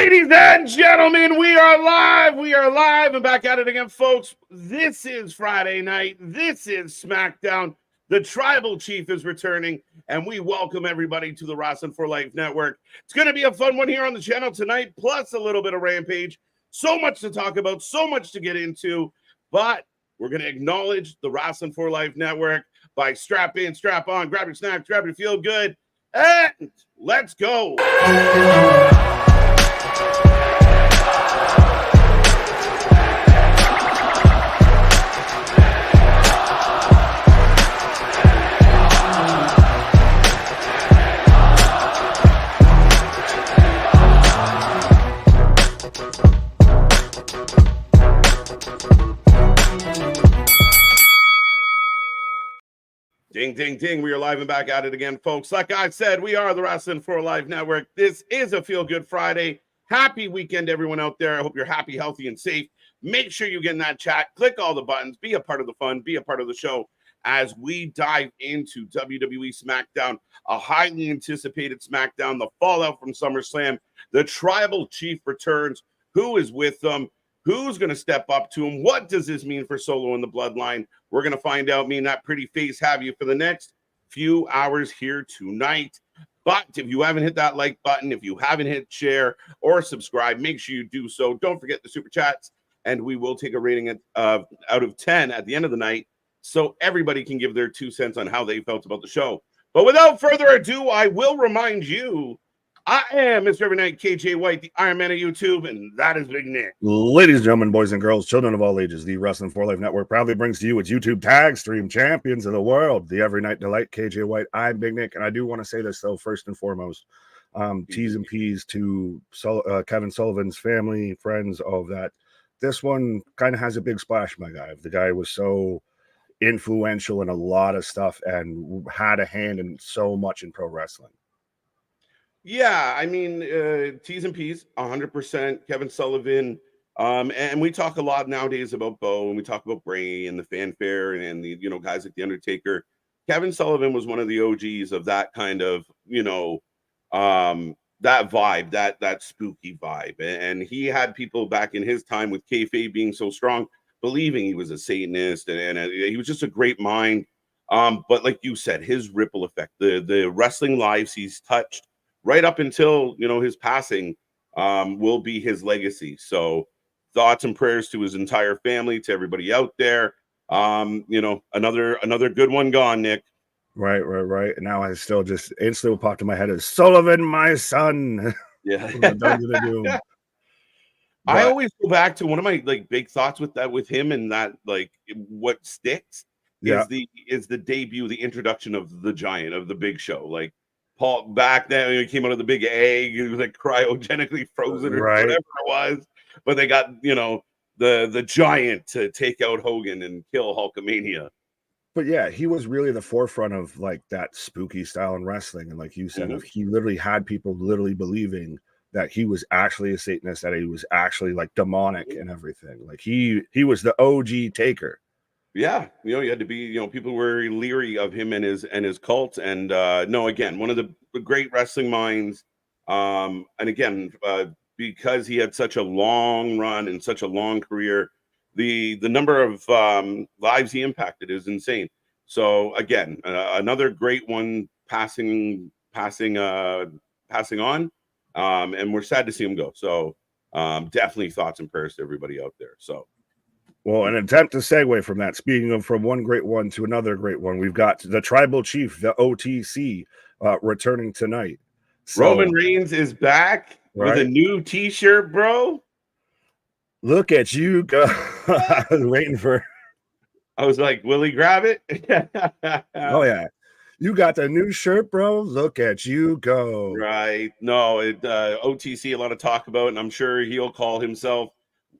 Ladies and gentlemen, we are live. We are live and back at it again, folks. This is Friday night. This is Smackdown. The Tribal Chief is returning, and we welcome everybody to the Wrestling for Life Network. It's going to be a fun one here on the channel tonight, plus a little bit of Rampage. So much to talk about, so much to get into, but we're going to acknowledge the Wrestling for Life Network by strap in, strap on, grab your snacks, grab your feel good, and let's go. Ding, ding, ding. We are live and back at it again, folks. Like I said, we are the Wrestling for Life Network. This is a Feel Good Friday. Happy weekend, everyone out there. I hope you're happy, healthy, and safe. Make sure you get in that chat. Click all the buttons. Be a part of the fun. Be a part of the show as we dive into WWE Smackdown, a highly anticipated Smackdown, the fallout from SummerSlam. The Tribal Chief returns. Who is with them? Who's going to step up to him? What does this mean for Solo and the Bloodline? We're going to find out. Me and that pretty face have you for the next few hours here tonight. But if you haven't hit that like button, if you haven't hit share or subscribe, make sure you do so. Don't forget the super chats, and we will take a rating out of 10 at the end of the night so everybody can give their 2 cents on how they felt about the show. But without further ado, I will remind you, I am Mr. Every Night KJ White, the Iron Man of YouTube, and that is Big Nick. Ladies and gentlemen, boys and girls, children of all ages, the Wrestling for Life Network proudly brings to you its YouTube tag stream champions of the world, the Every Night Delight, KJ White. I'm Big Nick, and I do want to say this, though, first and foremost. T's and P's to Kevin Sullivan's family, friends, all of that. This one kind of has a big splash, my guy. The guy was so influential in a lot of stuff and had a hand in so much in pro wrestling. Yeah, I mean, T's and P's, 100%. Kevin Sullivan, and we talk a lot nowadays about Bo, and we talk about Bray and the fanfare and the guys like the Undertaker. Kevin Sullivan was one of the OGs of that kind of that vibe, that spooky vibe, and he had people back in his time with kayfabe being so strong, believing he was a Satanist, and he was just a great mind. But like you said, his ripple effect, the wrestling lives he's touched, right up until his passing, will be his legacy. So thoughts and prayers to his entire family, to everybody out there. Another good one gone, Nick. Right. And now I still just instantly popped in my head as Sullivan, my son. Yeah. But I always go back to one of my big thoughts with him, and that what sticks is the debut, the introduction of the Giant, of the Big Show. Paul back then, he came out of the big egg, he was cryogenically frozen or whatever it was. But they got the Giant to take out Hogan and kill Hulkamania. But yeah, he was really the forefront of that spooky style in wrestling, and like you said, he literally had people literally believing that he was actually a Satanist, that he was actually demonic and everything. He was the OG Taker. Yeah, you had to be, people were leery of him and his cult. And again, one of the great wrestling minds. And again, because he had such a long run and such a long career, the number of lives he impacted is insane. So again, another great one passing on. And we're sad to see him go. So definitely thoughts and prayers to everybody out there. So. Well, an attempt to segue from that, speaking of from one great one to another great one, we've got the Tribal Chief, the OTC, returning tonight. So, Roman Reigns is back with a new T-shirt, bro. Look at you go. I was waiting for. I was like, will he grab it? Oh, yeah. You got the new shirt, bro. Look at you go. Right. No, OTC, a lot of talk about, and I'm sure he'll call himself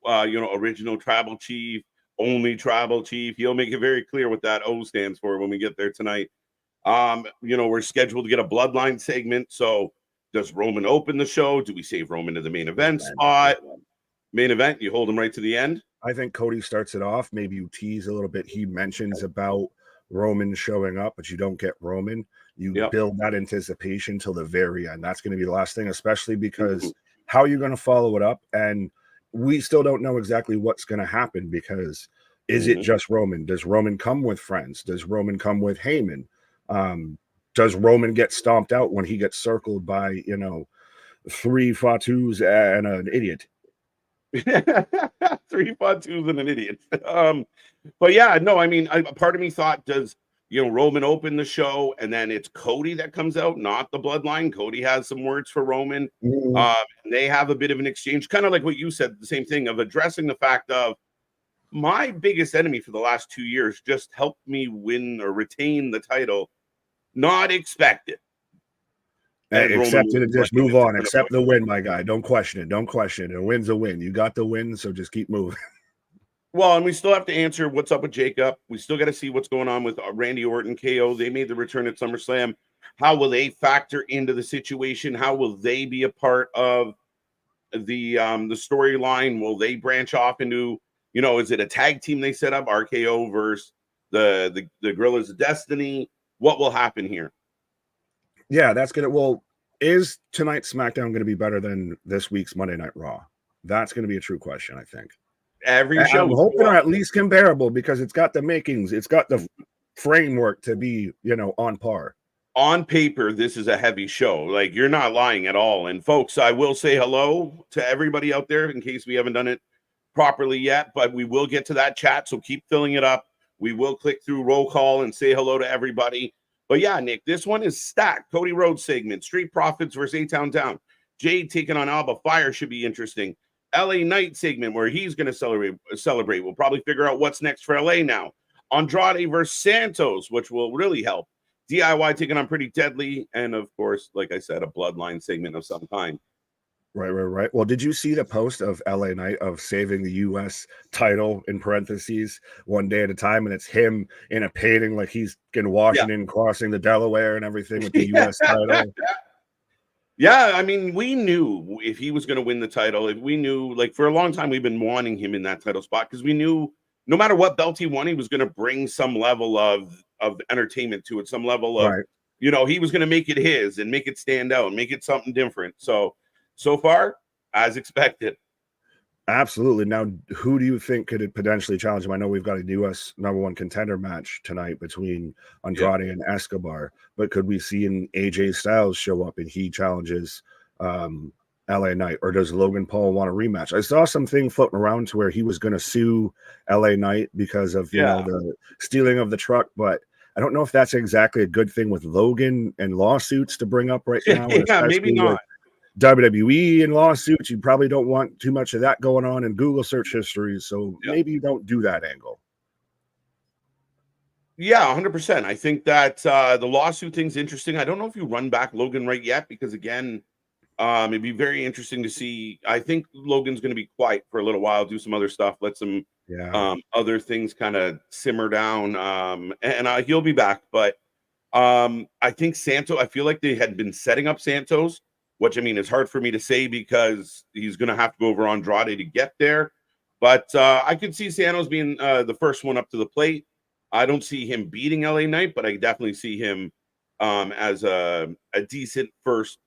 original Tribal Chief, only Tribal Chief. He'll make it very clear what that O stands for when we get there tonight. We're scheduled to get a Bloodline segment. So does Roman open the show? Do we save Roman to the main event spot? Main event, you hold him right to the end? I think Cody starts it off. Maybe you tease a little bit. He mentions about Roman showing up, but you don't get Roman. You build that anticipation till the very end. That's going to be the last thing, especially because how are you going to follow it up? And we still don't know exactly what's going to happen, because is it just Roman? Does Roman come with friends? Does Roman come with Heyman? Does Roman get stomped out when he gets circled by, 3 Fatus and an idiot? 3 Fatus and an idiot. But yeah, no, I mean, part of me thought, does Roman open the show and then it's Cody that comes out, not the Bloodline? Cody has some words for Roman. And they have a bit of an exchange, kind of like what you said, the same thing of addressing the fact of, my biggest enemy for the last 2 years just helped me win or retain the title. Not expected. And accept it and just move on. Accept the win, my guy. Don't question it. Don't question it. A win's a win. You got the win, so just keep moving. Well, and we still have to answer what's up with Jacob. We still got to see what's going on with Randy Orton, KO. They made the return at SummerSlam. How will they factor into the situation? How will they be a part of the storyline? Will they branch off into, is it a tag team they set up, RKO versus the Gorillas of Destiny? What will happen here? Yeah, that's gonna. Well, is tonight's SmackDown going to be better than this week's Monday Night Raw? That's going to be a true question, I think. Every show, I'm hoping are at least comparable, because it's got the makings, it's got the framework to be, on par. On paper, this is a heavy show. Like, you're not lying at all. And folks, I will say hello to everybody out there in case we haven't done it properly yet, but we will get to that chat, so keep filling it up. We will click through roll call and say hello to everybody. But yeah, Nick, this one is stacked. Cody Rhodes segment, Street Profits versus A-Town Down. Jade taking on Alba Fire should be interesting. LA Knight segment where he's going to celebrate. We'll probably figure out what's next for LA now. Andrade versus Santos, which will really help. DIY taking on Pretty Deadly. And of course, like I said, a Bloodline segment of some kind. Right. Well, did you see the post of LA Knight of saving the U.S. title in parentheses one day at a time? And it's him in a painting like he's in Washington crossing the Delaware and everything with the U.S. title. Yeah, I mean, we knew if he was going to win the title, if we knew, like, for a long time, we've been wanting him in that title spot, because we knew no matter what belt he won, he was going to bring some level of entertainment to it, some level of, he was going to make it his and make it stand out and make it something different. So far, as expected. Absolutely. Now, who do you think could potentially challenge him? I know we've got a U.S. #1 contender match tonight between Andrade and Escobar, but could we see an AJ Styles show up and he challenges LA Knight, or does Logan Paul want a rematch? I saw something floating around to where he was going to sue LA Knight because of the stealing of the truck, but I don't know if that's exactly a good thing with Logan and lawsuits to bring up right now. Yeah, maybe not. WWE and lawsuits, you probably don't want too much of that going on in Google search history, so maybe you don't do that angle. Yeah, 100%. I think that the lawsuit thing's interesting. I don't know if you run back Logan right yet, because again, it'd be very interesting to see. I think Logan's going to be quiet for a little while, do some other stuff, let some other things kind of simmer down, and he'll be back. But I think Santos, I feel like they had been setting up Santos, which, I mean, is hard for me to say because he's going to have to go over Andrade to get there. But I could see Santos being the first one up to the plate. I don't see him beating LA Knight, but I definitely see him as a decent first,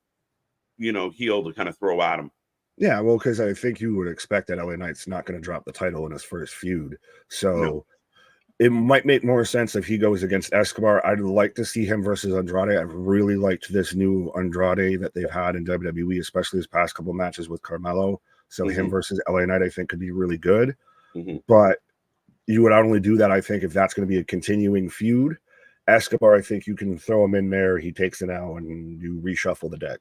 heel to kind of throw at him. Yeah, well, because I think you would expect that LA Knight's not going to drop the title in his first feud. So it might make more sense if he goes against Escobar. I'd like to see him versus Andrade. I've really liked this new Andrade that they've had in WWE, especially his past couple matches with Carmelo. So him versus LA Knight, I think, could be really good. But you would only do that, I think, if that's going to be a continuing feud. Escobar, I think you can throw him in there. He takes it out and you reshuffle the deck.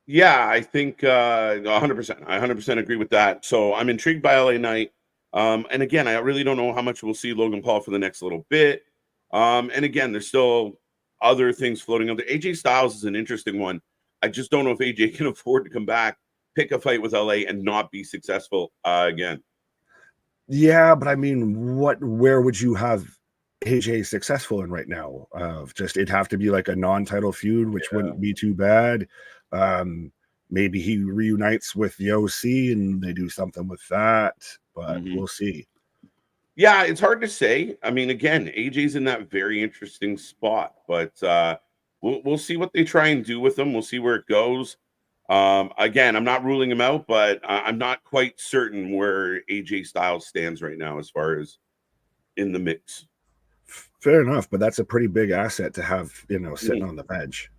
Yeah, I think 100%. I 100% agree with that. So I'm intrigued by LA Knight. And again, I really don't know how much we'll see Logan Paul for the next little bit. And again, there's still other things floating out there. AJ Styles is an interesting one. I just don't know if AJ can afford to come back, pick a fight with LA, and not be successful again. Yeah, but I mean, where would you have AJ successful in right now? It'd have to be like a non-title feud, which wouldn't be too bad. Maybe he reunites with the OC and they do something with that, but we'll see. Yeah, it's hard to say. I mean, again, AJ's in that very interesting spot, but we'll see what they try and do with him. We'll see where it goes. Again, I'm not ruling him out, but I'm not quite certain where AJ Styles stands right now as far as in the mix. Fair enough, but that's a pretty big asset to have, sitting Mhm. on the bench.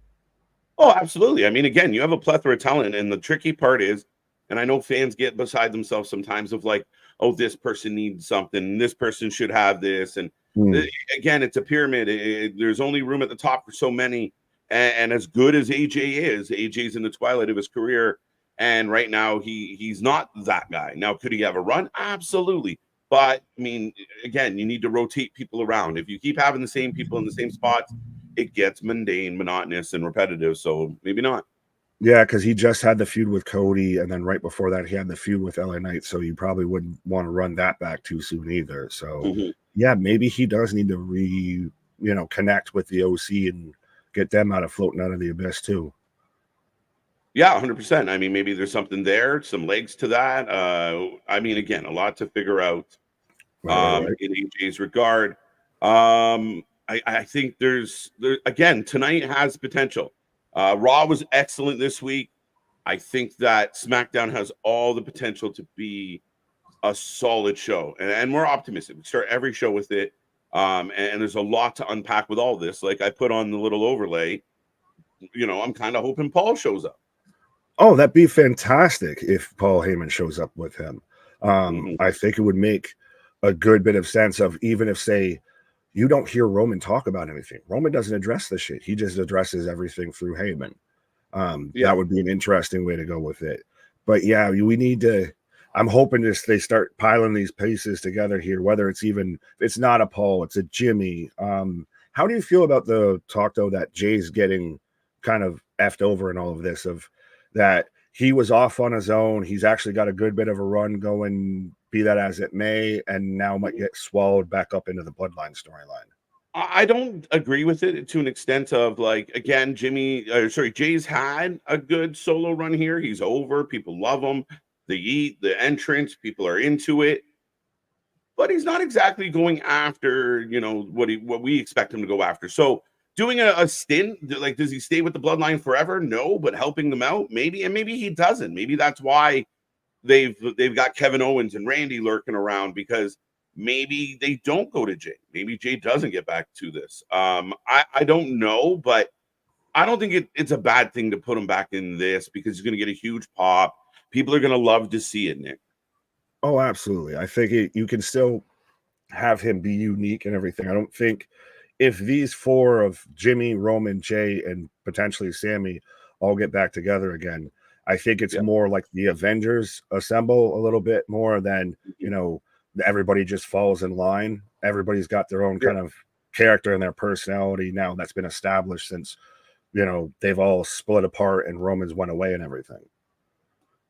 Oh, absolutely. I mean, again, you have a plethora of talent, and the tricky part is, and I know fans get beside themselves sometimes of like, oh, this person needs something, this person should have this, and uh, Mm. again, it's a pyramid. There's only room at the top for so many, and as good as AJ is, AJ's in the twilight of his career, and right now he's not that guy. Now, could he have a run? Absolutely. But I mean, again, you need to rotate people around. If you keep having the same people in the same spots, it gets mundane, monotonous, and repetitive. So maybe not. Yeah, because he just had the feud with Cody, and then right before that, he had the feud with LA Knight. So you probably wouldn't want to run that back too soon either. So Mhm. yeah, maybe he does need to connect with the OC and get them out of floating out of the abyss too. Yeah, 100%. I mean, maybe there's something there, some legs to that. I mean, again, a lot to figure out Right. in AJ's regard. I think there again tonight has potential. Raw was excellent this week. I think that SmackDown has all the potential to be a solid show, and we're optimistic. We start every show with it, and there's a lot to unpack with all this. Like I put on the little overlay. I'm kind of hoping Paul shows up. Oh, that'd be fantastic if Paul Heyman shows up with him. Mhm. I think it would make a good bit of sense of even if, say, you don't hear Roman talk about anything. Roman doesn't address the shit. He just addresses everything through Heyman. Yeah. That would be an interesting way to go with it. But yeah, we need to. I'm hoping they start piling these pieces together here. Whether it's not a Paul, it's a Jimmy. How do you feel about the talk though that Jay's getting kind of effed over in all of this? Of that he was off on his own. He's actually got a good bit of a run going, be that as it may, and now might get swallowed back up into the Bloodline storyline. I don't agree with it to an extent of like again, Jay's had a good solo run here. He's over. People love him. The entrance, people are into it, but he's not exactly going after what we expect him to go after. So doing a stint, like does he stay with the bloodline forever? No, but helping them out, maybe, and maybe he doesn't. Maybe that's why they've got Kevin Owens and Randy lurking around because maybe they don't go to Jay. Maybe Jay doesn't get back to this. I don't know, but I don't think it's a bad thing to put him back in this because he's going to get a huge pop. People are going to love to see it, Nick. Oh, absolutely. I think you can still have him be unique and everything. I don't think if these four of Jimmy, Roman, Jay, and potentially Sammy all get back together again, I think it's Yeah. more like the Avengers assemble a little bit more than, everybody just falls in line. Everybody's got their own Yeah. kind of character and their personality now that's been established since, they've all split apart and Romans went away and everything.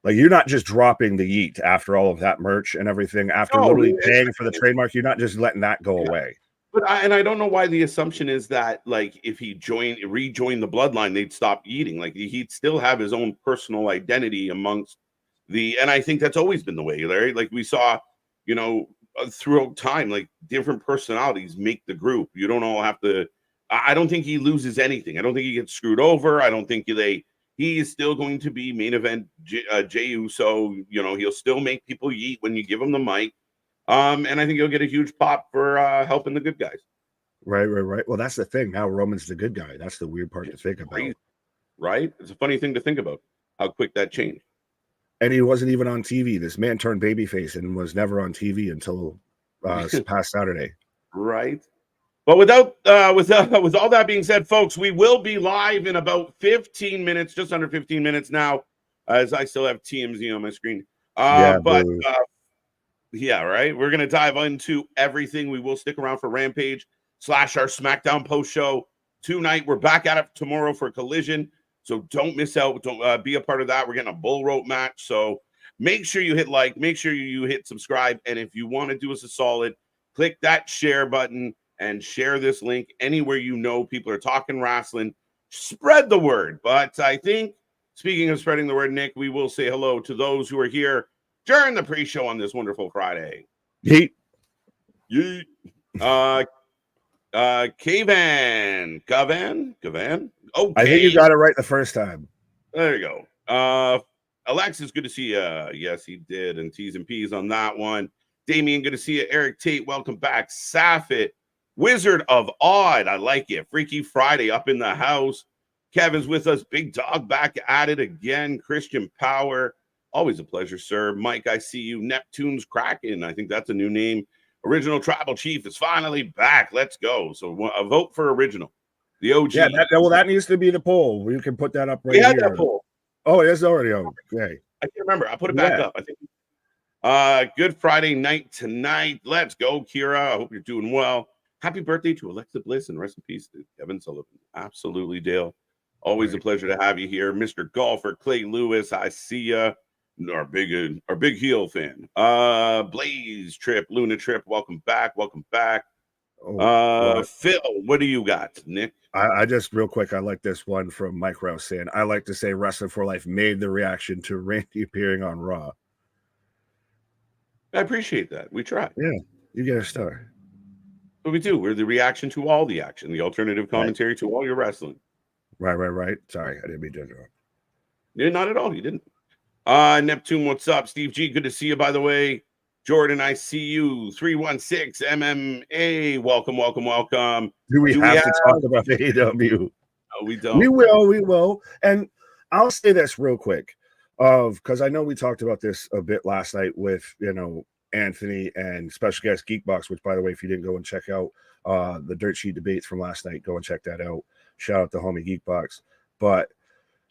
Like you're not just dropping the yeet after all of that merch and everything, after No, literally paying for the trademark, you're not just letting that go yeah. away. But I don't know why the assumption is that like if he rejoined the bloodline, they'd stop eating. Like he'd still have his own personal identity amongst and I think that's always been the way, Larry. Like we saw, throughout time, like different personalities make the group. You don't all have to. I don't think he loses anything. I don't think he gets screwed over. I don't think he is still going to be main event Jey Uso. He'll still make people eat when you give him the mic. And I think he'll get a huge pop for helping the good guys. Right. Well, that's the thing. Now Roman's the good guy. That's the weird part to think about. Right? It's a funny thing to think about how quick that changed. And he wasn't even on TV. This man turned babyface and was never on TV until past Saturday. Right. But with all that being said, folks, we will be live in about 15 minutes, just under 15 minutes now, as I still have TMZ on my screen. But yeah, right. We're gonna dive into everything. We will stick around for Rampage / our SmackDown post show tonight. We're back at it tomorrow for Collision, so don't miss out. Don't be a part of that. We're getting a bull rope match, so make sure you hit like, make sure you hit subscribe, and if you want to do us a solid, click that share button and share this link anywhere people are talking wrestling. Spread the word. But I think, speaking of spreading the word, Nick, we will say hello to those who are here during the pre-show on this wonderful Friday. Yeet. Yeet. Kavan. Oh, I think you got it right the first time. There you go. Alexis, good to see you. Yes, he did. And T's and P's on that one. Damien, good to see you. Eric Tate, welcome back. Saffit, Wizard of Odd, I like it. Freaky Friday up in the house. Kevin's with us. Big Dog back at it again. Christian Power, always a pleasure, sir. Mike, I see you. Neptune's Kraken, I think that's a new name. Original Tribal Chief is finally back. Let's go. So a vote for Original. The OG. Yeah, that needs to be the poll. We can put that up right here. That poll. Oh, it's already on. Okay. I can't remember. I put it back up. I think. Good Friday night tonight. Let's go, Kira. I hope you're doing well. Happy birthday to Alexa Bliss and rest in peace to Kevin Sullivan. Absolutely, Dale. Always a pleasure to have you here, Mr. Golfer Clay Lewis. I see ya. Our big heel fan. Blaze Trip, Luna Trip. Welcome back. Phil, what do you got, Nick? I just real quick, I like this one from Mike Rouse saying, I like to say Wrestling for Life made the reaction to Randy appearing on Raw. I appreciate that. We try. Yeah, you get a star. But we do. We're the reaction to all the action, the alternative commentary to all your wrestling. Right. Sorry, I didn't mean to interrupt. Yeah, not at all. You didn't. Neptune, what's up? Steve G, good to see you, by the way. Jordan, I see you. 316 MMA. Welcome. Do we have to talk about the AEW? No, we don't. We will. And I'll say this real quick, because I know we talked about this a bit last night with, Anthony and special guest Geekbox, which, by the way, if you didn't go and check out the Dirt Sheet debates from last night, go and check that out. Shout out to homie Geekbox. But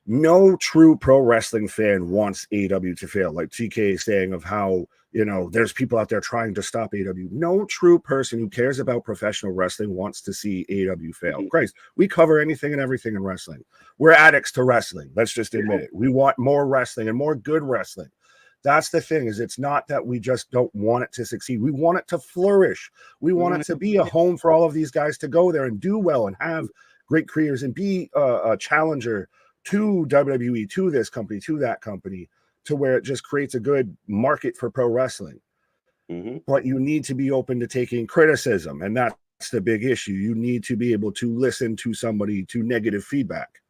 no true pro wrestling fan wants AEW to fail, like TK is saying of how, there's people out there trying to stop AEW. No true person who cares about professional wrestling wants to see AEW fail. Christ, we cover anything and everything in wrestling. We're addicts to wrestling. Let's just admit it. We want more wrestling and more good wrestling. That's the thing, is it's not that we just don't want it to succeed. We want it to flourish. We want it to be a home for all of these guys to go there and do well and have great careers and be a challenger to WWE, to this company, to that company, to where it just creates a good market for pro wrestling. But you need to be open to taking criticism, and that's the big issue. You need to be able to listen to somebody, to negative feedback.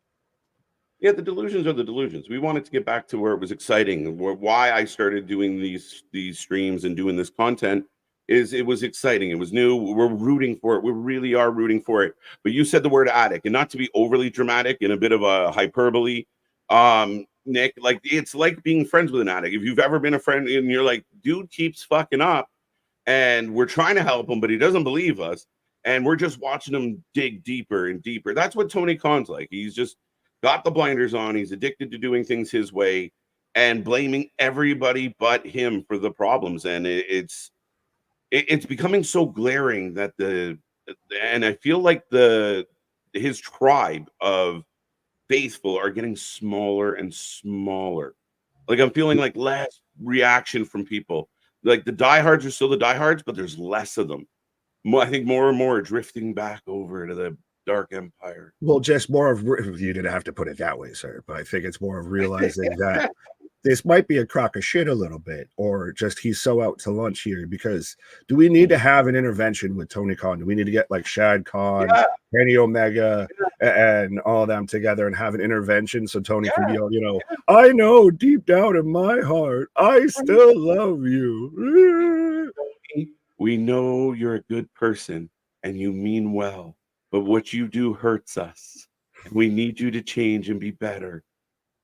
Yeah, the delusions are the delusions. We wanted to get back to where it was exciting. Why I started doing these streams and doing this content is it was exciting. It was new. We're rooting for it. We really are rooting for it. But you said the word addict, and not to be overly dramatic and a bit of a hyperbole, Nick, like it's like being friends with an addict. If you've ever been a friend and you're like, dude keeps fucking up and we're trying to help him, but he doesn't believe us. And we're just watching him dig deeper and deeper. That's what Tony Khan's like. He's just got the blinders on. He's addicted to doing things his way and blaming everybody but him for the problems. And it's becoming so glaring that and I feel like his tribe of faithful are getting smaller and smaller. Like I'm feeling like less reaction from people. Like the diehards are still the diehards, but there's less of them. I think more and more are drifting back over to the Dark Empire. Well, just more of, you didn't have to put it that way, sir, but I think it's more of realizing that this might be a crock of shit a little bit, or just he's so out to lunch here. Because do we need to have an intervention with Tony Khan? Do we need to get like Shad Khan, Kenny Omega, and all of them together and have an intervention so Tony can be all, I know deep down in my heart, I still love you. We know you're a good person and you mean well, but what you do hurts us. And we need you to change and be better.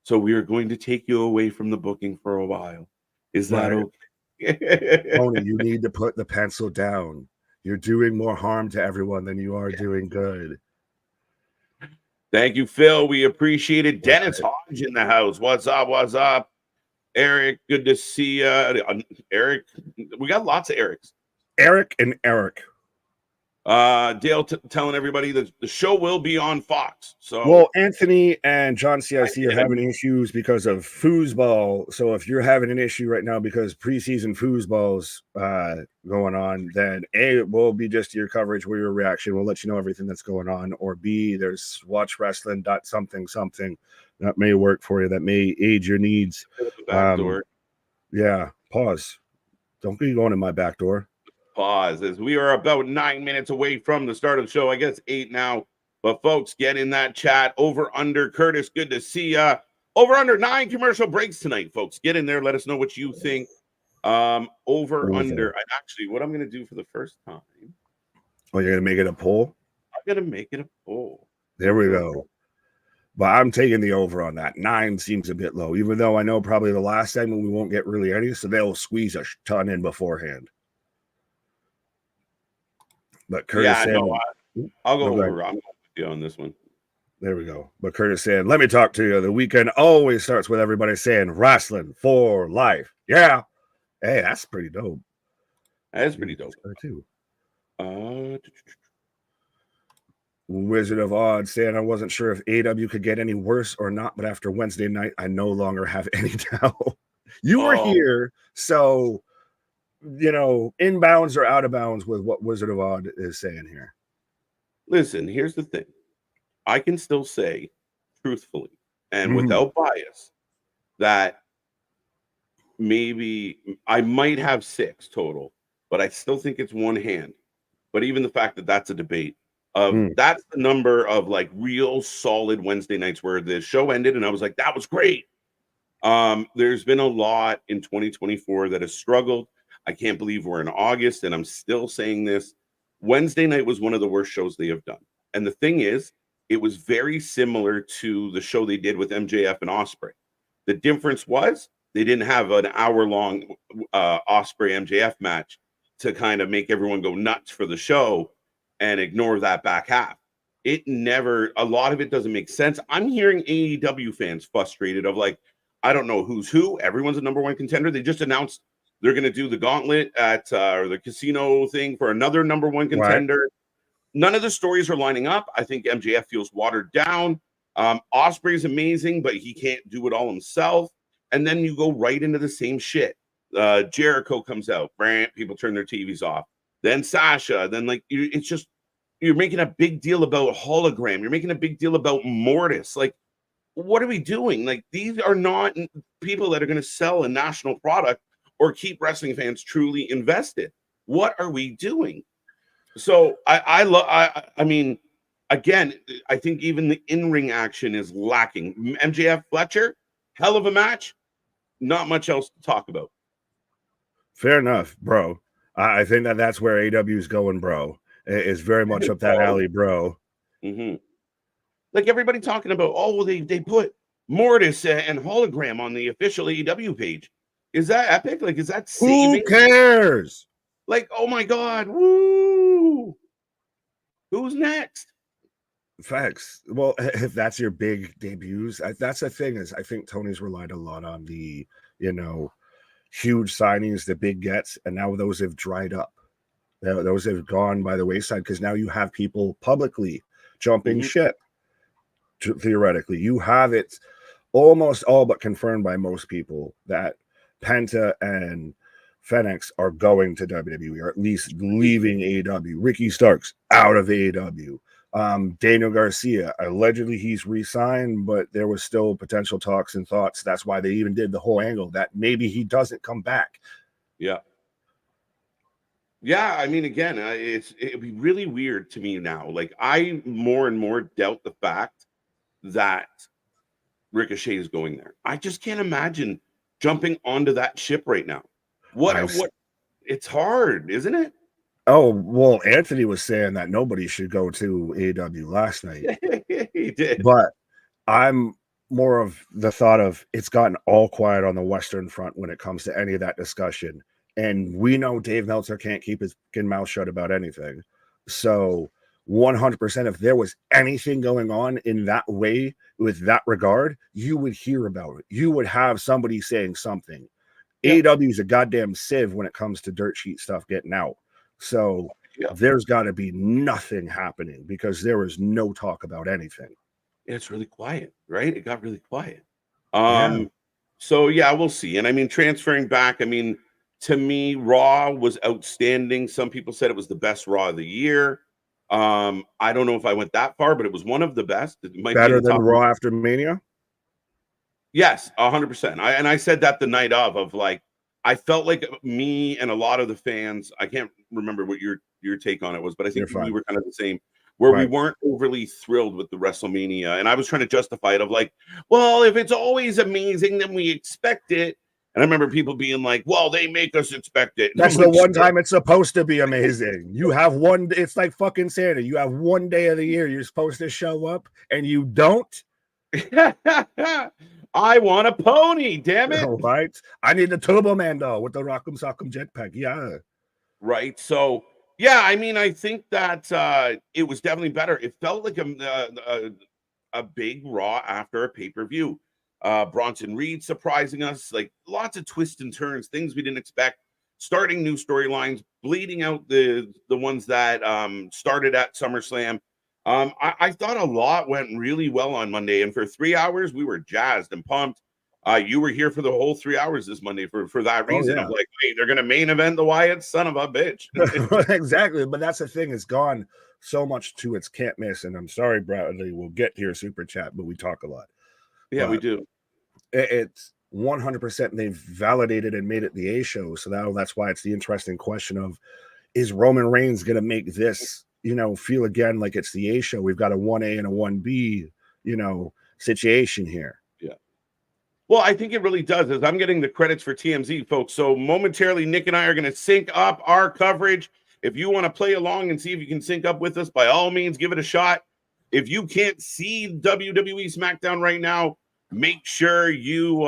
So we are going to take you away from the booking for a while. Is that okay? Tony, you need to put the pencil down. You're doing more harm to everyone than you are doing good. Thank you, Phil. We appreciate it. Dennis Hodge in the house. What's up? Eric, good to see you. Eric, we got lots of Erics. Eric and Eric. Dale telling everybody that the show will be on Fox. So, well, Anthony and John CIC are having issues because of foosball. So if you're having an issue right now because preseason foosball's going on, then A, it will be just your coverage or your reaction. We'll let you know everything that's going on. Or B, there's watchwrestling.something that may work for you, that may aid your needs. Yeah, pause. Don't be going in my back door. Pause, as we are about 9 minutes away from the start of the show. I guess 8 now, but folks, get in that chat. Over under Curtis, good to see ya. Over under 9 commercial breaks tonight, folks. Get in there. Let us know what you think. Over under. Actually, what I'm going to do for the first time. Oh, you're going to make it a poll? I'm going to make it a poll. There we go. But I'm taking the over on that. 9 seems a bit low, even though I know probably the last segment we won't get really any, so they'll squeeze a ton in beforehand. But Curtis said, I'll go over. I'm going with you on this one. There we go. But Curtis said, let me talk to you. The weekend always starts with everybody saying wrestling for life. Yeah. Hey, that's pretty dope. That is pretty dope. Too. Wizard of Oz saying, I wasn't sure if AW could get any worse or not, but after Wednesday night, I no longer have any doubt. You were here, so, you know, inbounds or out of bounds with what Wizard of Oz is saying here. Listen, here's the thing. I can still say truthfully and without bias that maybe I might have 6 total, but I still think it's one hand. But even the fact that that's a debate, that's the number of like real solid Wednesday nights where the show ended and I was like, that was great. There's been a lot in 2024 that has struggled. I can't believe we're in August and I'm still saying this. Wednesday night was one of the worst shows they have done. And the thing is, it was very similar to the show they did with MJF and Ospreay. The difference was they didn't have an hour-long Ospreay MJF match to kind of make everyone go nuts for the show and ignore that back half. A lot of it doesn't make sense. I'm hearing AEW fans frustrated of like, I don't know who's who. Everyone's a number 1 contender. They just announced they're going to do the gauntlet at the casino thing for another number 1 contender. Right. None of the stories are lining up. I think MJF feels watered down. Ospreay is amazing, but he can't do it all himself. And then you go right into the same shit. Jericho comes out. People turn their TVs off. Then Sasha. Then it's just you're making a big deal about hologram. You're making a big deal about Mortis. Like, what are we doing? Like, these are not people that are going to sell a national product or keep wrestling fans truly invested. What are we doing? So I mean, again, I think even the in-ring action is lacking. MJF Fletcher, hell of a match. Not much else to talk about. Fair enough, bro. I think that's where AW is going, bro. It's very much up that alley, bro. Like everybody talking about, they put Mortis and hologram on the official AEW page. Is that epic? Like, is that saving? Who cares? Like, oh my God, woo! Who's next? Facts. Well, if that's your big debuts, that's the thing is I think Tony's relied a lot on the, huge signings, the big gets, and now those have dried up. Those have gone by the wayside because now you have people publicly jumping ship. Theoretically, you have it almost all but confirmed by most people that Penta and Fenix are going to WWE or at least leaving AEW. Ricky Starks out of AEW. Daniel Garcia, allegedly he's re-signed, but there was still potential talks and thoughts. That's why they even did the whole angle that maybe he doesn't come back. Yeah. I mean, again, it'd be really weird to me now. Like, I more and more doubt the fact that Ricochet is going there. I just can't imagine jumping onto that ship right now. What? It's hard, isn't it? Oh, well, Anthony was saying that nobody should go to AEW last night. He did. But I'm more of the thought of it's gotten all quiet on the Western front when it comes to any of that discussion. And we know Dave Meltzer can't keep his mouth shut about anything. So 100%, if there was anything going on in that way with that regard, you would hear about it. You would have somebody saying something. Yeah. AEW is a goddamn sieve when it comes to dirt sheet stuff getting out. So there's got to be nothing happening because there is no talk about anything. It's really quiet, right? It got really quiet. So we'll see. And I mean, transferring back, I mean, to me, Raw was outstanding. Some people said it was the best Raw of the year. I don't know if I went that far, but it was one of the best. It might better than Raw after Mania. Yes, 100%. I said that the night of like, I felt like me and a lot of the fans, I can't remember what your take on it was, but I think we were kind of the same. where we Right. weren't overly thrilled with the WrestleMania. And I was trying to justify it of like, well, if it's always amazing, then we expect it. And I remember people being like, well, they make us expect it. And That's I'm the like, one sure. time it's supposed to be amazing. You have one, it's like fucking Santa. You have one day of the year you're supposed to show up and you don't. I want a pony, damn it. All right. I need the Turbo Man though with the Rock'em Sock'em Jetpack. Yeah. Right. So, yeah, I mean, I think that it was definitely better. It felt like a big Raw after a pay-per-view. Bronson Reed surprising us, like lots of twists and turns, things we didn't expect, starting new storylines, bleeding out the ones that started at SummerSlam. I thought a lot went really well on Monday, and for 3 hours we were jazzed and pumped. You were here for the whole 3 hours this Monday for that reason of like, wait, they're gonna main event the Wyatt, son of a bitch. Exactly. But that's the thing, it's gone so much to its can't miss. And I'm sorry, Bradley, we'll get to your super chat, but we talk a lot. Yeah, But we do. it's 100% they've validated and made it the A show. So that's why it's the interesting question of, is Roman Reigns going to make this, feel again like it's the A show? We've got a 1A and a 1B, situation here. Yeah. Well, I think it really does, as I'm getting the credits for TMZ, folks. So momentarily, Nick and I are going to sync up our coverage. If you want to play along and see if you can sync up with us, by all means, give it a shot. If you can't see WWE Smackdown right now, make sure you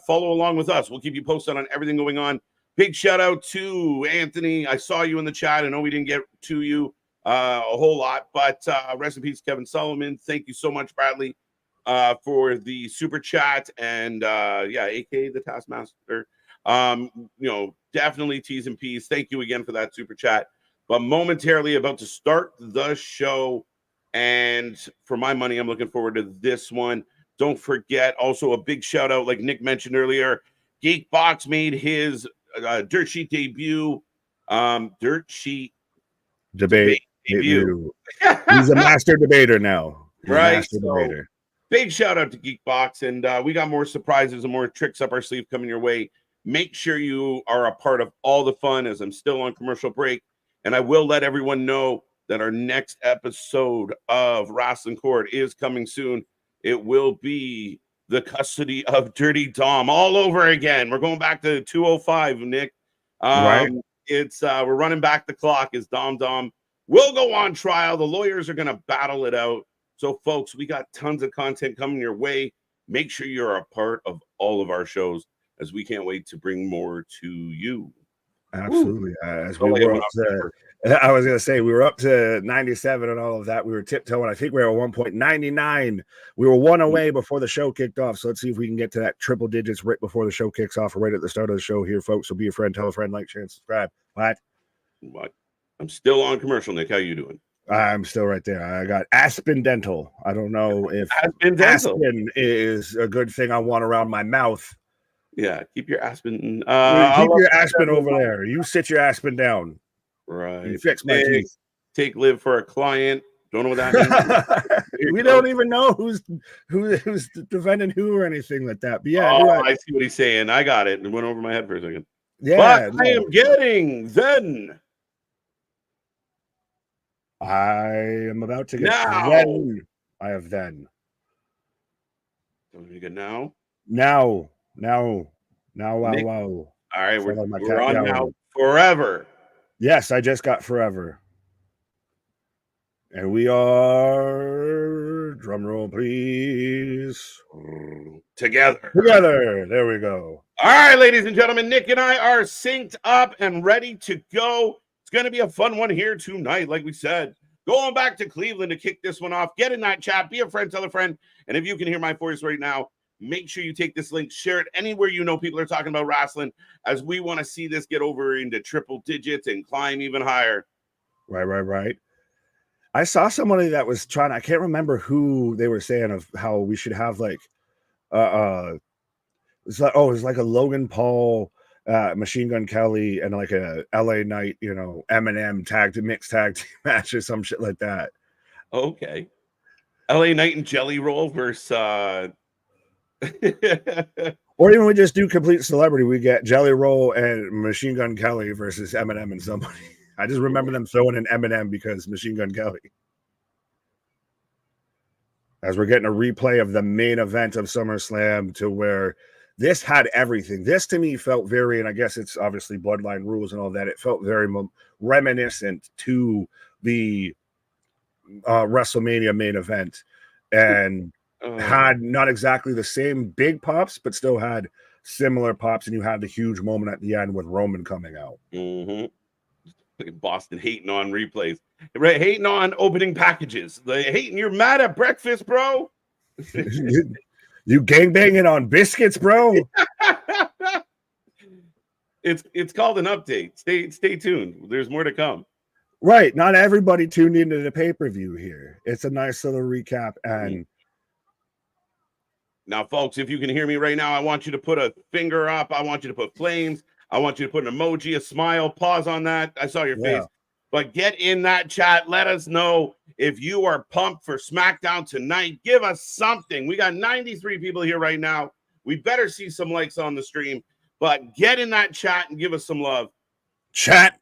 follow along with us. We'll keep you posted on everything going on. Big shout out to Anthony. I saw you in the chat. I know we didn't get to you a whole lot, but rest in peace, Kevin Sullivan. Thank you so much, Bradley, for the super chat. And aka the Taskmaster. Definitely T's and P's. Thank you again for that super chat. But momentarily about to start the show. And for my money, I'm looking forward to this one. Don't forget, also a big shout out, like Nick mentioned earlier, Geekbox made his Dirt Sheet debut. Dirt Sheet Debate debut. He's a master debater now. Debater. Big shout out to Geekbox. And we got more surprises and more tricks up our sleeve coming your way. Make sure you are a part of all the fun, as I'm still on commercial break. And I will let everyone know that our next episode of Wrestling Court is coming soon. It will be the custody of Dirty Dom all over again. We're going back to 205, Nick. Right. It's we're running back the clock as Dom will go on trial. The lawyers are going to battle it out. So, folks, we got tons of content coming your way. Make sure you're a part of all of our shows, as we can't wait to bring more to you. Absolutely. As we were up to, I was going to say, we were up to 97 and all of that. We were tiptoeing. I think we were at 1.99. We were one away before the show kicked off. So let's see if we can get to that triple digits right before the show kicks off or right at the start of the show here, folks. So be a friend, tell a friend, like, share, and subscribe. What? I'm still on commercial, Nick. How you doing? I'm still right there. I got Aspen Dental. I don't know if Aspen is a good thing I want around my mouth. Yeah, keep your Aspen. Keep your Aspen over there. You sit your Aspen down. Right. You fix my teeth. Take live for a client. Don't know what that means. We don't even know who's defending who or anything like that. But yeah, I see what he's saying. I got it. It went over my head for a second. Yeah, but I am getting then. I am about to get now. Then. I have then. Don't you get now? Now. Wow. Nick. All right, we're on down. now forever. Yes, I just got forever. And we are, drum roll, please. Together. There we go. All right, ladies and gentlemen, Nick and I are synced up and ready to go. It's going to be a fun one here tonight, like we said. Going back to Cleveland to kick this one off. Get in that chat. Be a friend, tell a friend. And if you can hear my voice right now, make sure you take this link, share it anywhere you know people are talking about wrestling, as we want to see this get over into triple digits and climb even higher. Right. I saw somebody that was trying, I can't remember who they were saying of how we should have like, it's like a Logan Paul, Machine Gun Kelly, and like a LA Knight, Eminem mixed tag team match or some shit like that. Okay. LA Knight and Jelly Roll versus or even we just do complete celebrity. We get Jelly Roll and Machine Gun Kelly versus Eminem and somebody. I just remember them throwing in Eminem because Machine Gun Kelly. as we're getting a replay of the main event of SummerSlam, to where this had everything. This to me felt very, and I guess it's obviously Bloodline rules and all that, it felt very reminiscent to the WrestleMania main event, and had not exactly the same big pops, but still had similar pops. And you had the huge moment at the end with Roman coming out. Boston hating on replays, right? Hating on opening packages. You're mad at breakfast, bro. You gangbanging on biscuits, bro. It's called an update. Stay tuned. There's more to come. Right. Not everybody tuned into the pay-per-view here. It's a nice little recap. And now, folks, if you can hear me right now, I want you to put a finger up. I want you to put flames. I want you to put an emoji, a smile. Pause on that. I saw your face. But get in that chat. Let us know if you are pumped for SmackDown tonight. Give us something. We got 93 people here right now. We better see some likes on the stream. But get in that chat and give us some love. Chat,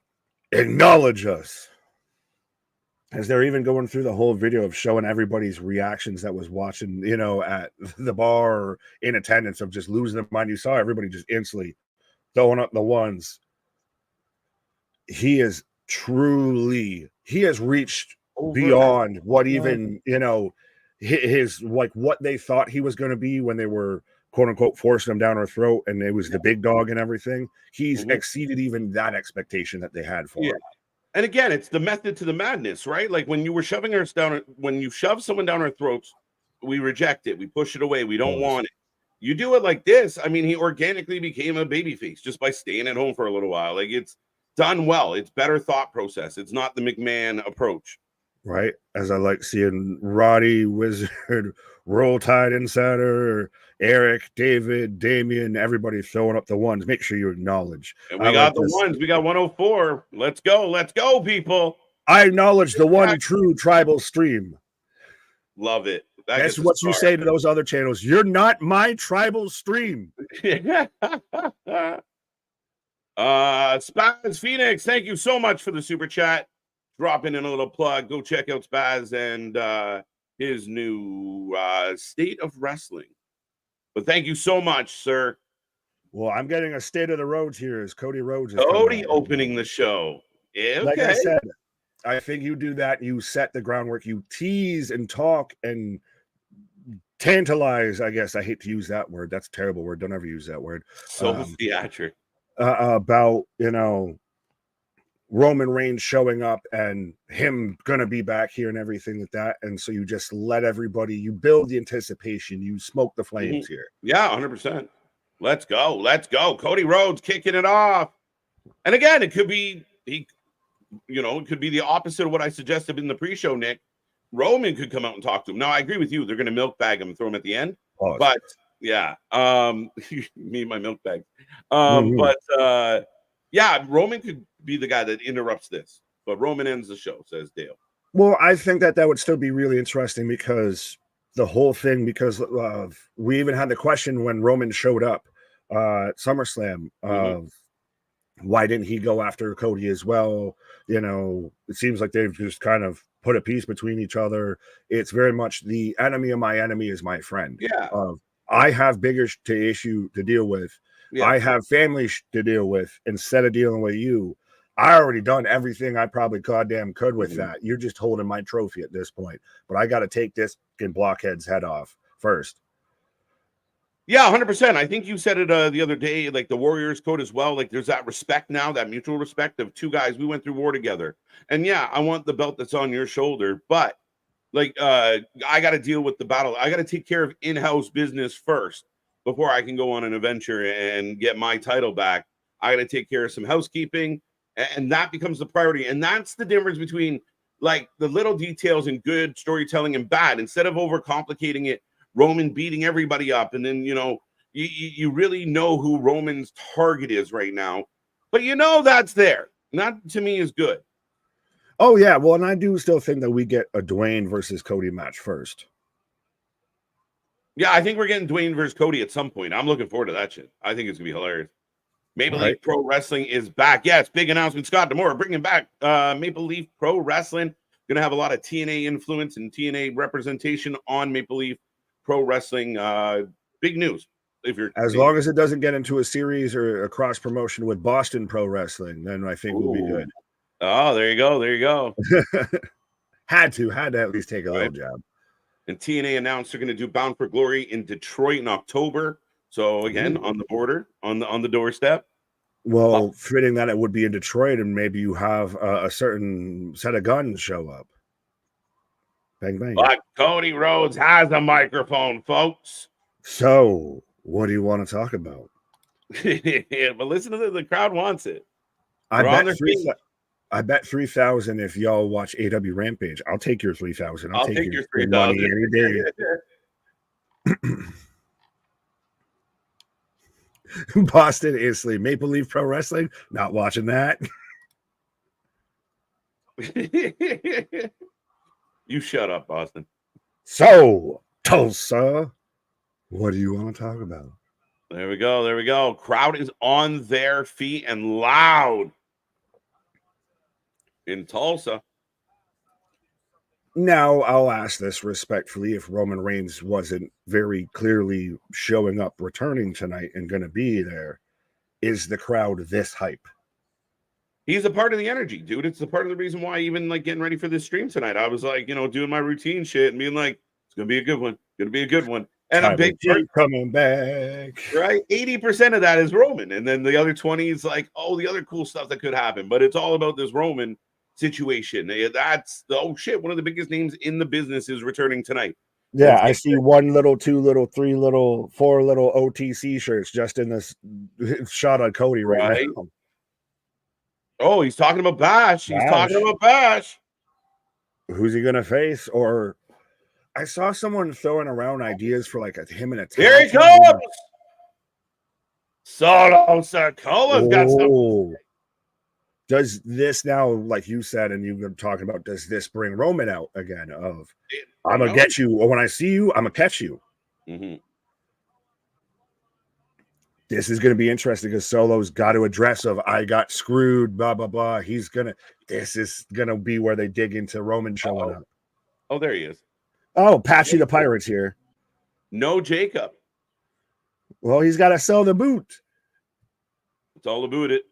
acknowledge us. As they're even going through the whole video of showing everybody's reactions that was watching, you know, at the bar or in attendance, of just losing their mind. You saw everybody just instantly throwing up the ones. He has reached beyond what even, you know, his like what they thought he was going to be when they were quote unquote forcing him down our throat, and it was the big dog and everything. He's exceeded even that expectation that they had for him. And again, it's the method to the madness, right? Like when you were shoving us down, when you shove someone down our throats, we reject it, we push it away, we don't want it. You do it like this. I mean, he organically became a babyface just by staying at home for a little while. Like, it's done well. It's better thought process. It's not the McMahon approach. Right. As I like seeing Roddy, Wizard, Roll Tide Insider, Eric, David, Damian, everybody throwing up the ones. Make sure you acknowledge. And we got the ones. We got 104. Let's go. Let's go, people. I acknowledge the one true tribal stream. Love it. That's what you say to those other channels. You're not my tribal stream. Spaz Phoenix, thank you so much for the super chat. Dropping in a little plug. Go check out Spaz and his new State of Wrestling. But thank you so much, sir. Well, I'm getting a state of the roads here as Cody Rhodes is opening the show. Yeah, okay. Like I said, I think you do that. You set the groundwork. You tease and talk and tantalize. I guess I hate to use that word. That's a terrible word. Don't ever use that word. So theatric. About, you know, Roman Reigns showing up and him gonna be back here and everything like that. And so you just let everybody, you build the anticipation, you smoke the flames here. Yeah, 100%. Let's go. Let's go. Cody Rhodes kicking it off. And again, it could be it could be the opposite of what I suggested in the pre-show, Nick. Roman could come out and talk to him. Now, I agree with you. They're going to milk bag him and throw him at the end. Pause. But yeah, me and my milk bag. But yeah, Roman could be the guy that interrupts this. But Roman ends the show, says Dale. Well, I think that would still be really interesting because the whole thing, because we even had the question when Roman showed up at SummerSlam of why didn't he go after Cody as well? You know, it seems like they've just kind of put a peace between each other. It's very much the enemy of my enemy is my friend. Yeah. I have bigger issue to deal with. Yeah. I have family to deal with instead of dealing with you. I already done everything I probably goddamn could with that. You're just holding my trophy at this point. But I got to take this blockhead's head off first. Yeah, 100%. I think you said it the other day, like the Warriors code as well. Like there's that respect now, that mutual respect of two guys. We went through war together. And yeah, I want the belt that's on your shoulder. But like I got to deal with the battle. I got to take care of in-house business first before I can go on an adventure and get my title back. I got to take care of some housekeeping. And that becomes the priority. And that's the difference between like the little details and good storytelling and bad. Instead of overcomplicating it, Roman beating everybody up. And then, you know, you really know who Roman's target is right now. But you know that's there. And that to me is good. Oh, yeah. Well, and I do still think that we get a Dwayne versus Cody match first. Yeah, I think we're getting Dwayne versus Cody at some point. I'm looking forward to that shit. I think it's going to be hilarious. Maple Leaf Pro Wrestling is back. Yes, big announcement. Scott Demore bringing back Maple Leaf Pro Wrestling. Going to have a lot of TNA influence and TNA representation on Maple Leaf Pro Wrestling. Big news. If you're as long as it doesn't get into a series or a cross promotion with Boston Pro Wrestling, then I think we'll be good. Oh, there you go. There you go. had to at least take a little jab. And TNA announced they're going to do Bound for Glory in Detroit in October. So again, on the border, on the doorstep. Well, fitting that it would be in Detroit, and maybe you have a certain set of guns show up. Bang bang. But Cody Rhodes has a microphone, folks. So, what do you want to talk about? But listen to the crowd wants it. I bet 3,000 if y'all watch AW Rampage. I'll take your 3,000. I'll take your 3,000 any day. Boston instantly. Maple Leaf Pro Wrestling. Not watching that. You shut up, Boston. So, Tulsa, what do you want to talk about? There we go. There we go. Crowd is on their feet and loud in Tulsa. Now, I'll ask this respectfully. If Roman Reigns wasn't very clearly showing up, returning tonight, and going to be there, is the crowd this hype? He's a part of the energy, dude. It's a part of the reason why even like getting ready for this stream tonight, I was like, doing my routine shit and being like, it's going to be a good one. Going to be a good one. And a big part coming back. Right? 80% of that is Roman. And then the other 20 is like, oh, the other cool stuff that could happen. But it's all about this Roman situation. That's one of the biggest names in the business is returning tonight. Yeah, I see 1 little, 2 little, 3 little, 4 little OTC shirts just in this shot on Cody right now. Oh, he's talking about Bash. He's talking about Bash. Who's he gonna face? Or I saw someone throwing around ideas for like him in a tag. Here he comes. Solo Sikoa's got something. Does this now, like you said, and you've been talking about, does this bring Roman out again? Of I'm gonna get you, or when I see you, I'm gonna catch you. Mm-hmm. This is going to be interesting because Solo's got to address of I got screwed, blah, blah, blah. This is going to be where they dig into Roman showing up. Oh, there he is. Oh, Patchy the Pirate's here. No Jacob. Well, he's got to sell the boot. It's all about it.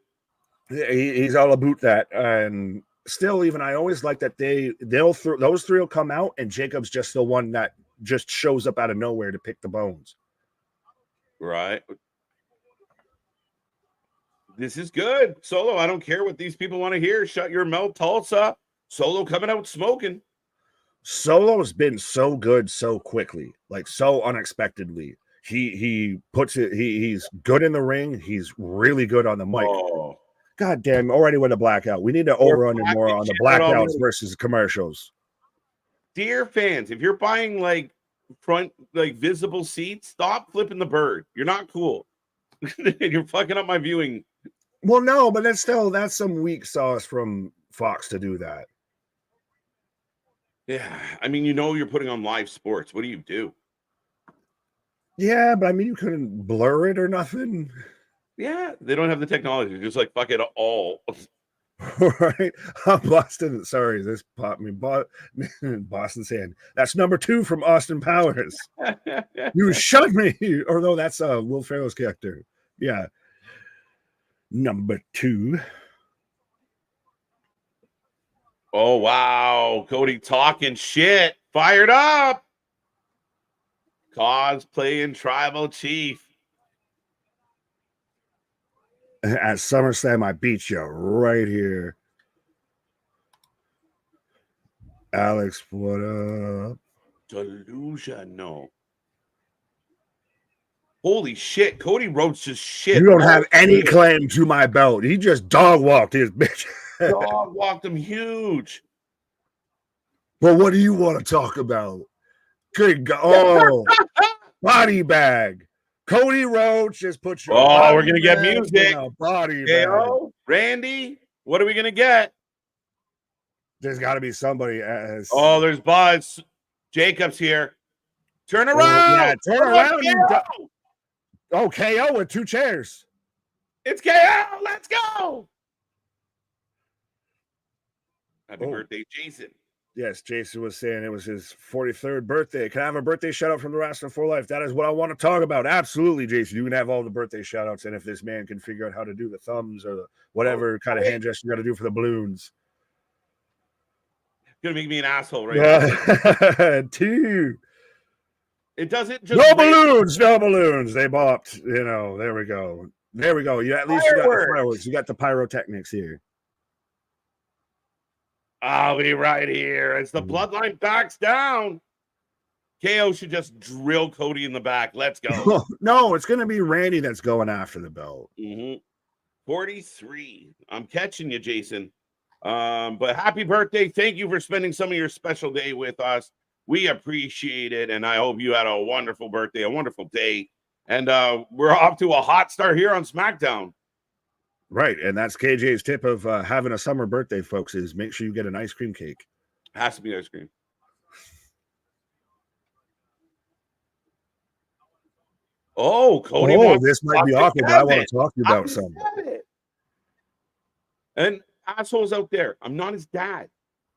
He's all about that. And still, even I always like that those three will come out and Jacob's just the one that just shows up out of nowhere to pick the bones. Right. This is good. Solo, I don't care what these people want to hear. Shut your mouth, Tulsa. Solo coming out smoking. Solo's been so good so quickly, like so unexpectedly. He puts it, he's good in the ring. He's really good on the mic. Oh. God damn, already with a blackout. We need to over-under more on the blackouts versus commercials. Dear fans, if you're buying like front, like visible seats, stop flipping the bird. You're not cool. You're fucking up my viewing. Well, no, but that's some weak sauce from Fox to do that. Yeah, I mean, you're putting on live sports. What do you do? Yeah, but I mean, you couldn't blur it or nothing. Yeah, they don't have the technology. They're just like, fuck it all. Right? Boston, sorry, this popped me. Boston saying, that's number 2 from Austin Powers. You shut me. Or no, that's Will Ferrell's character. Yeah. Number 2. Oh, wow. Cody talking shit. Fired up. Cosplaying Tribal Chief. At SummerSlam, I beat you right here. Alex, what up? Delusional. Holy shit. Cody Rhodes just shit. You don't have any claim to my belt. He just dog walked his bitch. Dog walked him huge. Well, what do you want to talk about? Good God. Oh, body bag. Cody Rhodes just put your we're going to get music. Body bag. Randy, what are we going to get? There's got to be somebody as. Oh, there's Buzz. Jacob's here. Turn around. Yeah, turn around. KO with 2 chairs. It's KO. Let's go. Happy birthday, Jason. Yes, Jason was saying it was his 43rd birthday. Can I have a birthday shout out from the Wrestling for Life? That is what I want to talk about. Absolutely, Jason. You can have all the birthday shout outs. And if this man can figure out how to do the thumbs or whatever kind of hand gesture you got to do for the balloons. Gonna make me an asshole right now. Two. It doesn't just no balloons. They bopped. You know, there we go. You at least you got the fireworks. You got the pyrotechnics here. I'll be right here. As the Bloodline backs down, KO should just drill Cody in the back. Let's go. No, it's gonna be Randy that's going after the belt. 43. I'm catching you, Jason. But happy birthday. Thank you for spending some of your special day with us. We appreciate it, and I hope you had a wonderful birthday, a wonderful day. And we're off to a hot start here on SmackDown. Right, and that's KJ's tip of having a summer birthday, folks, is make sure you get an ice cream cake. Has to be ice cream. Oh, Cody. Oh, this might be awkward, but I want to talk to you about something. And assholes out there, I'm not his dad.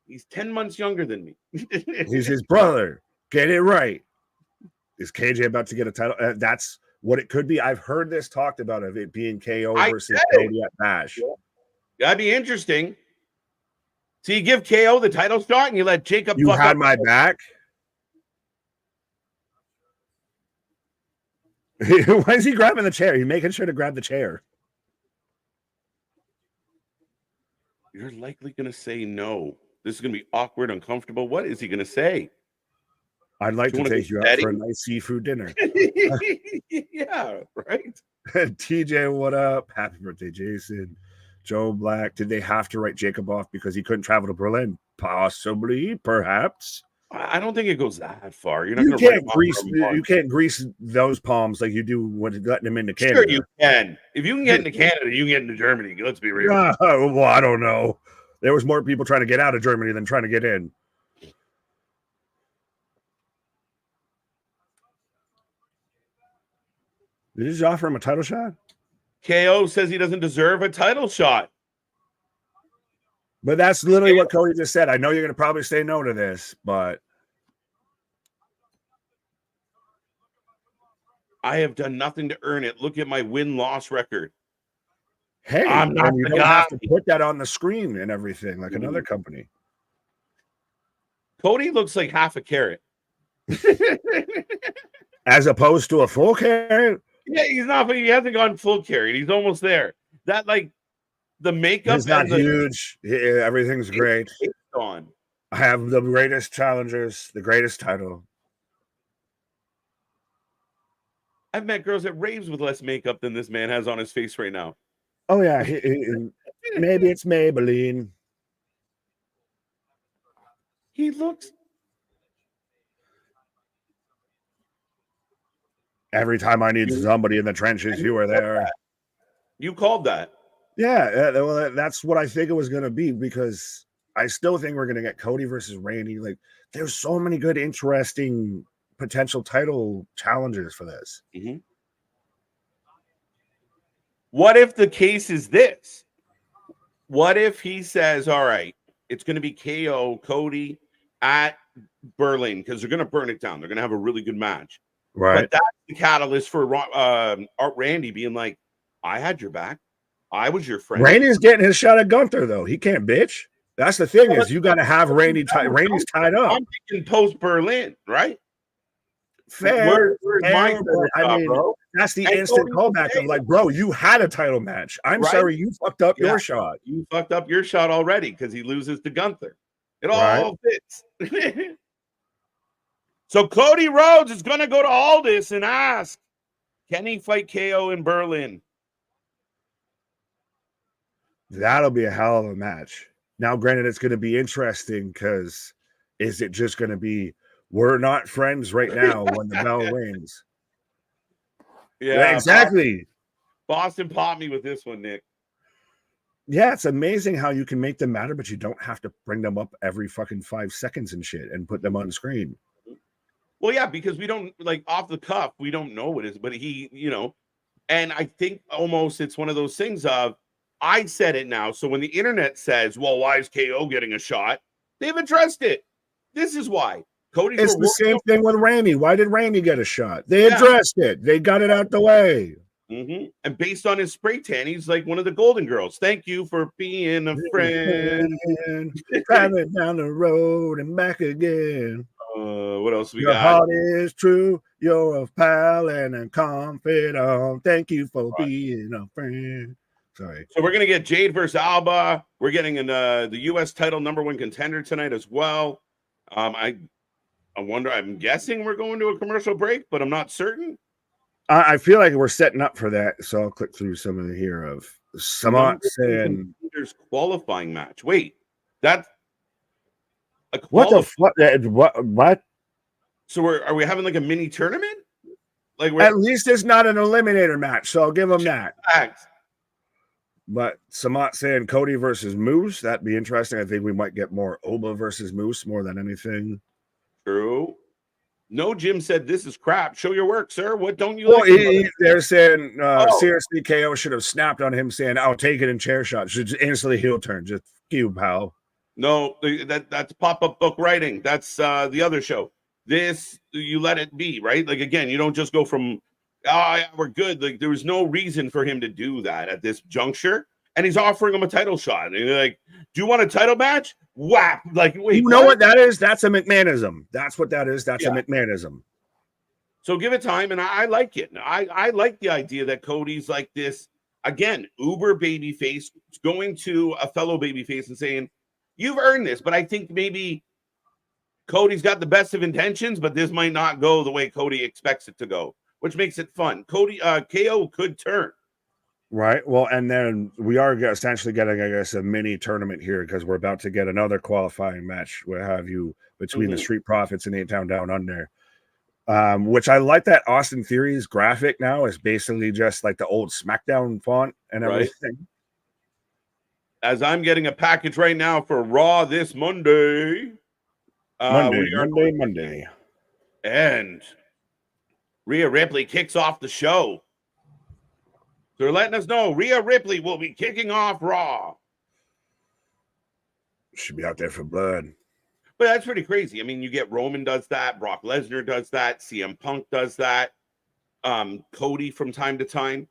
He's 10 months younger than me. He's his brother. Get it right. Is KJ about to get a title? That's what it could be. I've heard this talked about of it being KO versus Cody at Bash. That'd be interesting. So you give KO the title shot and you let Jacob. You had my back. Why is he grabbing the chair? He's making sure to grab the chair. You're likely going to say no. This is going to be awkward, uncomfortable. What is he going to say? I'd like to take you out for a nice seafood dinner. Yeah, right. TJ, what up? Happy birthday, Jason. Joe Black, did they have to write Jacob off because he couldn't travel to Berlin? Possibly, perhaps. I don't think it goes that far. You're not you can't grease those palms like you do when letting them into Canada. Sure, you can. If you can get into Canada, you can get into Germany. Let's be real. Well, I don't know. There was more people trying to get out of Germany than trying to get in. Did you just offer him a title shot? KO says he doesn't deserve a title shot. But that's literally what Cody just said. I know you're going to probably say no to this, but I have done nothing to earn it. Look at my win-loss record. Hey, I'm not you don't have to put that on the screen and everything like another company. Cody looks like half a carrot. As opposed to a full carrot? Yeah, he's not, but he hasn't gone full carrot. He's almost there. That, like, the makeup is not huge. Yeah, everything's great. On. I have the greatest challengers, the greatest title. I've met girls at raves with less makeup than this man has on his face right now. Oh, yeah. Maybe it's Maybelline. He looks. Every time I need somebody in the trenches, you are there. You called that. Yeah, well, that's what I think it was going to be, because I still think we're going to get Cody versus Randy. Like, there's so many good, interesting potential title challengers for this. Mm-hmm. What if the case is this? What if he says, all right, it's going to be KO, Cody at Berlin, because they're going to burn it down. They're going to have a really good match. Right. But that's the catalyst for Randy being like, I had your back. I was your friend. Randy's getting his shot at Gunther, though. He can't bitch. That's the thing, is you got to have Randy. Randy's tied up. I'm thinking post Berlin, right? Fair. I mean, bro? That's the instant callback of like, bro, you had a title match. I'm sorry, you fucked up your shot. You fucked up your shot already because he loses to Gunther. It all fits. So Cody Rhodes is going to go to Aldis and ask, can he fight KO in Berlin? That'll be a hell of a match. Now, granted, it's going to be interesting because is it just going to be, we're not friends right now when the bell rings? Yeah, exactly. Boston popped me with this one, Nick. Yeah, it's amazing how you can make them matter, but you don't have to bring them up every fucking 5 seconds and shit and put them on screen. Well, yeah, because we don't, like, off the cuff, we don't know what it is, but he, and I think almost it's one of those things of, I said it now, so when the internet says, well, why is KO getting a shot? They've addressed it. This is why. Cody's It's the same thing with Randy. Why did Randy get a shot? They addressed it. They got it out the way. And based on his spray tan, he's like one of the Golden Girls. Thank you for being a friend. Driving down the road and back again. What else we Your got? Your heart is true. You're a pal and a confidant. Thank you for being a friend. Sorry. So we're gonna get Jade versus Alba. We're getting the U.S. title #1 contender tonight as well. I wonder. I'm guessing we're going to a commercial break, but I'm not certain. I feel like we're setting up for that, so I'll click through some of the here of Samant saying there's qualifying match. Wait, that's what the fuck? What? So are we having like a mini tournament? Like at least it's not an eliminator match, so I'll give them that. Fact. But Samant saying Cody versus Moose, that'd be interesting. I think we might get more Oba versus Moose more than anything. True. No, Jim said this is crap. Show your work, sir. What don't you like? They're saying seriously, KO should have snapped on him saying, I'll take it in chair shot. Should just instantly heel turn. Just you, pal. No, that's pop-up book writing. That's the other show. This, you let it be, right? Like, again, you don't just go from, yeah, we're good. Like, there was no reason for him to do that at this juncture. And he's offering him a title shot. And you're like, do you want a title match? Whap. Like, wait, you know what that is? That's a McMahonism. That's what that is. That's a McMahonism. So give it time. And I like it. I like the idea that Cody's like this, again, uber babyface going to a fellow babyface and saying, you've earned this. But I think maybe Cody's got the best of intentions, but this might not go the way Cody expects it to go, which makes it fun. KO could turn. Right. Well, and then we are essentially getting, I guess, a mini tournament here because we're about to get another qualifying match. What have you between the Street Profits and A-Town Down Under, which I like that Austin Theory's graphic now is basically just like the old SmackDown font and everything. Right. As I'm getting a package right now for Raw this Monday. Monday. And Rhea Ripley kicks off the show. They're letting us know Rhea Ripley will be kicking off Raw. Should be out there for blood. But that's pretty crazy. I mean, you get Roman does that. Brock Lesnar does that. CM Punk does that. Cody from time to time.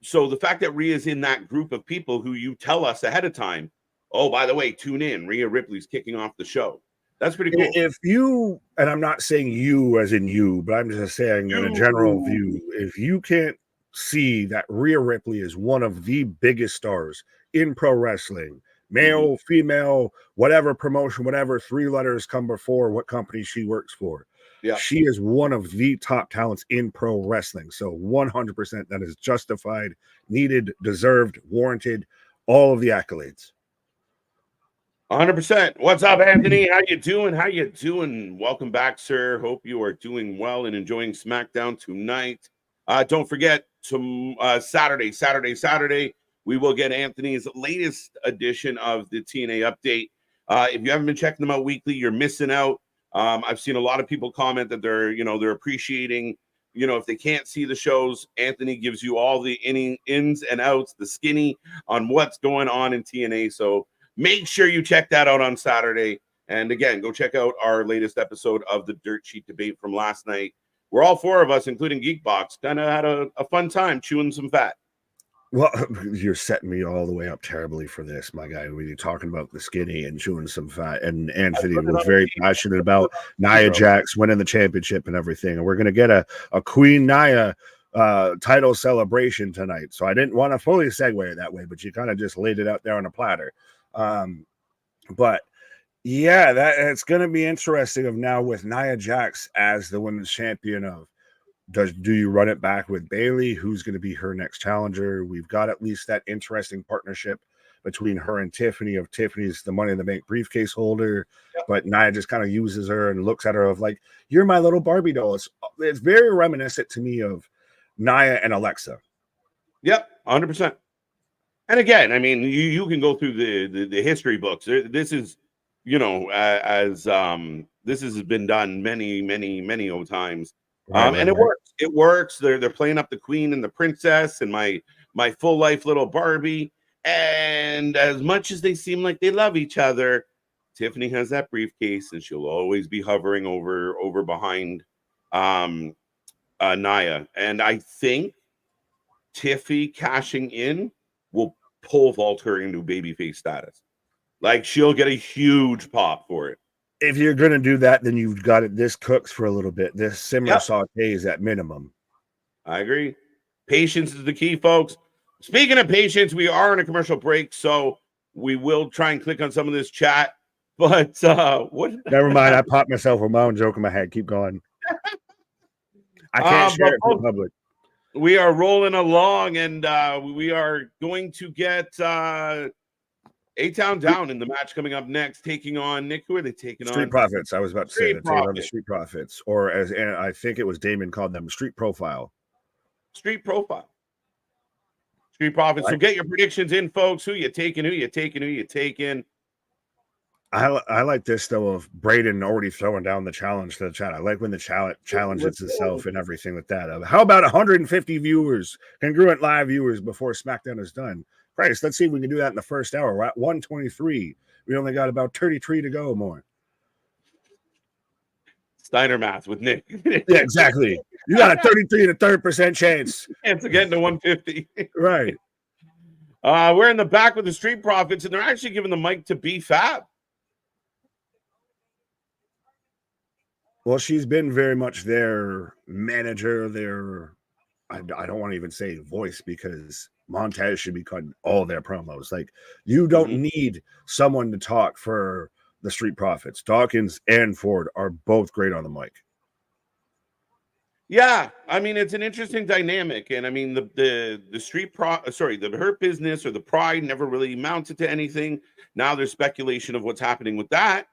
So the fact that Rhea's in that group of people who you tell us ahead of time, oh, by the way, tune in. Rhea Ripley's kicking off the show. That's pretty cool. If you, and I'm not saying you as in you, but I'm just saying in a general view, if you can't see that Rhea Ripley is one of the biggest stars in pro wrestling, male, female, whatever promotion, whatever 3 letters come before what company she works for. Yeah, she is one of the top talents in pro wrestling. So 100% that is justified, needed, deserved, warranted, all of the accolades. 100%. What's up, Anthony? How you doing? Welcome back, sir. Hope you are doing well and enjoying SmackDown tonight. Don't forget Saturday, we will get Anthony's latest edition of the TNA update. If you haven't been checking them out weekly, you're missing out. I've seen a lot of people comment that they're appreciating, if they can't see the shows, Anthony gives you all the ins and outs, the skinny on what's going on in TNA. So make sure you check that out on Saturday. And again, go check out our latest episode of the Dirt Sheet debate from last night. We're all 4 of us, including Geekbox, kind of had a fun time chewing some fat. Well, you're setting me all the way up terribly for this, my guy. When you're talking about the skinny and chewing some fat, and Anthony was very passionate about Nia Jax winning the championship and everything. And we're going to get a Queen Nia title celebration tonight. So I didn't want to fully segue it that way, but you kind of just laid it out there on a platter. But yeah, it's going to be interesting of now with Nia Jax as the women's champion of do you run it back with Bayley? Who's going to be her next challenger? We've got at least that interesting partnership between her and Tiffany of Tiffany's the Money in the Bank briefcase holder, but Nia just kind of uses her and looks at her of like, you're my little Barbie doll. It's very reminiscent to me of Nia and Alexa. Yep, 100%. And again, I mean, you can go through the history books. This is, this has been done many old times. And it works. It works. They're playing up the queen and the princess and my full life little Barbie. And as much as they seem like they love each other, Tiffany has that briefcase, and she'll always be hovering over behind Nia. And I think Tiffy cashing in will pole vault her into babyface status. Like, she'll get a huge pop for it. If you're going to do that, then you've got it. This cooks for a little bit. This simmer sautés at minimum. I agree. Patience is the key, folks. Speaking of patience, we are in a commercial break, so we will try and click on some of this chat. But what? Never mind. I popped myself with my own joke in my head. Keep going. I can't share it in public. We are rolling along, and we are going to get A-Town down in the match coming up next, taking on Nick. Who are they taking on? Street Profits. I was about to say they're taking on the Street Profits, or as I think it was Damon called them, Street Profile. Street Profile. Street Profits. So get your predictions in, folks. Who you taking? Who you taking? Who you taking? I like this though of Braden already throwing down the challenge to the chat. I like when the challenges itself and everything like that. How about 150 viewers, congruent live viewers before SmackDown is done? Christ, let's see if we can do that in the first hour. We're at 123. We only got about 33 to go more. Steiner math with Nick. Yeah, exactly. You got a 33 to 30% chance. Chance of getting to 150. Right. We're in the back with the Street Profits, and they're actually giving the mic to B-Fab. Well, she's been very much their manager, their, I don't want to even say voice, because Montes should be cutting all their promos. Like, you don't need someone to talk for the Street Profits. Dawkins and Ford are both great on the mic. Yeah, I mean, it's an interesting dynamic, and I mean, the Hurt Business or the Pride never really mounted to anything. Now there's speculation of what's happening with that.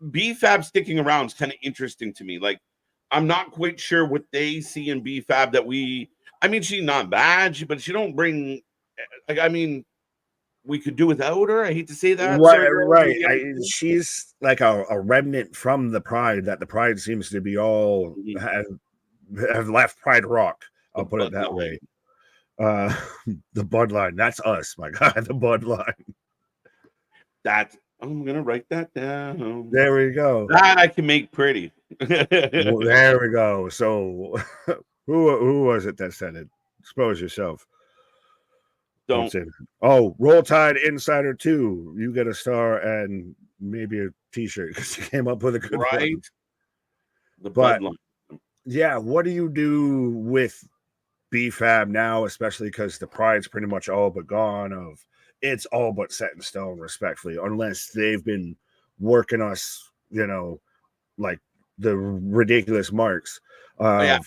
B-Fab sticking around is kind of interesting to me. Like, I'm not quite sure what they see in B-Fab that I mean, she's not bad, but she don't bring, like, I mean, we could do without her. I hate to say that. Right. She's like a remnant from the Pride that the Pride seems to be all have left Pride Rock. I'll put it that way. The Bloodline. That's us, my God. The Bloodline. I'm gonna write that down. There we go. That I can make pretty. Well, there we go. So, who was it that said it? Expose yourself. Don't say that. Oh, Roll Tide Insider 2. You get a star and maybe a T-shirt because you came up with a good one. The Bloodline. Yeah, what do you do with B-Fab now, especially because the Pride's pretty much all but gone? It's all but set in stone, respectfully, unless they've been working us, like the ridiculous marks that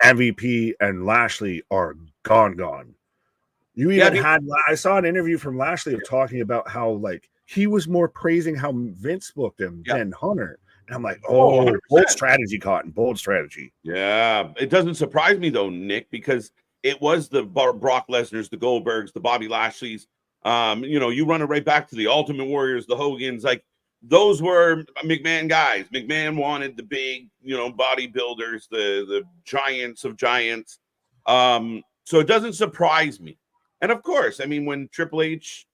MVP and Lashley are gone. You even I saw an interview from Lashley of talking about how, like, he was more praising how Vince booked him than Hunter. And I'm like, bold strategy, Cotton, bold strategy. Yeah, it doesn't surprise me, though, Nick, because it was the Brock Lesnar's, the Goldbergs, the Bobby Lashley's. You run it right back to the Ultimate Warriors, the Hogans. Like, those were McMahon guys. McMahon wanted the big, bodybuilders, the giants of giants. So it doesn't surprise me. And of course, I mean, when Triple H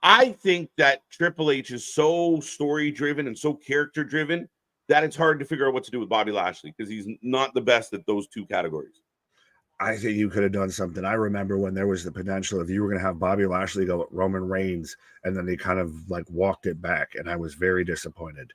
I think that Triple H is so story-driven and so character-driven that it's hard to figure out what to do with Bobby Lashley because he's not the best at those two categories. I think you could have done something. I remember when there was the potential of you were going to have Bobby Lashley go with Roman Reigns, and then they kind of like walked it back, and I was very disappointed.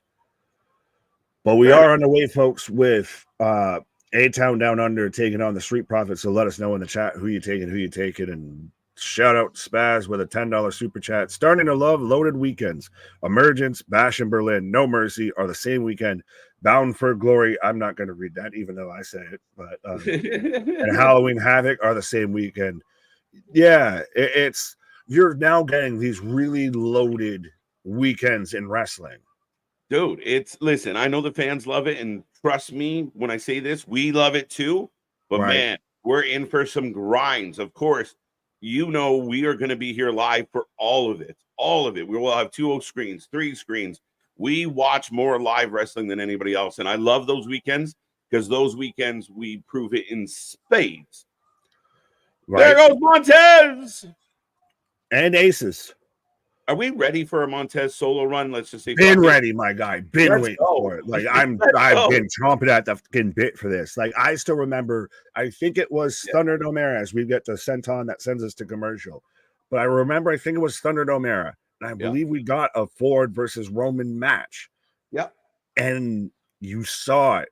But we are on the way, folks, with A-Town Down Under taking on the Street Profits. So let us know in the chat who you taking, and shout out Spaz with a $10 super chat. Starting to love loaded weekends. Emergence, Bash in Berlin, No Mercy are the same weekend. Bound for Glory. I'm not going to read that, even though I say it. But and Halloween Havoc are the same weekend. Yeah, it's you're now getting these really loaded weekends in wrestling. Dude, listen, I know the fans love it, and trust me when I say this, we love it too. But man, we're in for some grinds. Of course, we are going to be here live for all of it. All of it. We will have 2 screens, 3 screens. We watch more live wrestling than anybody else, and I love those weekends because those weekends we prove it in spades. Right. There goes Montes and Aces. Are we ready for a Montez solo run? Let's just say been ready, my guy. Been Let's waiting go. for it. Like Let's I've go. been chomping at the fucking bit for this. Like I still remember. I think it was Thunder Domera as we get to Senton that sends us to commercial. But I remember. I think it was Thunder Domera, and I believe we got a Ford versus Roman match. Yep. And you saw it.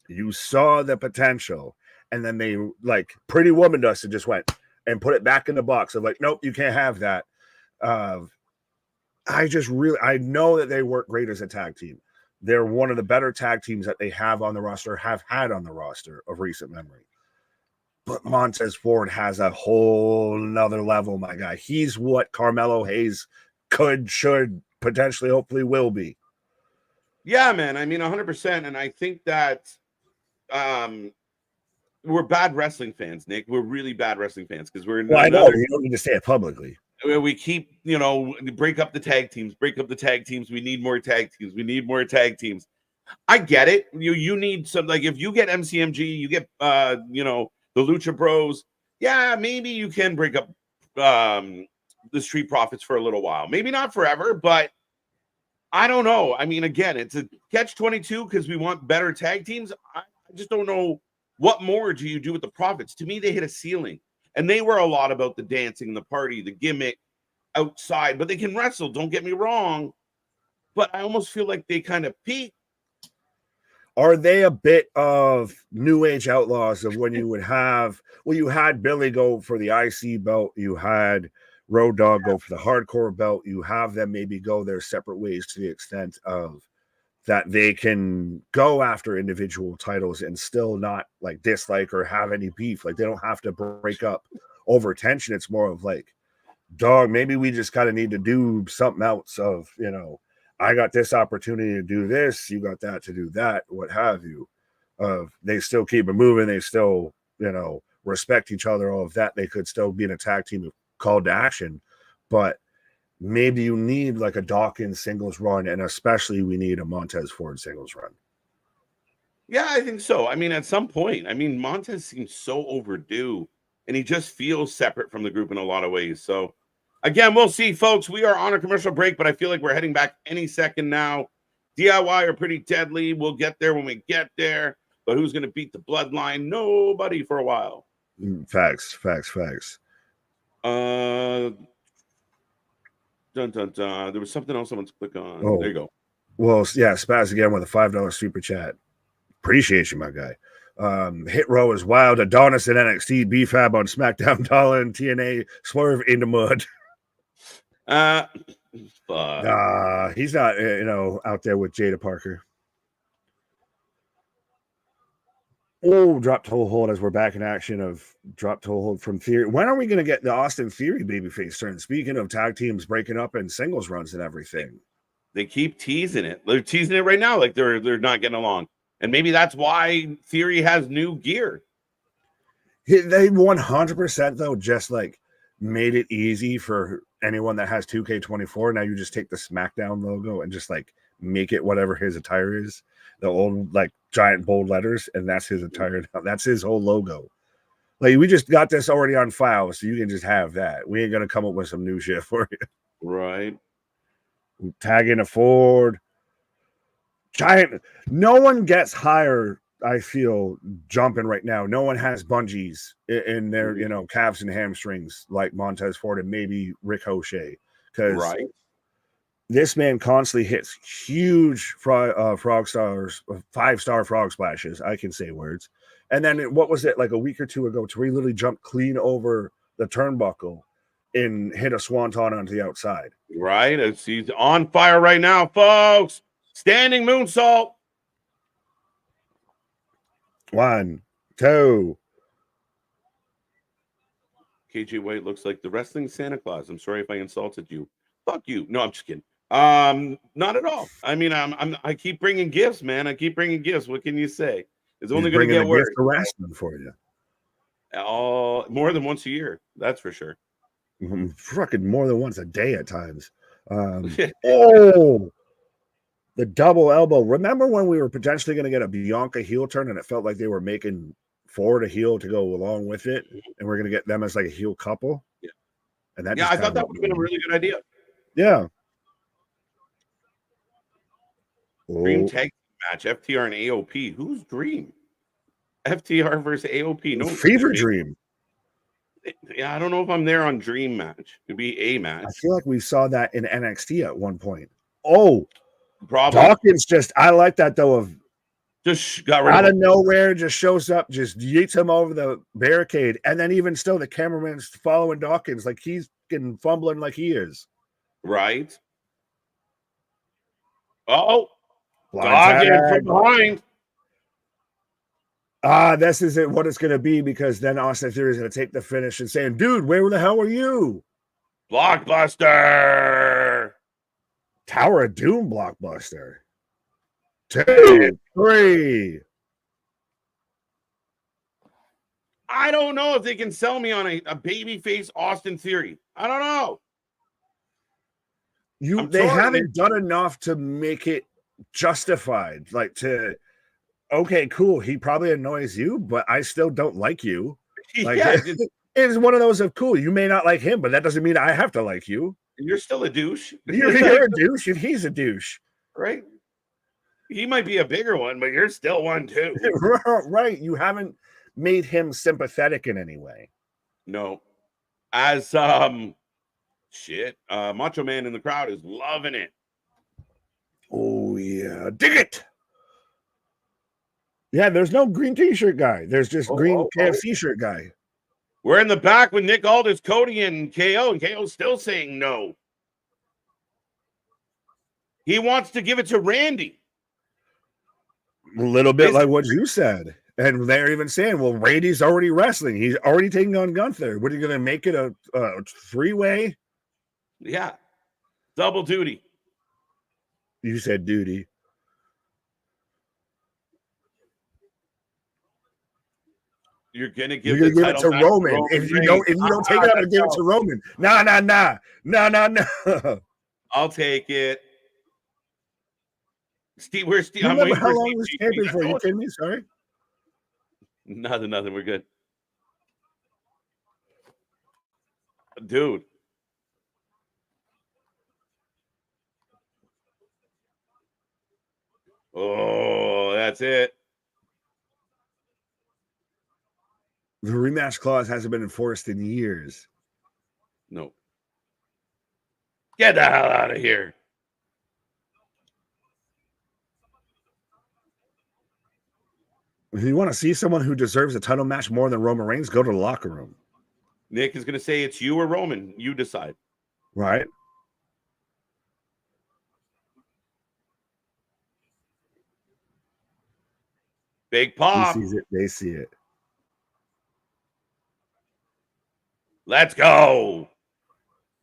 You saw the potential, and then they like Pretty Woman us and just went and put it back in the box of like, nope, you can't have that. I know that they work great as a tag team. They're one of the better tag teams that they have on the roster, have had on the roster of recent memory. But Montes Ford has a whole nother level, my guy. He's what Carmelo Hayes could, should, potentially, hopefully will be. Yeah, man. I mean, 100%. And I think that we're bad wrestling fans, Nick. We're really bad wrestling fans because we're. Well, I know you don't need to say it publicly. We keep, break up the tag teams. We need more tag teams. I get it. You need some, like, if you get MCMG, you get the Lucha Bros. Yeah, maybe you can break up the Street Profits for a little while. Maybe not forever, but I don't know. I mean, again, it's a catch-22 because we want better tag teams. I just don't know what more do you do with the Profits. To me, they hit a ceiling. And they were a lot about the dancing, the party, the gimmick outside. But they can wrestle, don't get me wrong. But I almost feel like they kind of peaked. Are they a bit of New Age Outlaws of when you would have, well, you had Billy go for the IC belt, you had Road Dogg go for the hardcore belt, you have them maybe go their separate ways to the extent of that they can go after individual titles and still not like dislike or have any beef. Like they don't have to break up over tension. It's more of like, dog, maybe we just kind of need to do something else of, I got this opportunity to do this, you got that to do that, what have you. They still keep it moving. They still, respect each other, all of that. They could still be an attack team called to action, but maybe you need like a Dawkins singles run, and especially we need a Montes Ford singles run. Yeah, I think so. I mean, at some point, Montes seems so overdue, and he just feels separate from the group in a lot of ways. So, again, we'll see, folks. We are on a commercial break, but I feel like we're heading back any second now. DIY are pretty deadly. We'll get there when we get there. But who's going to beat the Bloodline? Nobody for a while. Facts. Dun, dun, dun. There was something else I want to click on. Oh, there you go. Well, yeah, Spaz again with a $5 super chat. Appreciate you, my guy. Hit Row is wild. Adonis in NXT, B-Fab on SmackDown, Dollar and TNA, Swerve in the mud. He's not, out there with Jada Parker. Oh, drop toe hold as we're back in action of drop toe hold from Theory. When are we going to get the Austin Theory babyface turn? Speaking of tag teams breaking up and singles runs and everything. They keep teasing it. They're teasing it right now like they're not getting along. And maybe that's why Theory has new gear. They 100% though just like made it easy for anyone that has 2K24. Now you just take the SmackDown logo and just like make it whatever his attire is. The old like giant bold letters, and that's his attire now. That's his whole logo. Like we just got this already on file, so you can just have that. We ain't gonna come up with some new shit for you. Right. Tagging a Ford. Giant. No one gets higher, I feel, jumping right now. No one has bungees in their, calves and hamstrings like Montes Ford and maybe Ricochet. Because this man constantly hits huge frog stars, 5-star frog splashes. I can say words. And then what was it, like a week or two ago, to where he literally jumped clean over the turnbuckle and hit a swanton onto the outside. Right. He's on fire right now, folks. Standing moonsault. 1, 2. KJ White looks like the wrestling Santa Claus. I'm sorry if I insulted you. Fuck you. No, I'm just kidding. Not at all. I mean, I keep bringing gifts, man. I keep bringing gifts. What can you say? It's only going to get worse. Gift of wrestling for you. More than once a year. That's for sure. Fucking more than once a day at times. Oh, the double elbow. Remember when we were potentially going to get a Bianca heel turn, and it felt like they were making Ford a heel to go along with it, and we're going to get them as like a heel couple. Yeah. And that I thought that would have been a really good idea. Yeah. Dream tag match, FTR and AOP. Who's Dream? FTR versus AOP. No, Fever Dream. Yeah, I don't know if I'm there on Dream match. It'd be a match. I feel like we saw that in NXT at one point. Oh, probably. Dawkins I like that though. Of just got rid out of nowhere, just shows up, just yeets him over the barricade, and then even still, the cameraman's following Dawkins like he's getting fumbling like he is. Right. Oh, Dawkins from behind. This isn't what it's going to be, because then Austin Theory is going to take the finish and saying, dude, where the hell are you? Blockbuster. Tower of Doom blockbuster. 2, 3. I don't know if they can sell me on a babyface Austin Theory. I don't know. They haven't done enough to make it justified. Like okay, cool. He probably annoys you, but I still don't like you. Like, yeah, it's one of those of cool. You may not like him, but that doesn't mean I have to like you. You're still a douche. You're a douche, and he's a douche. Right? He might be a bigger one, but you're still one too. Right. You haven't made him sympathetic in any way. No. As Macho Man in the crowd is loving it. Oh yeah. Dig it. Yeah, there's no green t-shirt guy. There's just green KFC shirt guy. We're in the back with Nick Aldis, Cody, and KO, and KO's still saying no. He wants to give it to Randy. A little bit like what you said. And they're even saying, well, Randy's already wrestling. He's already taking on Gunther. What are you going to make it, a three-way? Yeah. Double duty. You said duty. You're gonna give it to Roman. If you don't take it up and give it to Roman. Nah. I'll take it. Steve, where's Steve? I'm waiting how long was champion for? You kidding me? Sorry. Nothing. We're good. Dude. Oh, that's it. The rematch clause hasn't been enforced in years. No. Get the hell out of here. If you want to see someone who deserves a title match more than Roman Reigns, go to the locker room. Nick is going to say it's you or Roman. You decide. Right. Big pop. He sees it. They see it. Let's go.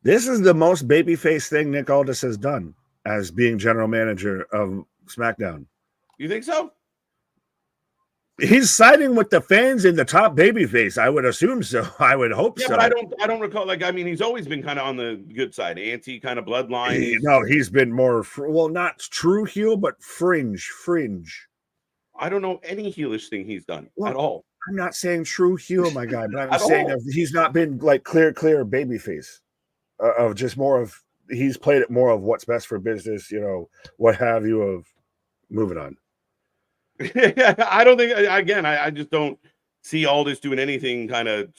This is the most babyface thing Nick Aldis has done as being general manager of SmackDown. You think so? He's siding with the fans in the top babyface. I would assume so. I would hope so. But I don't recall. Like, I mean, he's always been kind of on the good side, anti kind of bloodline. He's been more not true heel, but fringe. I don't know any heelish thing he's done at all. I'm not saying true heel, my guy, but I'm saying he's not been like clear babyface. Of just more of, he's played it more of what's best for business, what have you, of moving on. I don't think, again, I just don't see Aldis doing anything kind of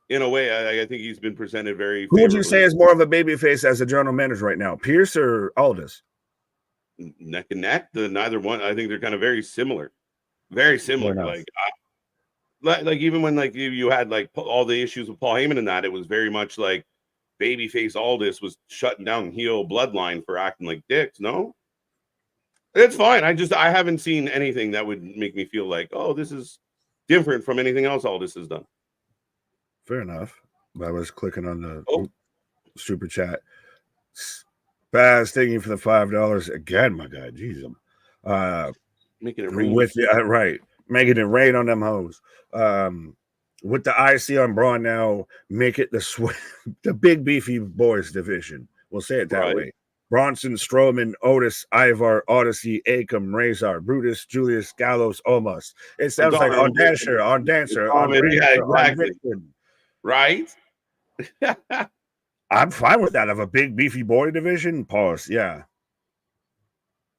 in a way. I think he's been presented very favorably. Who would you say is more of a babyface as a general manager right now, Pierce or Aldis? Neck and neck. Neither one. I think they're kind of very similar. Very similar. Like even when like you had like all the issues with Paul Heyman and that, it was very much like babyface Aldis was shutting down heel Bloodline for acting like dicks. No, it's fine. I haven't seen anything that would make me feel like, oh, this is different from anything else Aldis has done. Fair enough. I was clicking on the super chat. Baz, thank you for the $5 again, my guy. Jesus, making it rain with you, right? Making it rain on them hoes. With the IC on Braun now, make it the big beefy boys division. We'll say it that way. Bronson, Strowman, Otis, Ivar, Odyssey, Akam, Razor, Brutus, Julius, Gallows, Omos. It sounds like on Dancer, on exactly. Right? I'm fine with that. Of a big beefy boy division, pause. Yeah.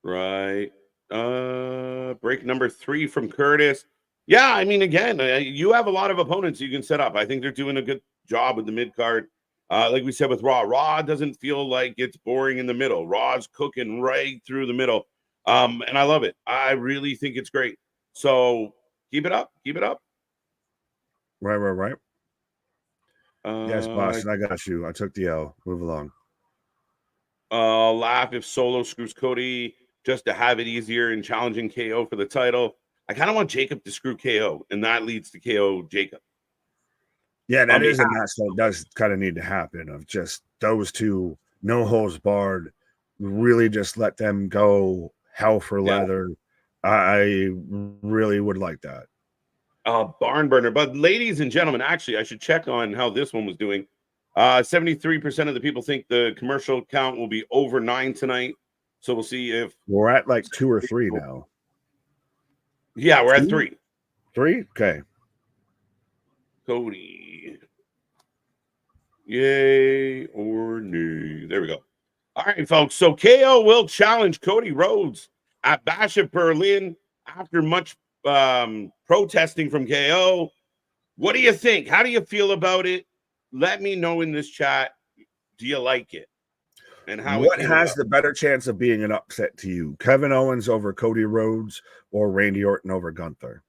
Right. Break number 3 from Curtis. Yeah, I mean, again, you have a lot of opponents you can set up. I think they're doing a good job with the mid card. Like we said with Raw, Raw doesn't feel like it's boring in the middle. Raw's cooking right through the middle. And I love it. I really think it's great. So keep it up. Keep it up. Right. Yes, boss. I got you. I took the L. Move along. Laugh if Solo screws Cody just to have it easier in challenging KO for the title. I kind of want Jacob to screw KO, and that leads to KO Jacob. Yeah, that is a match that does kind of need to happen, of just those two, no holds barred, really just let them go hell for leather. I really would like that. Barn burner. But ladies and gentlemen, actually, I should check on how this one was doing. 73% of the people think the commercial count will be over 9 tonight. So we'll see if we're at like 2 or 3 now. Yeah, we're at 3. 3? Okay. Cody. Yay or nay. There we go. All right, folks. So KO will challenge Cody Rhodes at Bash of Berlin after much protesting from KO. What do you think? How do you feel about it? Let me know in this chat. Do you like it? And how? What has the better chance of being an upset to you? Kevin Owens over Cody Rhodes or Randy Orton over Gunther?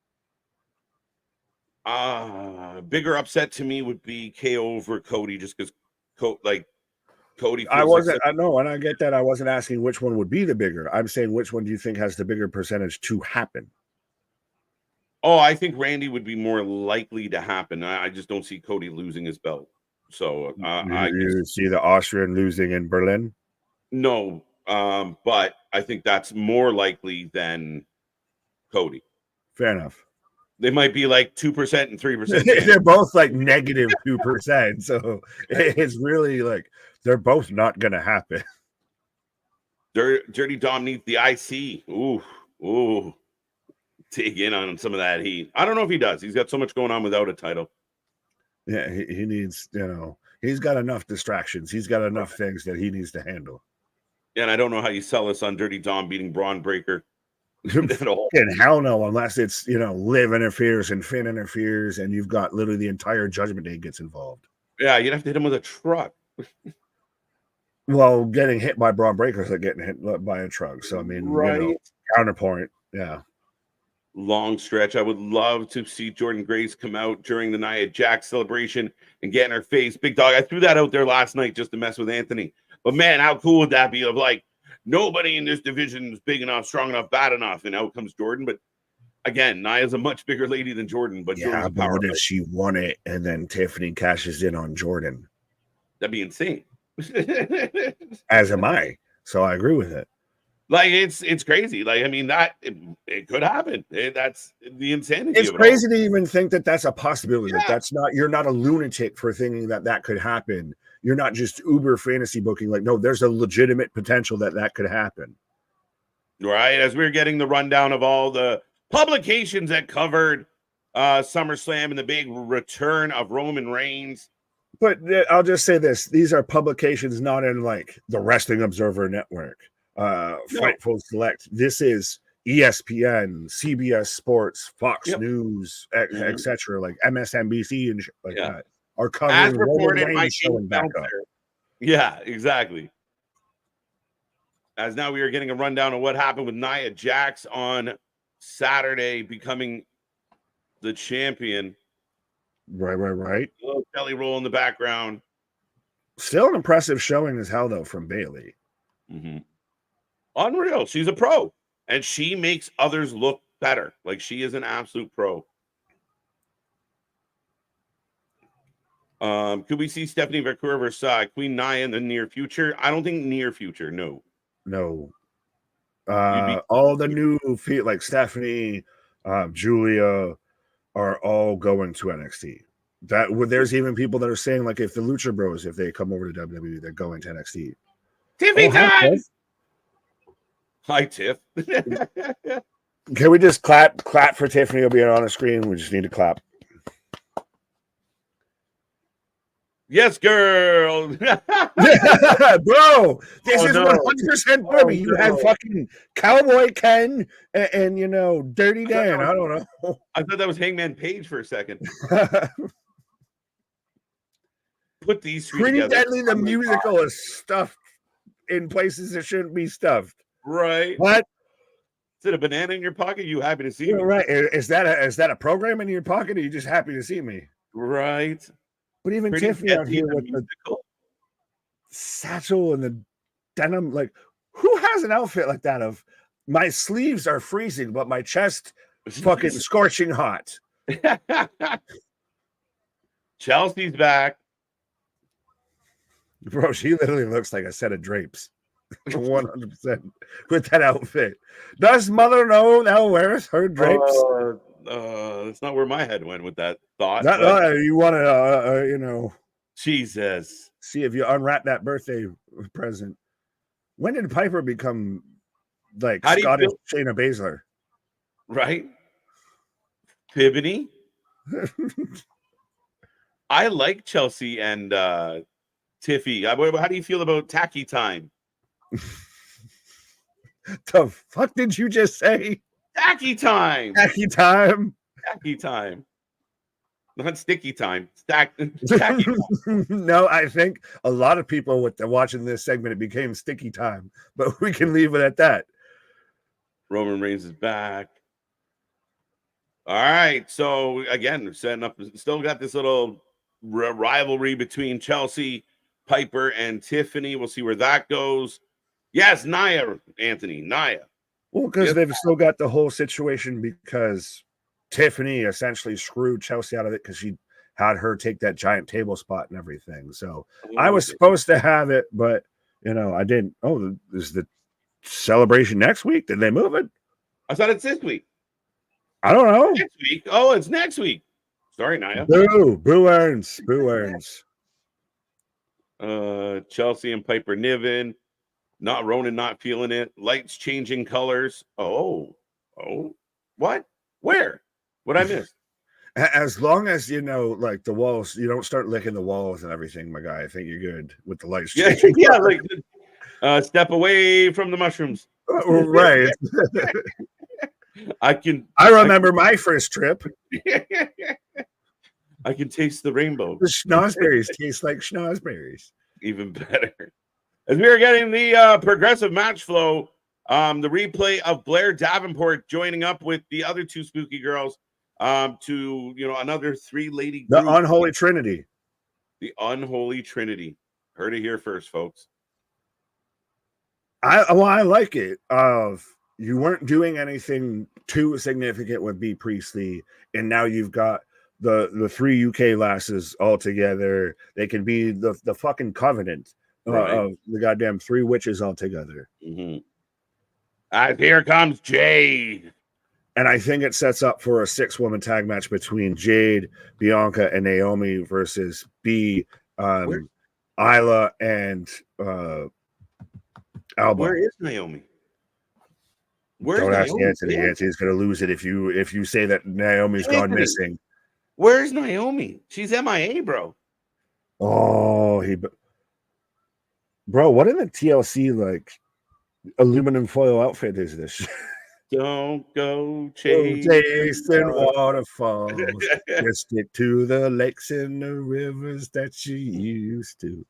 Bigger upset to me would be KO over Cody, just because Cody. I wasn't. I know, and I get that. I wasn't asking which one would be the bigger. I'm saying which one do you think has the bigger percentage to happen? Oh, I think Randy would be more likely to happen. I just don't see Cody losing his belt. So you see the Austrian losing in Berlin? No, but I think that's more likely than Cody. Fair enough. They might be like 2% and 3%. They're both like negative 2%. So it's really like they're both not going to happen. Dirty Dom needs the IC. Ooh. Dig in on some of that heat. I don't know if he does. He's got so much going on without a title. Yeah, he needs, he's got enough distractions. He's got enough things that he needs to handle. Yeah, and I don't know how you sell us on Dirty Dom beating Braun Breaker at all. And hell no, unless it's, Liv interferes and Finn interferes and you've got literally the entire Judgment Day gets involved. Yeah, you'd have to hit him with a truck. Well, getting hit by Braun Breaker is like getting hit by a truck. So, I mean, counterpoint. Yeah. Long stretch. I would love to see Jordan Grace come out during the Nia Jax celebration and get in her face. Big dog. I threw that out there last night just to mess with Anthony. But man, how cool would that be? Of like, nobody in this division is big enough, strong enough, bad enough, and out comes Jordan. But again, Nia's a much bigger lady than Jordan. But yeah, but what if she won it and then Tiffany cashes in on Jordan? That'd be insane. As am I. So I agree with it. Like it's crazy. Like, I mean, that it could happen. That's the insanity. It's crazy to even think that that's a possibility. Yeah. That's not. You're not a lunatic for thinking that could happen. You're not just uber fantasy booking. Like, no, there's a legitimate potential that could happen. Right. As we're getting the rundown of all the publications that covered SummerSlam and the big return of Roman Reigns. But I'll just say this: these are publications not in like the Wrestling Observer Network. Fightful Select. This is ESPN, CBS Sports, Fox News, etc. Like MSNBC and like that are covering as reported by showing back up. Yeah, exactly. As now we are getting a rundown of what happened with Nia Jax on Saturday, becoming the champion. Right. A little belly roll in the background. Still an impressive showing as hell though from Bayley. Mm-hmm. Unreal. She's a pro, and she makes others look better. Like, she is an absolute pro. Could we see Stephanie Vancouver versus Queen Nia in the near future? I don't think near future. No. All the new like Stephanie, Julia are all going to NXT. There's even people that are saying like if the Lucha Bros, if they come over to WWE, they're going to NXT. Tiffany times. Hi, Tiff. Can we just clap for Tiffany? Will be on the screen. We just need to clap. Yes, girl. Bro, this is 100% Darby. You had fucking Cowboy Ken and you know, Dirty Dan. I don't know. I thought that was Hangman Page for a second. Put these three Pretty together. Deadly the musical is stuffed in places it shouldn't be stuffed. Right. What? Is it a banana in your pocket? You happy to see me? Right. Is that a program in your pocket, or are you just happy to see me? Right. But even Pretty Tiffany out here with the satchel and the denim, like, who has an outfit like that of my sleeves are freezing, but my chest fucking scorching hot? Chelsea's back. Bro, she literally looks like a set of drapes. 100% with that outfit. Does mother know now wears her drapes? That's not where my head went with that thought. You want to, you know, Jesus. See if you unwrap that birthday present. When did Piper become like Scottish Shayna Baszler? Right? Tiffany? I like Chelsea and Tiffy. How do you feel about tacky time? The fuck did you just say? Tacky time. Tacky time. Tacky time. Not sticky time. Tacky time. No, I think a lot of people with watching this segment, it became sticky time, but we can leave it at that. Roman Reigns is back. All right. So again, setting up, still got this little rivalry between Chelsea, Piper, and Tiffany. We'll see where that goes. Yes, Nia, Anthony, Nia. Well, because they've still got the whole situation because Tiffany essentially screwed Chelsea out of it because she had her take that giant table spot and everything. So I was supposed to have it, but, you know, I didn't. Oh, is the celebration next week? Did they move it? I thought it's this week. I don't know. Next week. Oh, it's next week. Sorry, Nia. Boo earns. Boo earns. Chelsea and Piper Niven. Not Ronan, not feeling it. Lights changing colors. Oh, what? Where? What I missed? As long as you know, like the walls, you don't start licking the walls and everything, my guy. I think you're good with the lights. Yeah, like step away from the mushrooms. Right. I remember my first trip. I can taste the rainbow. The schnozberries taste like schnozberries. Even better. As we are getting the progressive match flow, the replay of Blair Davenport joining up with the other two spooky girls to, you know, another three-lady group. The Unholy Trinity. The Unholy Trinity. Heard it here first, folks. I like it. You weren't doing anything too significant with B. Priestley, and now you've got the three UK lasses all together. They can be the fucking covenant. Of the goddamn three witches all together. Mm-hmm. Here comes Jade. And I think it sets up for a 6-woman tag match between Jade, Bianca, and Naomi versus B, Isla, and Alba. Where is Naomi? Don't ask Anthony. Anthony's going to lose it if you say that Naomi's gone missing. Where's Naomi? She's MIA, bro. Oh, Bro, what in the TLC like aluminum foil outfit is this? Don't go chasing waterfalls. Just stick to the lakes and the rivers that you used to.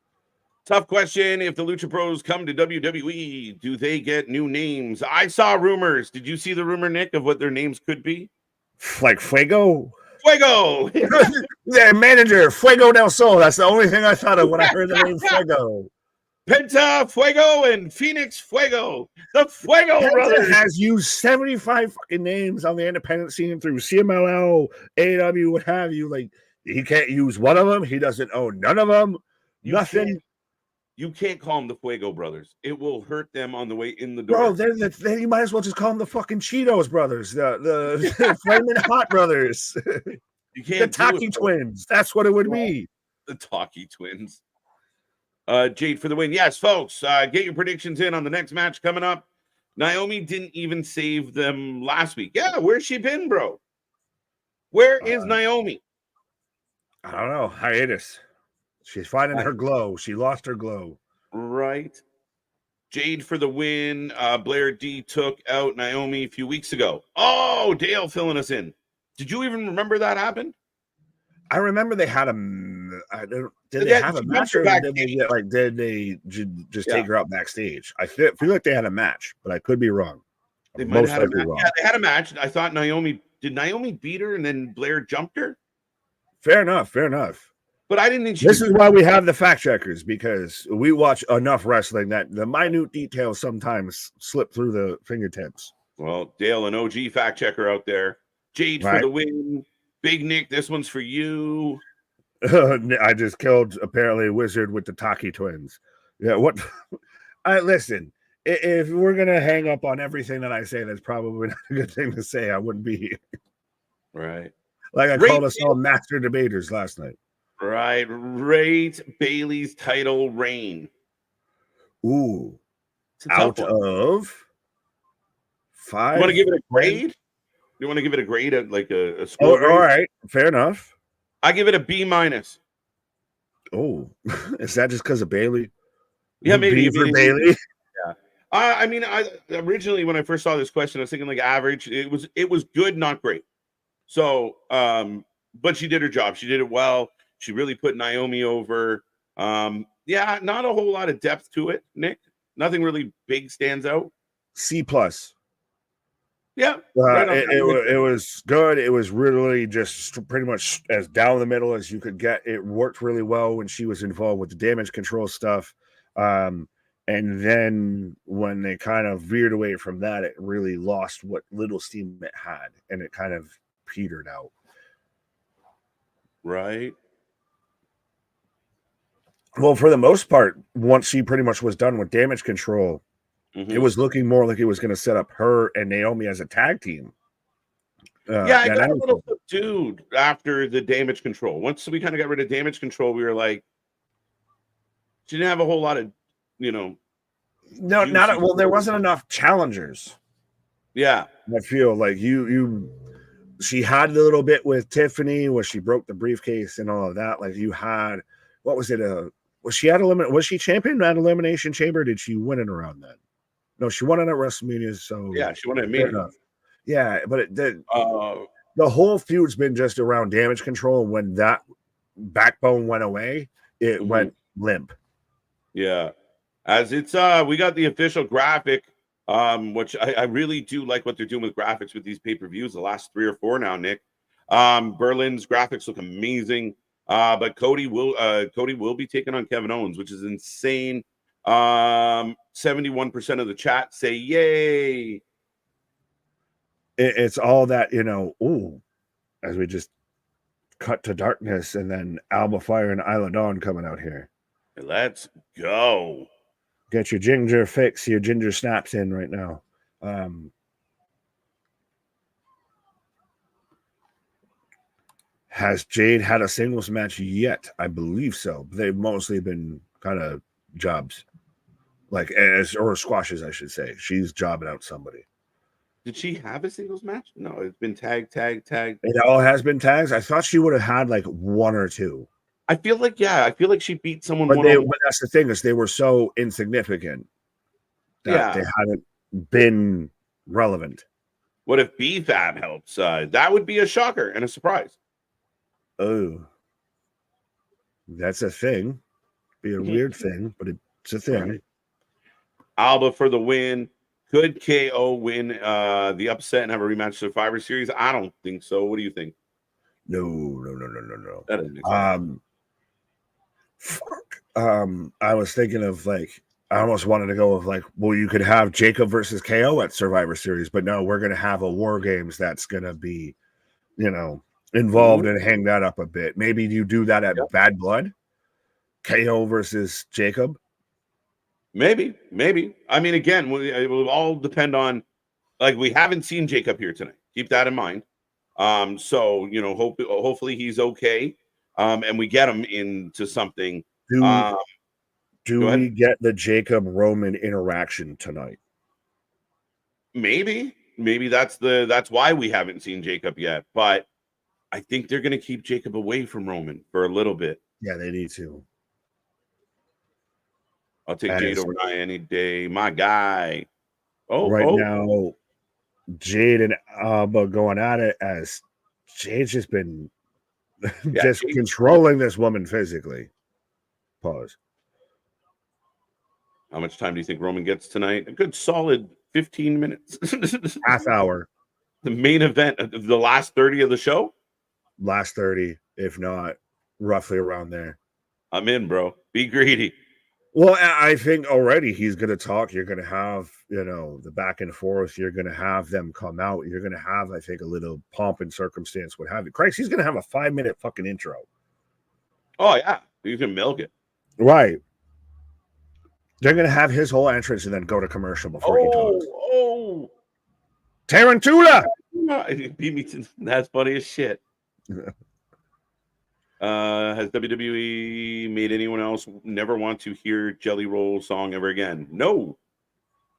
Tough question. If the Lucha Bros come to WWE, do they get new names? I saw rumors. Did you see the rumor, Nick, of what their names could be? Like Fuego? Fuego! Their manager, Fuego del Sol. That's the only thing I thought of when I heard the name Fuego. Penta Fuego and Phoenix Fuego. The Fuego Penta brothers has used 75 fucking names on the independent scene through CMLL, AEW, what have you. Like, he can't use one of them. He doesn't own none of them. Nothing. You can't call them the Fuego brothers. It will hurt them on the way in the door. Bro, then you might as well just call them the fucking Cheetos brothers, the Flaming Hot brothers. You can't. The Taki twins. That's what it would be. The Taki twins. Jade for the win. Yes, folks, get your predictions in on the next match coming up. Naomi didn't even save them last week. Yeah, where's she been, bro? Where is Naomi? I don't know. Hiatus. She's finding her glow. She lost her glow. Right. Jade for the win. Blair D took out Naomi a few weeks ago. Oh, Dale filling us in. Did you even remember that happened? I remember they had a. Did they have a match, or did they just take her out backstage? I feel like they had a match, but I could be wrong. They might have had a match. Yeah, they had a match. I thought Naomi beat her and then Blair jumped her? Fair enough. Fair enough. But I didn't think this is why we have the fact checkers, because we watch enough wrestling that the minute details sometimes slip through the fingertips. Well, Dale, an OG fact checker out there. Jade for the win. Big Nick, this one's for you. I just killed apparently a wizard with the Taki twins. Yeah, what? Listen, if we're gonna hang up on everything that I say, that's probably not a good thing to say. I wouldn't be here. Right. Like I called us all master debaters last night. Right. Rate Bailey's title reign. Ooh. Out of 5. You want to give it a grade? You want to give it a grade at like a score? Oh, all right. Fair enough. I give it a B-. Oh, is that just because of Bailey? Yeah, maybe for Bailey. Yeah. I mean, I originally when I first saw this question, I was thinking like average. It was good, not great. So, but she did her job. She did it well. She really put Naomi over. Yeah, not a whole lot of depth to it, Nick. Nothing really big stands out. C+. Yeah, it was good. It was really just pretty much as down the middle as you could get. It worked really well when she was involved with the damage control stuff. And then when they kind of veered away from that, it really lost what little steam it had, and it kind of petered out. Right. Well, for the most part, once she pretty much was done with damage control, it was looking more like it was going to set up her and Naomi as a tag team. Yeah, I got a little subdued after the damage control. Once we kind of got rid of damage control, we were like, she didn't have a whole lot of, No, there wasn't enough challengers. Yeah. I feel like she had a little bit with Tiffany where she broke the briefcase and all of that. Like you had, what was it? Was she champion at Elimination Chamber? Did she win it around then? No, she won it at WrestleMania. So yeah, she won it at Mania. Yeah, but the whole feud's been just around damage control. When that backbone went away, it went limp. Yeah, as it's we got the official graphic, which I really do like what they're doing with graphics with these pay-per-views. The last 3 or 4 now, Nick. Berlin's graphics look amazing. But Cody will be taking on Kevin Owens, which is insane. 71% of the chat say yay. It's all that, as we just cut to darkness and then Alba Fire and Isla Dawn coming out here. Let's go. Get your ginger fix, your ginger snaps in right now. Has Jade had a singles match yet? I believe so. They've mostly been kind of jobs. Or squashes, I should say. She's jobbing out somebody. Did she have a singles match? No, it's been tag. It all has been tags. I thought she would have had like 1 or 2. I feel like she beat someone. But that's the thing, is they were so insignificant that they haven't been relevant. What if BFAB helps? That would be a shocker and a surprise. Oh, that's a thing. Be a weird thing, but it's a thing. Right. Alba for the win. Could KO win the upset and have a rematch Survivor Series? I don't think so. What do you think? No. That doesn't make sense. I was thinking of I almost wanted to go with well, you could have Jacob versus KO at Survivor Series, but no, we're going to have a War Games that's going to be, involved and hang that up a bit. Maybe you do that at Bad Blood, KO versus Jacob. Maybe. I mean, again, it will all depend on, we haven't seen Jacob here tonight. Keep that in mind. So hopefully he's okay. And we get him into something. Do we get the Jacob Roman interaction tonight? Maybe that's why we haven't seen Jacob yet. But I think they're going to keep Jacob away from Roman for a little bit. Yeah, they need to. I'll take Jade over Nia any day. My guy. Now, Jade and Alba going at it as Jade's just been controlling this woman physically. Pause. How much time do you think Roman gets tonight? A good solid 15 minutes. Half hour. The main event of the last 30 of the show? Last 30, if not roughly around there. I'm in, bro. Be greedy. Well, I think already he's going to talk. You're going to have, the back and forth. You're going to have them come out. You're going to have, I think, a little pomp and circumstance, what have you. Christ, he's going to have a 5-minute fucking intro. Oh, yeah. You can milk it. Right. They're going to have his whole entrance and then go to commercial before he talks. Oh. Tarantula! He beat me to, that's funny as shit. Has WWE made anyone else never want to hear Jelly Roll song ever again? No,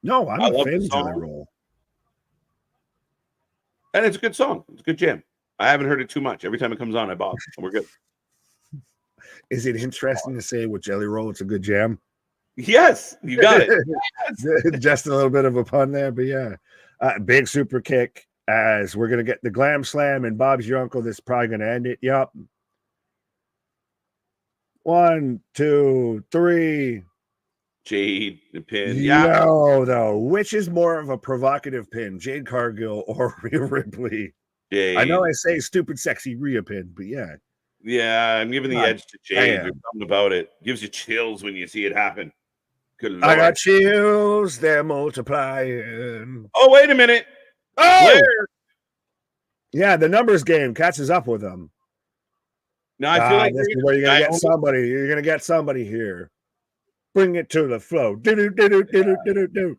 I'm a fan of Jelly Roll, and it's a good song. It's a good jam. I haven't heard it too much. Every time it comes on, I bop. We're good. Is it interesting to say with Jelly Roll it's a good jam? Yes, you got it. Yes. Just a little bit of a pun there, but yeah. Big super kick as we're going to get the glam slam and Bob's your uncle. This is probably going to end it. Yup. 1, 2, 3. Jade, the pin. Yeah. No, which is more of a provocative pin, Jade Cargill or Rhea Ripley? Jade. I know I say stupid, sexy Rhea pin, but yeah. Yeah, I'm giving the edge to Jade. There's something about it. Gives you chills when you see it happen. Good Lord. I got chills, they're multiplying. Oh, wait a minute. Oh! Blair. Yeah, the numbers game catches up with them. Now I feel like this is where you're gonna get somebody. You're gonna get somebody here. Bring it to the flow. Do.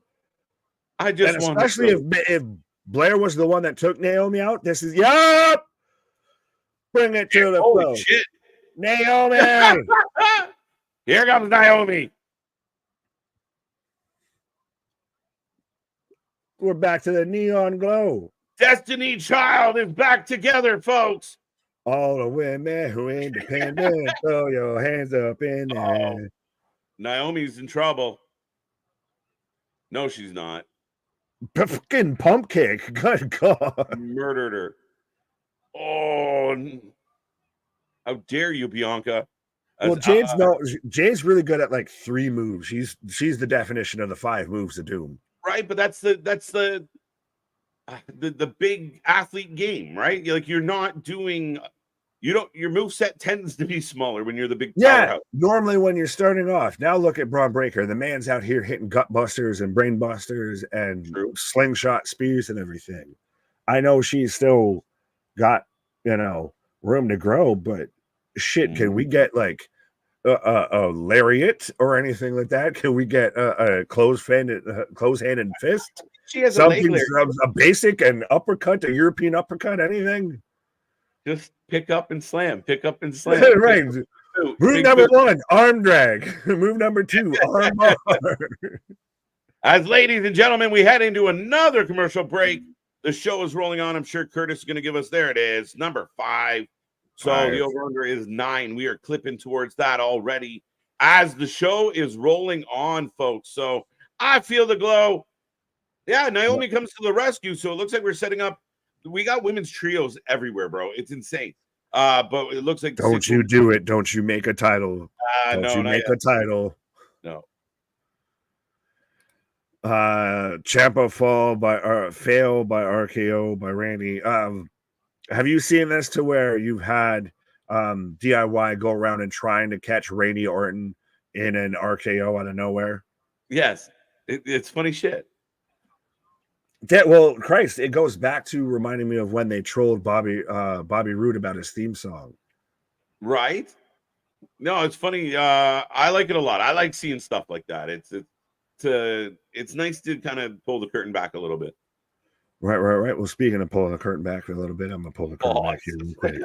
I just and especially if Blair was the one that took Naomi out. This is Bring it to the flow. Shit. Naomi. Here comes Naomi. We're back to the neon glow. Destiny Child is back together, folks. All the women who independent, throw your hands up in there. Naomi's in trouble. No, she's not. Fucking pump kick. Good God. Murdered her. Oh, how dare you, Bianca? Well, Jade's really good at like 3 moves. She's the definition of the 5 moves of doom. Right, but that's the big athlete game, right? You're not doing, your moveset tends to be smaller when you're the big powerhouse. Normally when you're starting off. Now look at Braun Breaker. The man's out here hitting gut busters and brain busters and slingshot spears and everything. I know she's still got, room to grow, but shit, can we get like a lariat or anything like that? Can we get a close-handed fist? She has something, a basic and uppercut, a European uppercut, anything. Just pick up and slam. Right. Move number 1, arm drag. Move number 2, arm bar. As ladies and gentlemen, we head into another commercial break. The show is rolling on. I'm sure Curtis is going to give us, there it is, number 5. So the over-under is 9. We are clipping towards that already as the show is rolling on, folks. So I feel the glow. Yeah, Naomi comes to the rescue. So it looks like we're setting up. We got women's trios everywhere, bro. It's insane. But it looks like don't you do it. Don't you make a title. Don't you make a title. No. Ciampa fail by RKO by Randy. Have you seen this to where you've had DIY go around and trying to catch Randy Orton in an RKO out of nowhere? Yes. It's funny shit. Christ, it goes back to reminding me of when they trolled Bobby Roode about his theme song. Right? No, it's funny. I like it a lot. I like seeing stuff like that. It's nice to kind of pull the curtain back a little bit. Right. Well, speaking of pulling the curtain back for a little bit, I'm gonna pull the curtain back here real quick.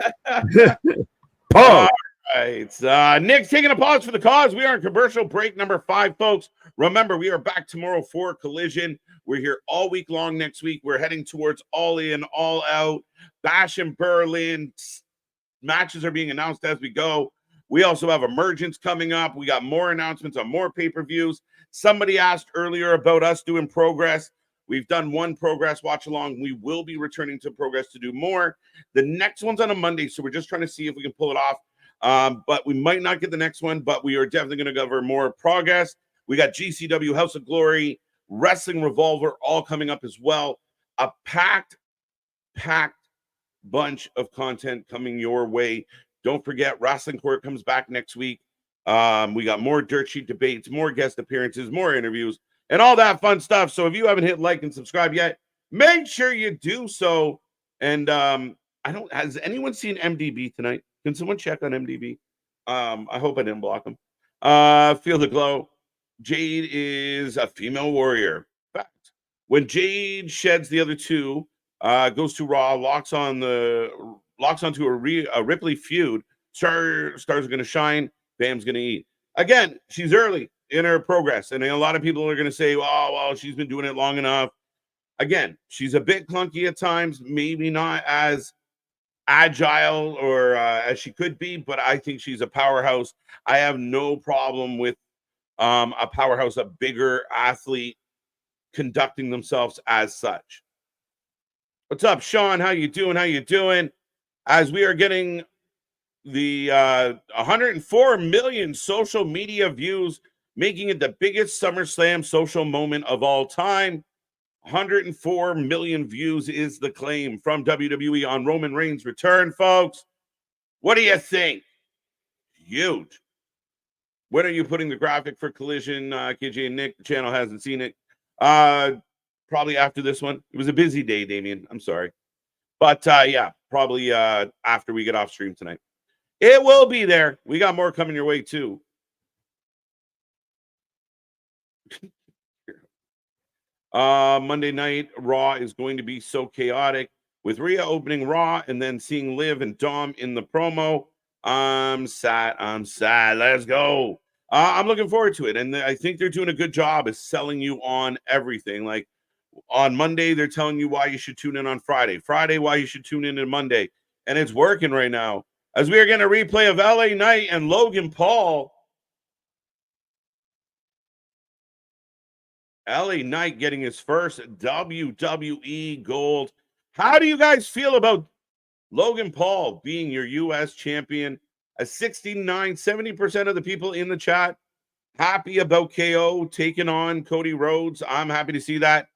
All right. Nick's taking a pause for the cause. We are in commercial break number 5, folks. Remember, we are back tomorrow for Collision. We're here all week long next week. We're heading towards All In, All Out, Bash in Berlin. Matches are being announced as we go. We also have Emergence coming up. We got more announcements on more pay-per-views. Somebody asked earlier about us doing Progress. We've done one Progress watch along. We will be returning to Progress to do more. The next one's on a Monday, so we're just trying to see if we can pull it off. But we might not get the next one, but we are definitely going to cover more Progress. We got GCW, House of Glory, Wrestling Revolver, all coming up as well. A packed bunch of content coming your way. Don't forget, Wrestling Court comes back next week. We got more dirt sheet debates, more guest appearances, more interviews, and all that fun stuff. So if you haven't hit like and subscribe yet, make sure you do so. And has anyone seen MDB tonight? Can someone check on MDB? I hope I didn't block him. Feel the glow. Jade is a female warrior. In fact, when Jade sheds the other two, goes to Raw, locks onto a Ripley feud, stars are going to shine, Bam's going to eat. Again, she's early in her progress, and a lot of people are going to say, oh, well, she's been doing it long enough. Again, she's a bit clunky at times, maybe not as agile or as she could be, but I think she's a powerhouse. I have no problem with a powerhouse, a bigger athlete conducting themselves as such. What's up, Sean? How you doing? As we are getting the 104 million social media views, making it the biggest SummerSlam social moment of all time. 104 million views is the claim from WWE on Roman Reigns' return, folks. What do you think? Huge. When are you putting the graphic for Collision? KJ and Nick, the channel hasn't seen it. Probably after this one. It was a busy day, Damien. I'm sorry. But yeah, probably after we get off stream tonight. It will be there. We got more coming your way too. Monday night Raw is going to be so chaotic with Rhea opening Raw and then seeing Liv and Dom in the promo. I'm sad. Let's go. I'm looking forward to it. And I think they're doing a good job of selling you on everything. Like on Monday, they're telling you why you should tune in on Friday. Friday, why you should tune in on Monday. And it's working right now. As we are getting a replay of LA Knight and Logan Paul. LA Knight getting his first WWE Gold. How do you guys feel about Logan Paul being your U.S. champion? 70% of the people in the chat happy about KO taking on Cody Rhodes. I'm happy to see that.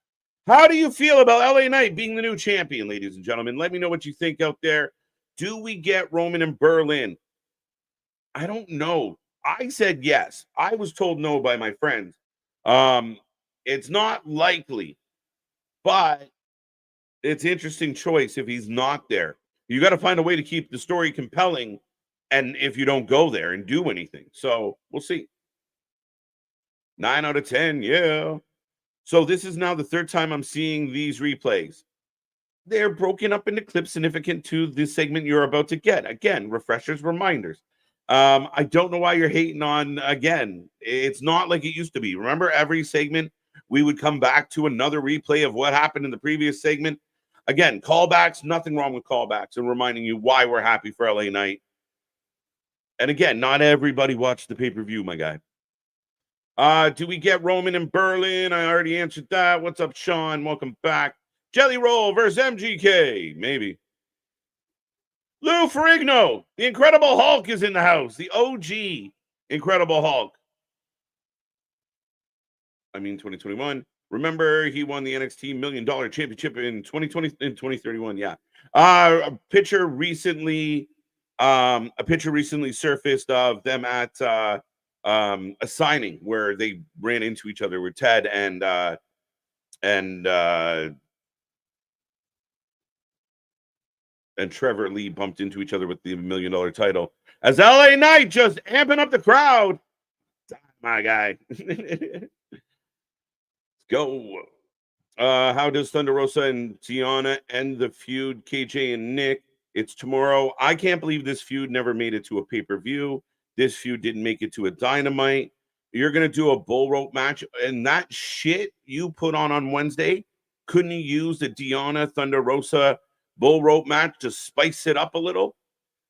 How do you feel about LA Knight being the new champion, ladies and gentlemen? Let me know what you think out there. Do we get Roman in Berlin? I don't know. I said yes. I was told no by my friends. It's not likely, but it's an interesting choice if he's not there. You got to find a way to keep the story compelling, and if you don't go there and do anything. So we'll see. 9 out of 10, yeah. So this is now the third time I'm seeing these replays. They're broken up into clips significant to the segment you're about to get. Again, refreshers, reminders. I don't know why you're hating on, again, it's not like it used to be. Remember, every segment, we would come back to another replay of what happened in the previous segment. Again, callbacks, nothing wrong with callbacks and reminding you why we're happy for LA Knight. And again, not everybody watched the pay-per-view, my guy. Do we get Roman in Berlin? I already answered that. What's up, Sean? Welcome back. Jelly Roll versus MGK. Maybe. Lou Ferrigno. The Incredible Hulk is in the house. The OG Incredible Hulk. 2021. Remember, he won the NXT $1 Million Championship in 2031. Yeah. A picture recently surfaced of them at a signing where they ran into each other with Ted and Trevor Lee bumped into each other with the $1 million title. As LA Knight just amping up the crowd. My guy. Go. How does Thunder Rosa and Tiana end the feud? KJ and Nick. It's tomorrow. I can't believe this feud never made it to a pay-per-view. This feud didn't make it to a Dynamite. You're going to do a bull rope match. And that shit you put on Wednesday, couldn't you use the Deonna Thunder Rosa bull rope match to spice it up a little?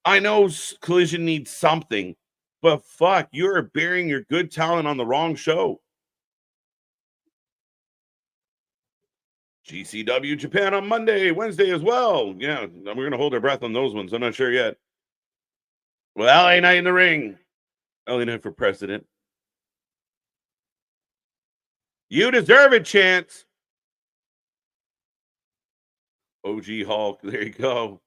I know Collision needs something, But fuck, you're burying your good talent on the wrong show. GCW Japan on Monday, Wednesday as well. Yeah, we're going to hold our breath on those ones. I'm not sure yet. Well, LA Knight in the ring. LA Knight for president. You deserve it, chance. OG Hulk. There you go.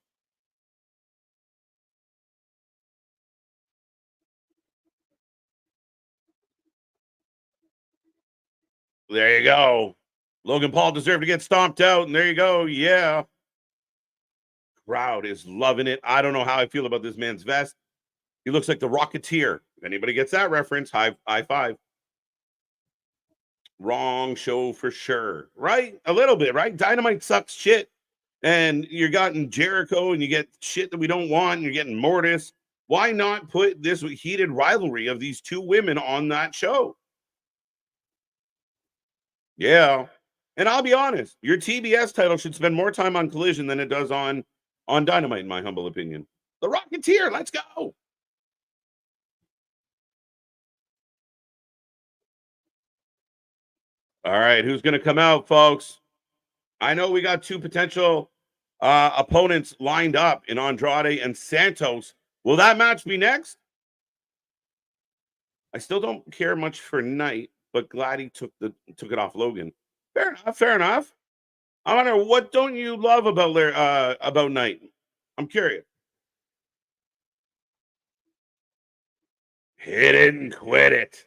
There you go. Logan Paul deserved to get stomped out, and there you go. Yeah. Crowd is loving it. I don't know how I feel about this man's vest. He looks like the Rocketeer. If anybody gets that reference, high five. Wrong show for sure. Right? A little bit, right? Dynamite sucks shit. And you're getting Jericho and you get shit that we don't want. And you're getting Mortis. Why not put this heated rivalry of these two women on that show? Yeah. And I'll be honest, your TBS title should spend more time on Collision than it does on Dynamite, in my humble opinion. The Rocketeer, let's go. All right, who's going to come out, folks? I know we got two potential opponents lined up in Andrade and Santos. Will that match be next? I still don't care much for Knight, but glad he took it off Logan. Fair enough. Fair enough. I wonder, what don't you love about Knight? I'm curious. Hit it and quit it.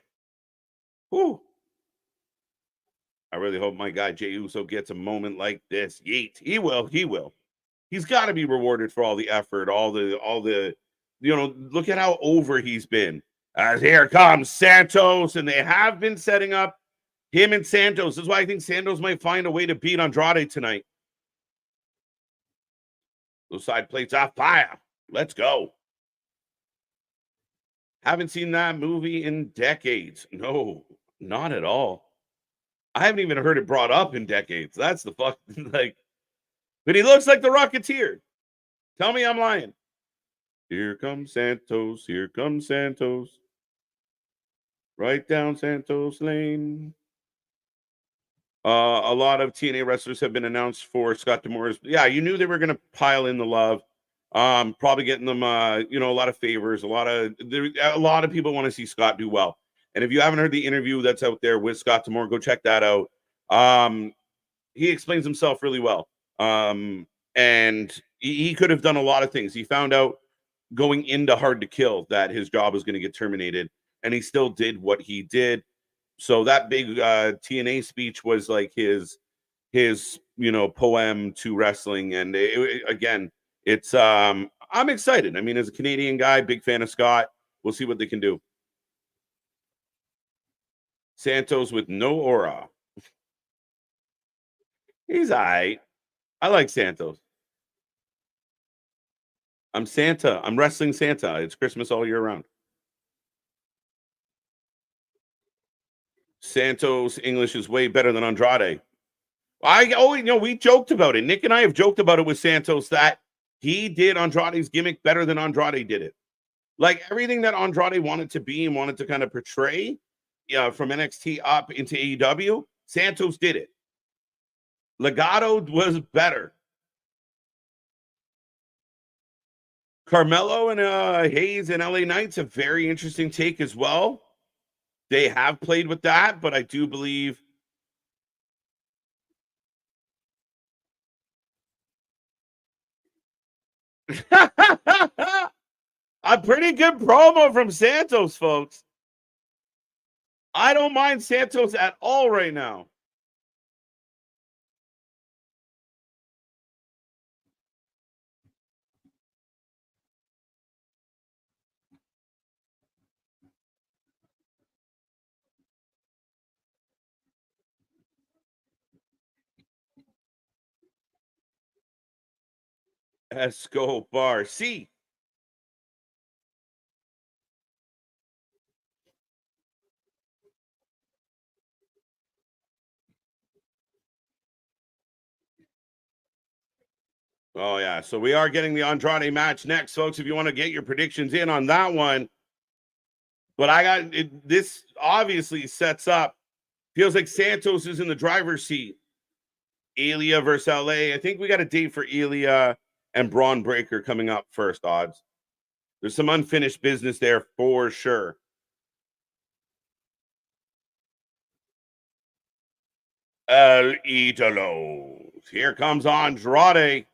Whew. I really hope my guy Jey Uso gets a moment like this. Yeet. He will. He will. He's got to be rewarded for all the effort, all the, look at how over he's been. As here comes Santos, and they have been setting up him and Santos. This is why I think Santos might find a way to beat Andrade tonight. Those side plates off fire. Let's go. Haven't seen that movie in decades. No, not at all. I haven't even heard it brought up in decades. That's the fuck. But he looks like the Rocketeer. Tell me I'm lying. Here comes Santos. Here comes Santos. Right down Santos Lane. A lot of TNA wrestlers have been announced for Scott D'Amore's. Yeah, you knew they were going to pile in the love. Probably getting them, a lot of favors. A lot of people want to see Scott do well. And if you haven't heard the interview that's out there with Scott D'Amore, go check that out. He explains himself really well. And he could have done a lot of things. He found out going into Hard to Kill that his job was going to get terminated, and he still did what he did. So that big TNA speech was like his poem to wrestling. And it's I'm excited. I mean, as a Canadian guy, big fan of Scott. We'll see what they can do. Santos with no aura. He's all right. I like Santos. I'm Santa. I'm wrestling Santa. It's Christmas all year round. Santos English is way better than Andrade. We joked about it. Nick and I have joked about it with Santos that he did Andrade's gimmick better than Andrade did it. Like everything that Andrade wanted to be and wanted to kind of portray from NXT up into AEW, Santos did it. Legado was better. Carmelo and Hayes and LA Knights, a very interesting take as well. They have played with that, but I do believe a pretty good promo from Santos, folks. I don't mind Santos at all right now. Escobar. See. Oh, yeah. So we are getting the Andrade match next, folks. If you want to get your predictions in on that one, But I got it. This obviously sets up, feels like Santos is in the driver's seat. Ilya versus LA. I think we got a date for Ilya and Braun Breaker coming up first, odds. There's some unfinished business there for sure. El Idolo. Here comes Andrade.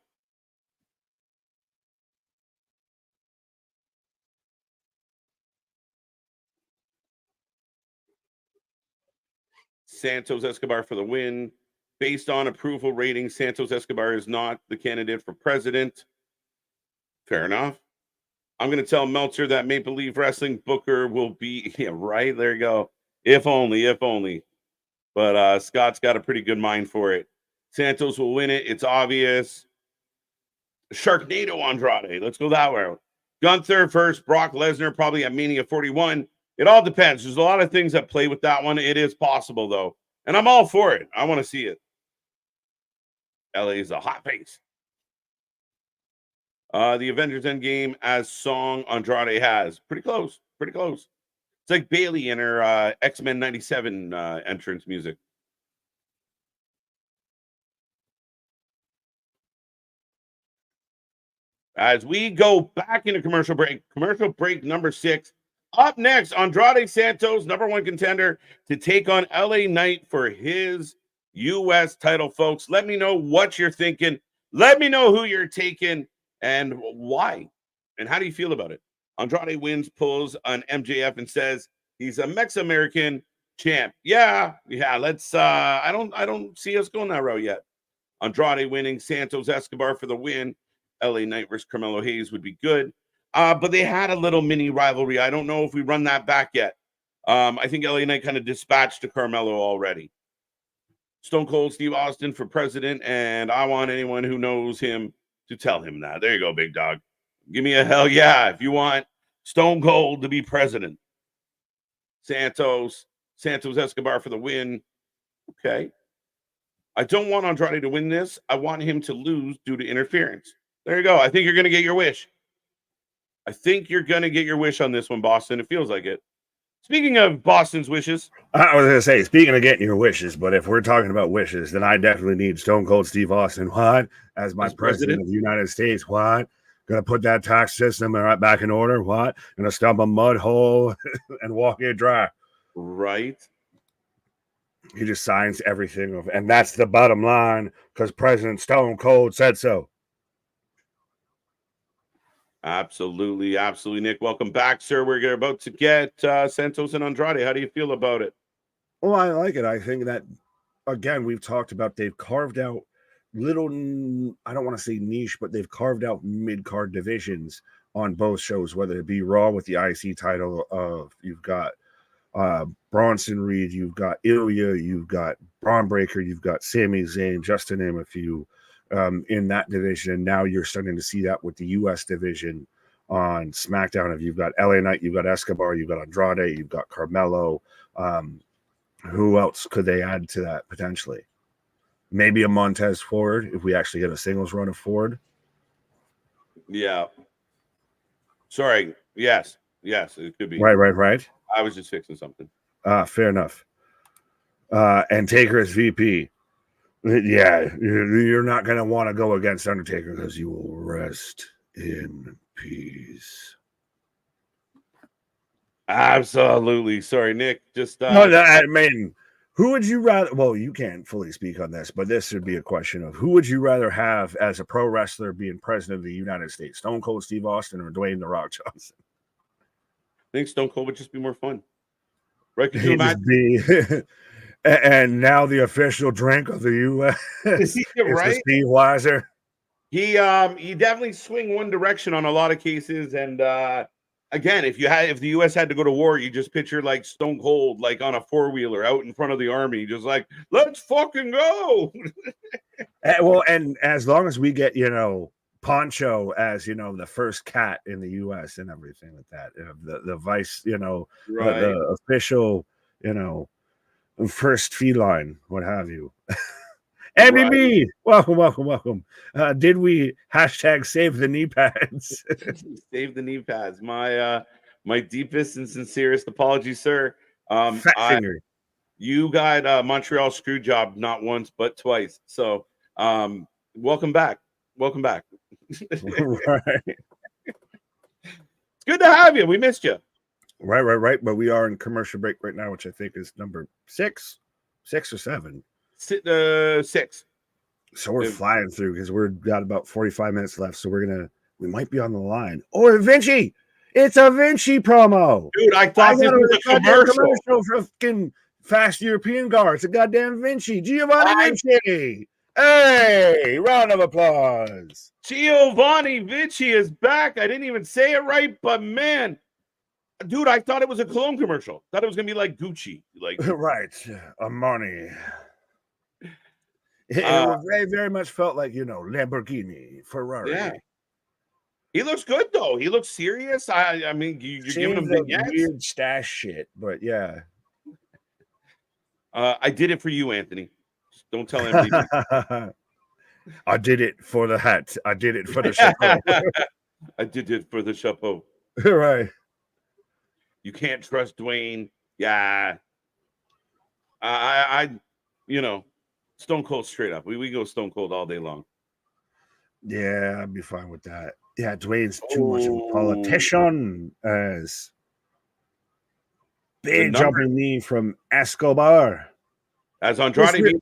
Santos Escobar for the win. Based on approval rating, Santos Escobar is not the candidate for president. Fair enough. I'm going to tell Meltzer that Maple Leaf Wrestling Booker will be, yeah, right, there you go. If only. But Scott's got a pretty good mind for it. Santos will win it. It's obvious. Sharknado Andrade. Let's go that way. Gunther first. Brock Lesnar probably at Mania 41. It all depends. There's a lot of things that play with that one. It is possible, though. And I'm all for it. I want to see it. LA is a hot pace. The Avengers Endgame as song Andrade has. Pretty close. It's like Bailey in her X-Men 97 entrance music. As we go back into commercial break number 6. Up next, Andrade Santos, number 1 contender, to take on LA Knight for his U.S. title, folks. Let me know what you're thinking. Let me know who you're taking and why. And how do you feel about it? Andrade wins, pulls on MJF and says he's a Mex-American champ. Yeah. Let's. I don't see us going that route yet. Andrade winning, Santos Escobar for the win. LA Knight versus Carmelo Hayes would be good. But they had a little mini rivalry. I don't know if we run that back yet. I think LA Knight kind of dispatched to Carmelo already. Stone Cold Steve Austin for president, and I want anyone who knows him to tell him that. There you go, big dog. Give me a hell yeah if you want Stone Cold to be president. Santos Escobar for the win. Okay. I don't want Andrade to win this. I want him to lose due to interference. There you go. I think you're going to get your wish. I think you're going to get your wish on this one, Boston. It feels like it. Speaking of Boston's wishes. I was going to say, speaking of getting your wishes, but if we're talking about wishes, then I definitely need Stone Cold Steve Austin, as my president of the United States, Going to put that tax system right back in order, Going to stump a mud hole and walk it dry. Right. He just signs everything. And that's the bottom line, because President Stone Cold said so. Absolutely, Nick. Welcome back, sir. We're about to get Santos and Andrade. How do you feel about it? Well, I like it. I think that, again, we've talked about they've carved out little, I don't want to say niche, but they've carved out mid-card divisions on both shows, whether it be Raw with the IC title of, you've got Bronson Reed, you've got Ilya, you've got Braun Breaker, you've got Sami Zayn, just to name a few. In that division, and now you're starting to see that with the U.S. division on SmackDown. If you've got LA Knight, you've got Escobar, you've got Andrade, you've got Carmelo. Who else could they add to that potentially? Maybe a Montes Ford if we actually get a singles run of Ford. Yeah. Sorry. Yes, it could be. Right. I was just fixing something. Fair enough. And Taker as VP. Yeah, you're not going to want to go against Undertaker because you will rest in peace. Absolutely. Sorry, Nick. Just I mean, who would you rather? Well, you can't fully speak on this, but this would be a question of who would you rather have as a pro wrestler being president of the United States, Stone Cold Steve Austin or Dwayne "The Rock" Johnson? I think Stone Cold would just be more fun. Right? Could you imagine? And now the official drink of the U.S. is right? Steve Weiser. He definitely swing one direction on a lot of cases. And again, if the U.S. had to go to war, you just picture like Stone Cold, like on a 4-wheeler out in front of the army, just like, let's fucking go. Well, and as long as we get, Poncho as, the first cat in the U.S. and everything like that, the vice, right. the official, first feline, what have you. MBB, right. Welcome. Did we # save the knee pads? Save the knee pads. My My deepest and sincerest apologies, sir. Fat finger. You got Montreal screw job not once but twice. So welcome back. Welcome back. Right. It's good to have you. We missed you. Right. But we are in commercial break right now, which I think is number 6 or 7. 6. So we're flying through because we've got about 45 minutes left. So we might be on the line. Oh, Vinci! It's a Vinci promo. Dude, I thought this was a commercial for fucking Fast European Car. It's a goddamn Vinci. Giovanni Vinci. Hey, round of applause. Giovanni Vinci is back. I didn't even say it right, but man, dude, I thought it was a cologne commercial. Thought it was gonna be like Gucci, like right, Armani. It very, very much felt like Lamborghini, Ferrari. Yeah. He looks good though. He looks serious. I mean, you're giving him the weird stash shit, but yeah. I did it for you, Anthony. Just don't tell anybody. I did it for the hat. I did it for the chapeau. I did it for the chapeau. Right. You can't trust Dwayne. Yeah. I Stone Cold straight up. We go Stone Cold all day long. Yeah, I'd be fine with that. Yeah, Dwayne's too much of a politician. As big jumping knee from Escobar. As Andrade.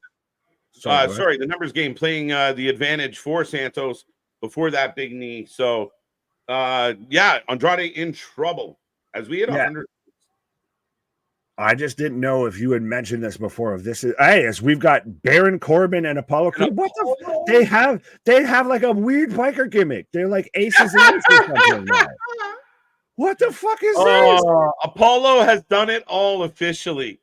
Sorry, the numbers game playing the advantage for Santos before that big knee. So, Andrade in trouble as we hit 100. I just didn't know if you had mentioned this before. If this is as we've got Baron Corbin and Apollo Crews. What the? They have like a weird biker gimmick. They're like aces and aces or something like that. What the fuck is this? Apollo has done it all officially,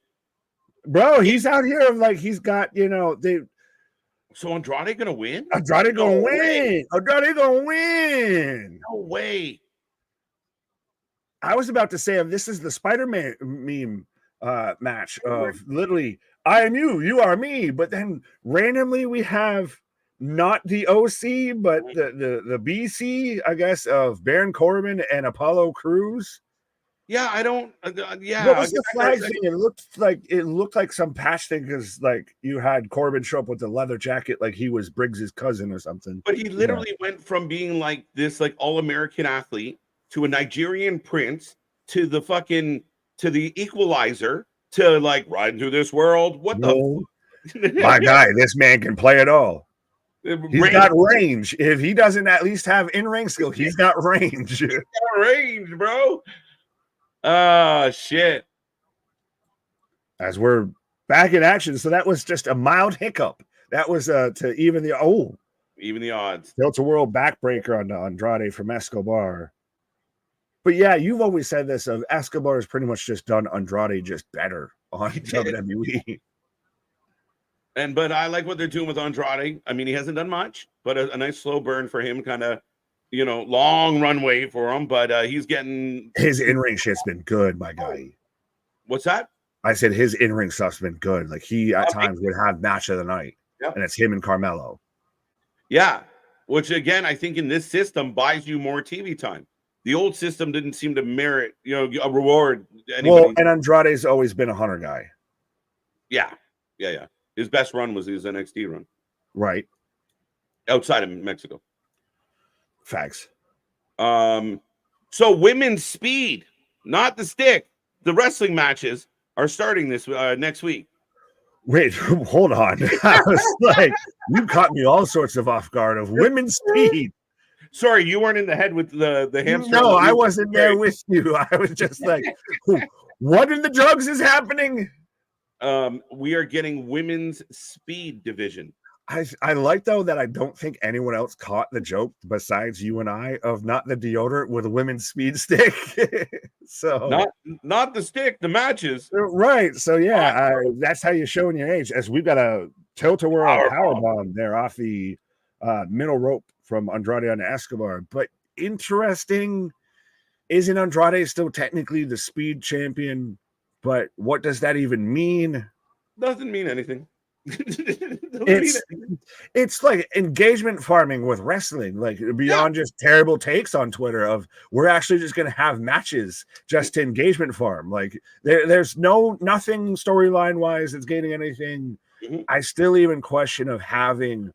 bro. He's out here like he's got So Andrade gonna win? Andrade gonna win. Andrade gonna win. No way. I was about to say if this is the Spider-Man meme match of literally I am you, you are me, but then randomly we have not the OC but the BC, I guess, of Baron Corbin and Apollo Crews. Yeah, I don't. What was the flag thing? It looked like some patch thing because like you had Corbin show up with the leather jacket like he was Briggs's cousin or something. But he literally went from being like this like all-American athlete to a Nigerian prince to the Equalizer to like riding through this world. What the? My guy, this man can play it all. He's got range. If he doesn't at least have in-ring skill, he's got range. He's got range, bro. Shit. As we're back in action, so that was just a mild hiccup. That was to even the odds. Tilt-a-whirl backbreaker on Andrade from Escobar. But yeah, you've always said this of Escobar has pretty much just done Andrade just better on WWE. But I like what they're doing with Andrade. I mean, he hasn't done much, but a nice slow burn for him, kind of, long runway for him. But he's getting his in-ring shit's been good, my guy. What's that? I said his in-ring stuff's been good. Like he at times would have match of the night, and it's him and Carmelo. Yeah, which again, I think in this system buys you more TV time. The old system didn't seem to merit, a reward. Anybody. Well, and Andrade's always been a hunter guy. Yeah. His best run was his NXT run. Right. Outside of Mexico. Facts. So women's speed, not the stick. The wrestling matches are starting this next week. Wait, hold on. I was like, you caught me all sorts of off guard of women's speed. Sorry, you weren't in the head with the hamster. No, I wasn't there with you. I was just like, what in the drugs is happening? We are getting women's speed division. I like though that I don't think anyone else caught the joke besides you and I of not the deodorant with a women's speed stick. So not the stick, the matches. Right. So yeah, that's how you're showing your age. As we've got a tilt-a-whirl powerbomb there off the middle rope from Andrade on Escobar. But interesting, isn't Andrade still technically the speed champion? But what does that even mean? Doesn't mean anything. It's like engagement farming with wrestling, like beyond just terrible takes on Twitter of we're actually just going to have matches just to engagement farm. Like there's nothing storyline wise that's gaining anything. I still even question of having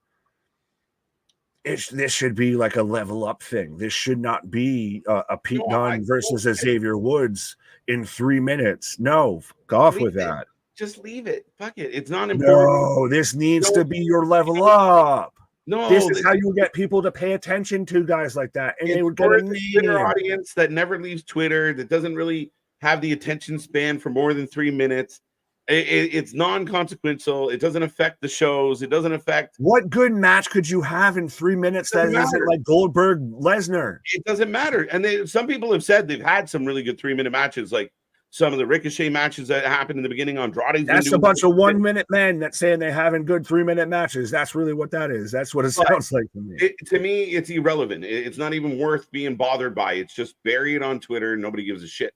this should be like a level up thing. This should not be a Pete Dunne versus a Xavier Woods in 3 minutes. No, fuck off with that. Just leave it. Fuck it. It's not important. No, this needs to be your level up. No, this is how you get people to pay attention to guys like that. And they would get a Twitter audience that never leaves Twitter, that doesn't really have the attention span for more than 3 minutes. It's non-consequential. It doesn't affect the shows. It doesn't affect. What good match could you have in 3 minutes that isn't like Goldberg Lesnar? It doesn't matter. And some people have said they've had some really good 3 minute matches, like some of the Ricochet matches that happened in the beginning. Andrade. That's a bunch of 1 minute men that saying they're having good 3 minute matches. That's really what that is. That's what it sounds like to me. To me, it's irrelevant. It's not even worth being bothered by. It's just bury it on Twitter. Nobody gives a shit.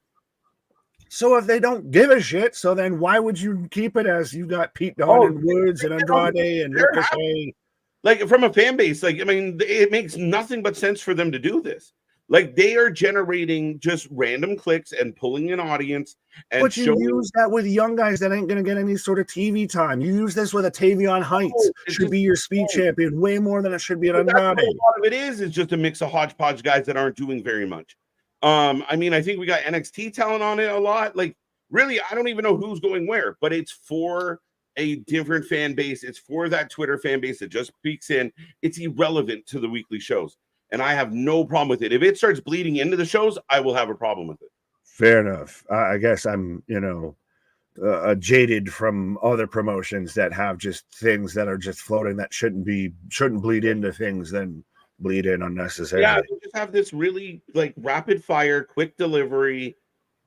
So if they don't give a shit, so then why would you keep it as you got Pete Dunne and Woods and Andrade and Ricochet? Like from a fan base, like I mean, it makes nothing but sense for them to do this. Like they are generating just random clicks and pulling an audience. And but you use that with young guys that ain't going to get any sort of TV time. You use this with a Tavion Heights. Should be your speed champion way more than it should be an Andrade. A lot of it is just a mix of hodgepodge guys that aren't doing very much. I mean, I think we got NXT talent on it a lot. Like, really, I don't even know who's going where, but it's for a different fan base. It's for that Twitter fan base that just peeks in. It's irrelevant to the weekly shows. And I have no problem with it. If it starts bleeding into the shows, I will have a problem with it. Fair enough. I guess I'm, jaded from other promotions that have just things that are just floating that shouldn't bleed into things, then bleed in unnecessarily. Yeah, they just have this really like rapid fire, quick delivery,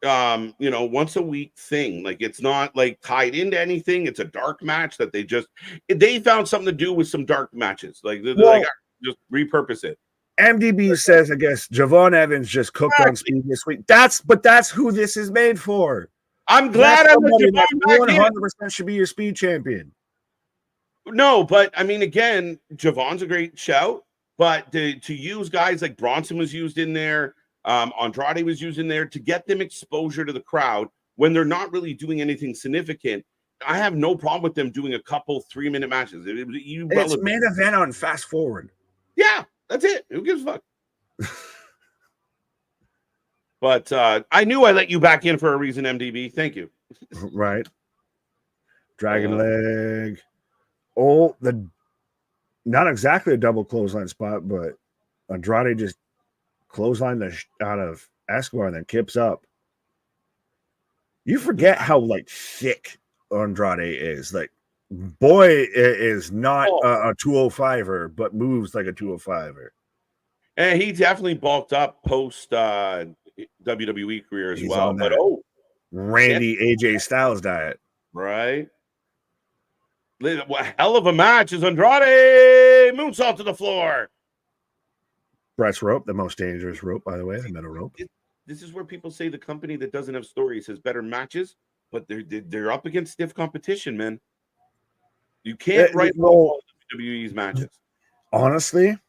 once a week thing. Like it's not like tied into anything. It's a dark match that they found something to do with some dark matches. Like they're like, just repurpose it. MDB says, I guess Javon Evans just cooked on Speed this week. That's who this is made for. I'm glad I'm 100% should be your Speed champion. No, but I mean, again, Javon's a great shout. But to use guys like Bronson was used in there, Andrade was used in there to get them exposure to the crowd when they're not really doing anything significant. I have no problem with them doing a couple 3 minute matches. It's main event on Fast Forward. Yeah, that's it. Who gives a fuck? But I knew I let you back in for a reason, MDB. Thank you. Right. Dragon leg. Oh, not exactly a double clothesline spot, but Andrade just clotheslined out of Escobar and then kips up. You forget how thick Andrade is. Like, boy is not a 205er, but moves like a 205er. And he definitely bulked up post WWE career as well. But Randy AJ Styles diet, right? What hell of a match is Andrade moonsault to the floor. Brett's rope, the most dangerous rope, by the way, the metal rope. This is where people say the company that doesn't have stories has better matches, but they're up against stiff competition, man. You can't write WWE's matches. Honestly,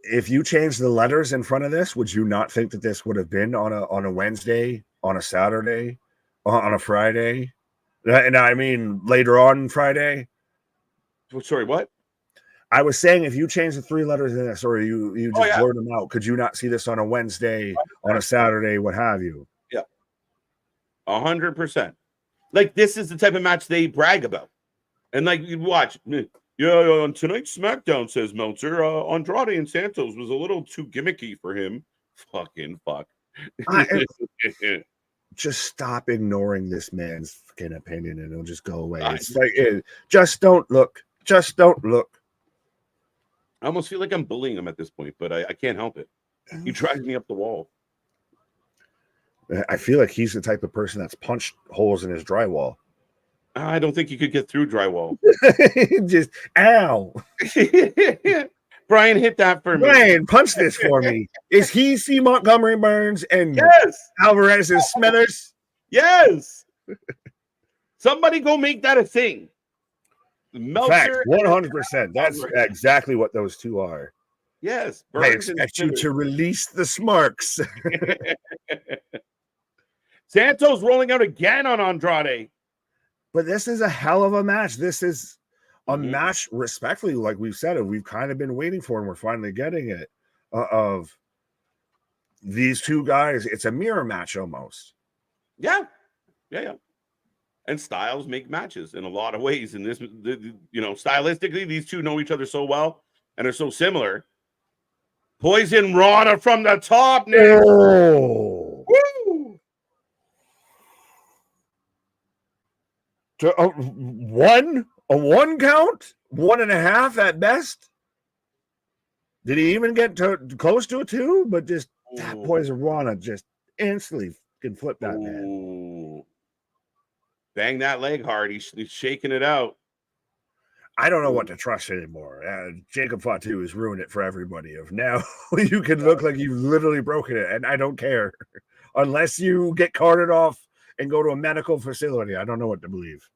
if you change the letters in front of this, would you not think that this would have been on a Wednesday, on a Saturday, on a Friday? And I mean later on Friday. Sorry, what? I was saying if you change the 3 letters in this, or you just blurred them out, could you not see this on a Wednesday, on a Saturday, what have you? Yeah, 100%. Like this is the type of match they brag about, and like you watch. Yeah, on tonight's SmackDown, says Meltzer, Andrade and Santos was a little too gimmicky for him. Fucking fuck. Just stop ignoring this man's fucking opinion and it'll just go away. It's like, just don't look. Just don't look. I almost feel like I'm bullying him at this point, but I can't help it. He drives me up the wall. I feel like he's the type of person that's punched holes in his drywall. I don't think you could get through drywall. Just, ow. Brian, hit that for me. Brian, punch this for me. Is he C. Montgomery Burns and Alvarez is Smithers? Yes. Somebody go make that a thing. Meltzer. 100%. That's exactly what those two are. Yes. I expect you to release the smarks. Santos rolling out again on Andrade. But this is a hell of a match. This is a match, respectfully, like we've said, we've kind of been waiting for, and we're finally getting it. Of these two guys, it's a mirror match almost. Yeah. And styles make matches in a lot of ways. In this, stylistically, these two know each other so well and are so similar. Poison Rana from the top, Nick. Oh. Woo! A one count, 1.5 at best. Did he even get close to a 2? But just that Poison Rana just instantly can flip that man. Bang that leg hard. He's shaking it out. I don't know what to trust anymore. Jacob Fatu has ruined it for everybody. Of now, you can look like you've literally broken it, and I don't care. Unless you get carted off and go to a medical facility, I don't know what to believe.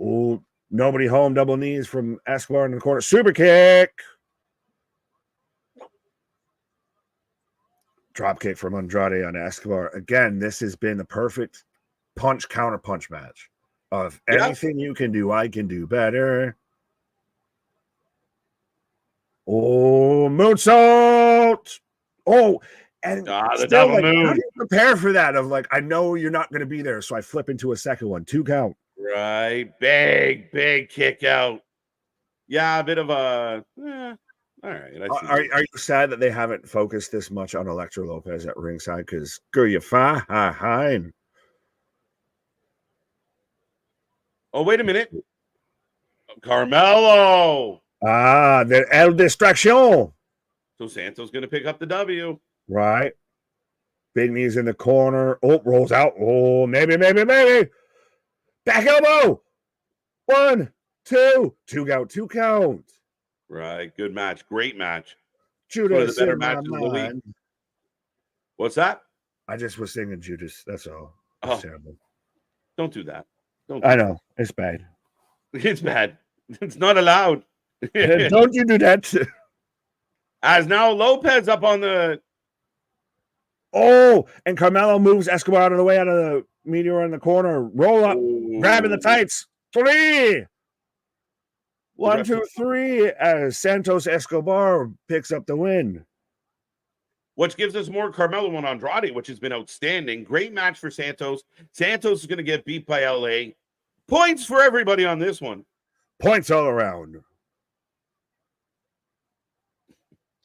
Oh, nobody home. Double knees from Escobar in the corner. Super kick. Drop kick from Andrade on Escobar. Again, this has been the perfect punch counter punch match. Of anything you can do, I can do better. Oh, moonsault. Oh, and still, like, how do you prepare for that? Of like, I know you're not going to be there, so I flip into a second one. 2 count. Right. Big kick out. Yeah, a bit of a... all right. Are you sad that they haven't focused this much on Elektra Lopez at ringside? Because girl, you're fine. Oh, wait a minute. Carmelo. The El Distraction. So Santos going to pick up the W. Right. Big knees in the corner. Oh, rolls out. Oh, maybe. Back elbow. 1, 2. 2 count. 2 count. Right. Good match. Great match. Judas. One of the better matches of the week. What's that? I just was singing Judas. That's all. That's terrible. Don't do that. I know. It's bad. It's bad. It's not allowed. Don't you do that. As now Lopez up on the... Oh, and Carmelo moves Escobar out of the way, out of the meteor in the corner. Roll up. Grabbing the tights. 3. 1, 2, 3. As Santos Escobar picks up the win. Which gives us more Carmelo and Andrade, which has been outstanding. Great match for Santos. Santos is going to get beat by LA. Points for everybody on this one. Points all around.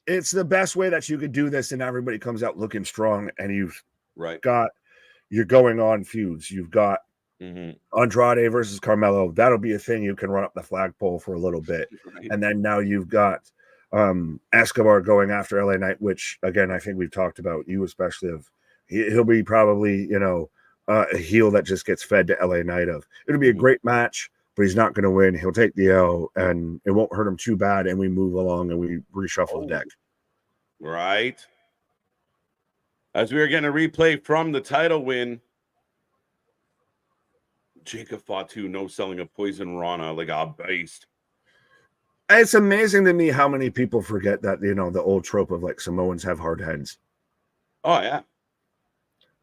It's the best way that you could do this, and everybody comes out looking strong, and you've got your going on feuds. You've got Andrade versus Carmelo. That'll be a thing you can run up the flagpole for a little bit. Right. And then now you've got Escobar going after LA Knight, which again I think we've talked about, you especially, of he'll be probably a heel that just gets fed to LA Knight. Of it'll be a great match, but he's not going to win. He'll take the L, and it won't hurt him too bad, and we move along and we reshuffle the deck. Right. As we are getting a replay from the title win, Jacob Fatu no selling a Poison Rana like a beast. It's amazing to me how many people forget that, the old trope of like Samoans have hard heads. Oh, yeah.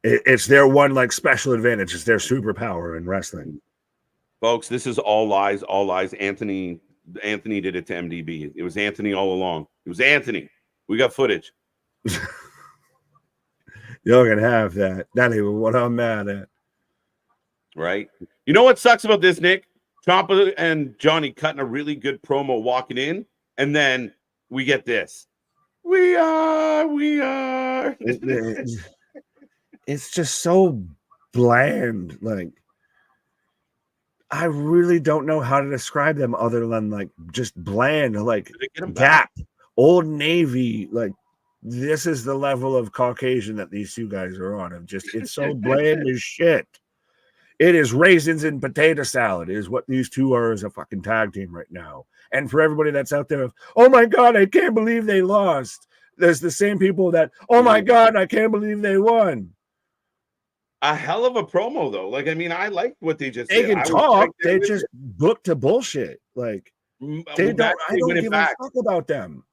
It's their one like special advantage. It's their superpower in wrestling. Folks, this is all lies, all lies. Anthony did it to MDB. It was Anthony all along. It was Anthony. We got footage. You're going to have that. That ain't what I'm mad at. Right. You know what sucks about this, Nick? Ciampa and Johnny cutting a really good promo walking in, and then we get this. We are. It's just so bland. Like, I really don't know how to describe them other than like just bland. Like Gap, Old Navy. Like, this is the level of Caucasian that these two guys are on. Of just, it's so bland as shit. It is raisins and potato salad is what these two are as a fucking tag team right now. And for everybody that's out there, oh my God, I can't believe they lost. There's the same people that, oh my God, I can't believe they won. a hell of a promo though. Like, I mean, I liked what they just They did. can I was talk. right there They with just it. book to bullshit. Like they Well, don't. I they don't win it give back. a fuck about them.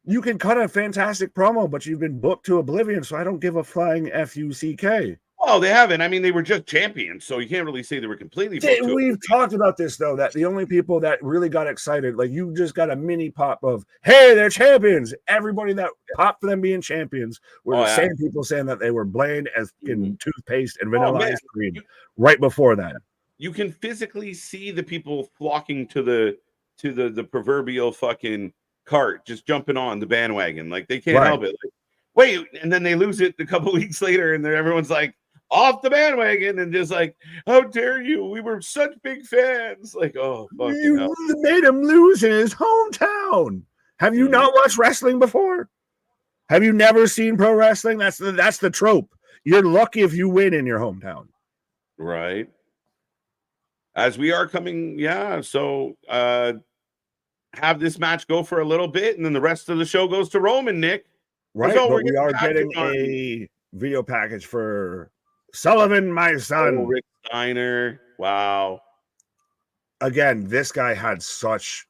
You can cut a fantastic promo, but you've been booked to oblivion, so I don't give a flying fuck. Well, they haven't. I mean, they were just champions, so you can't really say they were completely booked to We've it. talked about this though, that the only people that really got excited, like you just got a mini pop of, hey, they're champions. Everybody that popped for them being champions were the same people saying that they were bland as toothpaste and vanilla ice cream right before that. You can physically see the people flocking to the proverbial fucking cart, just jumping on the bandwagon. Like they can't help it. Like, wait, and then they lose it a couple weeks later, and everyone's like off the bandwagon and just like, how dare you? We were such big fans. Like, oh, fucking hell. You made him lose in his hometown. Have you not watched wrestling before? Have you never seen pro wrestling? That's the trope. You're lucky if you win in your hometown. Right. As we are coming, so have this match go for a little bit, and then the rest of the show goes to Roman, Nick. Right, but we are getting a video package for Sullivan, my son. Oh, Rick Steiner. Wow. Again, this guy had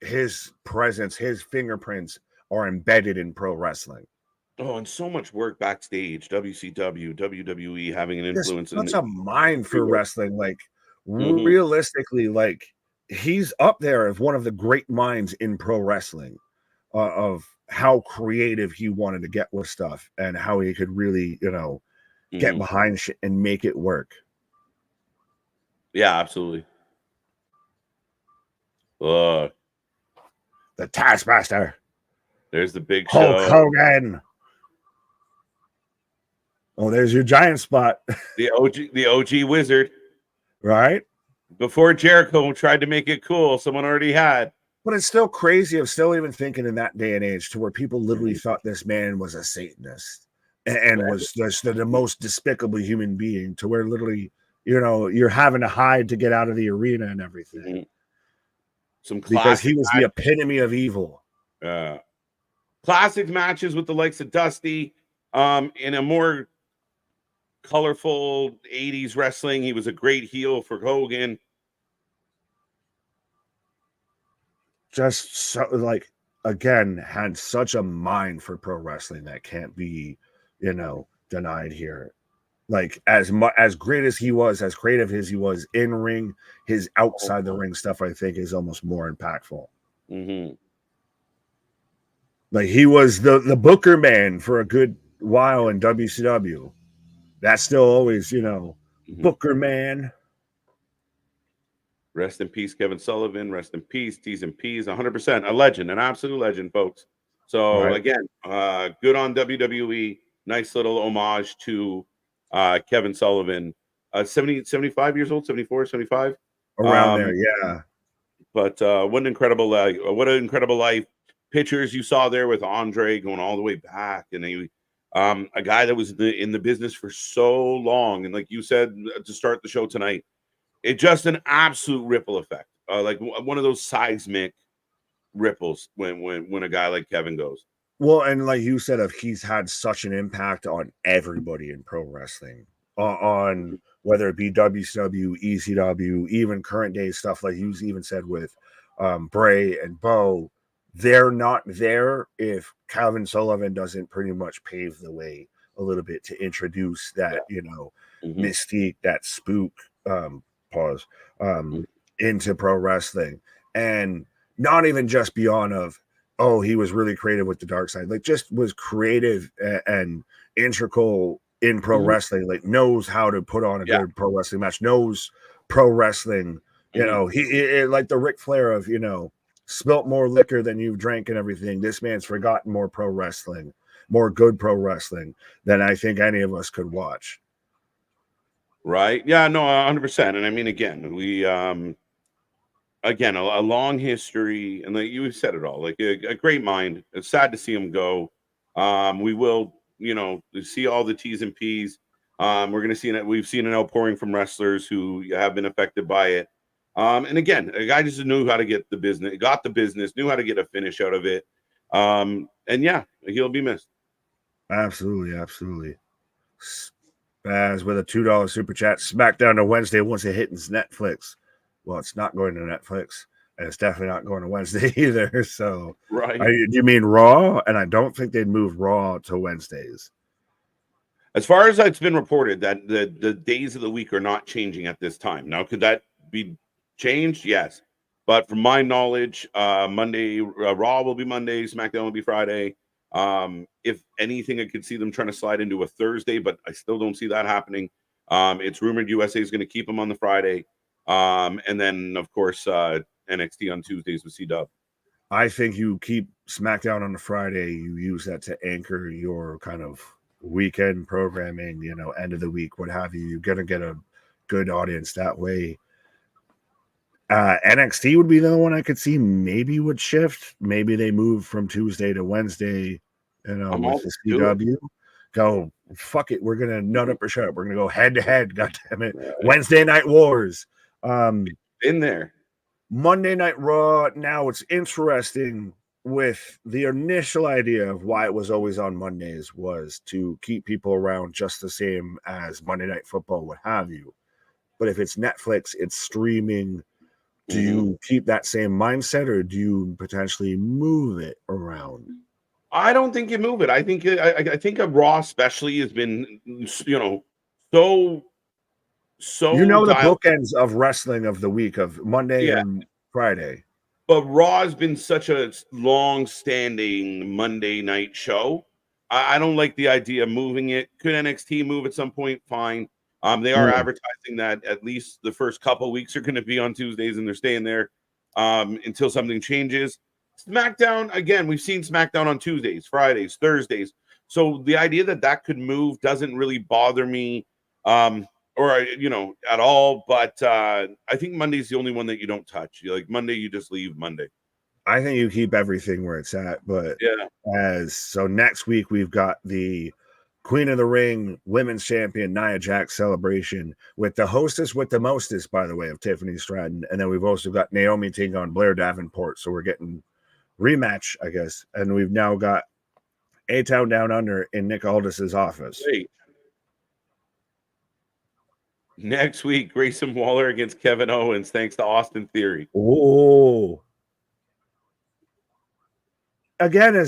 his presence, his fingerprints are embedded in pro wrestling. Oh, and so much work backstage, WCW, WWE having an influence. There's such a mind for wrestling. Like, realistically, like, he's up there as one of the great minds in pro wrestling of how creative he wanted to get with stuff and how he could really, get behind shit and make it work. Yeah, absolutely. Look. The Taskmaster. There's the big Hulk show. Hogan. Oh, there's your giant spot. The OG wizard. Right? Before Jericho tried to make it cool, someone already had. But it's still crazy of still even thinking in that day and age to where people literally thought this man was a Satanist and was just the most despicable human being, to where literally, you're having to hide to get out of the arena and everything. Because he was the epitome of evil. Classic matches with the likes of Dusty. In a more colorful 80s wrestling, he was a great heel for Hogan. Just so, like, again, had such a mind for pro wrestling that can't be, denied here. Like, as great as he was, as creative as he was in ring, his outside the ring stuff, I think, is almost more impactful. Like, he was the booker man for a good while in WCW. That's still always, booker man. Rest in peace, Kevin Sullivan. Rest in peace, T's and P's. 100%. A legend, an absolute legend, folks. So, again, good on WWE. Nice little homage to Kevin Sullivan. 75 years old, 74, 75? Around there, yeah. But what an incredible life. Pictures you saw there with Andre going all the way back. And a guy that was in the business for so long. And like you said to start the show tonight, it's just an absolute ripple effect, like one of those seismic ripples when a guy like Kevin goes. Well, and like you said, he's had such an impact on everybody in pro wrestling, on whether it be WCW, ECW, even current day stuff, like you even said with Bray and Bo. They're not there if Kevin Sullivan doesn't pretty much pave the way a little bit to introduce that, mystique, that spook, into pro wrestling. And not even just beyond of, he was really creative with the dark side, like just was creative and integral in pro wrestling, like knows how to put on a good pro wrestling match, knows pro wrestling, he like the Ric Flair of, spilt more liquor than you've drank and everything. This man's forgotten more pro wrestling, more good pro wrestling than I think any of us could watch. Right. Yeah, no, 100%. And I mean, again, we, again, a long history, and like you said it all, like a great mind. It's sad to see him go. We will, see all the T's and P's. We're going to see that we've seen an outpouring from wrestlers who have been affected by it. And again, a guy just knew how to get the business, knew how to get a finish out of it. And yeah, he'll be missed. Absolutely. Baz with a $2 super chat. SmackDown to Wednesday once it hits Netflix. Well, it's not going to Netflix, and it's definitely not going to Wednesday either. So, Right. do you mean Raw? And I don't think they'd move Raw to Wednesdays. As far as it's been reported, that the days of the week are not changing at this time. Now, could that be changed? Yes. But from my knowledge, Monday Raw will be Monday, SmackDown will be Friday. If anything, I could see them trying to slide into a Thursday, but I still don't see that happening. It's rumored USA is going to keep them on the Friday. And then, of course, NXT on Tuesdays with C-Dub. I think you keep SmackDown on the Friday. You use that to anchor your kind of weekend programming, end of the week, what have you. You're going to get a good audience that way. NXT would be the one I could see maybe would shift. Maybe they move from Tuesday to Wednesday, with the CW. Go, fuck it. We're going to nut up or shut up. We're going to go head to head. God damn it. Right. Wednesday Night Wars. In there. Monday Night Raw. Now it's interesting with the initial idea of why it was always on Mondays was to keep people around just the same as Monday Night Football, what have you. But if it's Netflix, it's streaming. Do you keep that same mindset, or do you potentially move it around? I don't think you move it. I think a Raw especially has been, so the bookends of wrestling of the week of Monday and Friday. But Raw has been such a long-standing Monday night show. I don't like the idea of moving it. Could NXT move at some point? Fine. They are advertising that at least the first couple of weeks are going to be on Tuesdays, and they're staying there until something changes. SmackDown, again, we've seen SmackDown on Tuesdays, Fridays, Thursdays. So the idea that could move doesn't really bother me at all. But I think Monday's the only one that you don't touch. Monday, you just leave Monday. I think you keep everything where it's at. But so next week, we've got the Queen of the Ring Women's Champion Nia Jax celebration with the hostess with the mostest, by the way, of Tiffany Stratton. And then we've also got Naomi taking on Blair Davenport. So we're getting rematch, I guess. And we've now got A-Town Down Under in Nick Aldis's office. Great. Next week, Grayson Waller against Kevin Owens, thanks to Austin Theory. Oh. Again,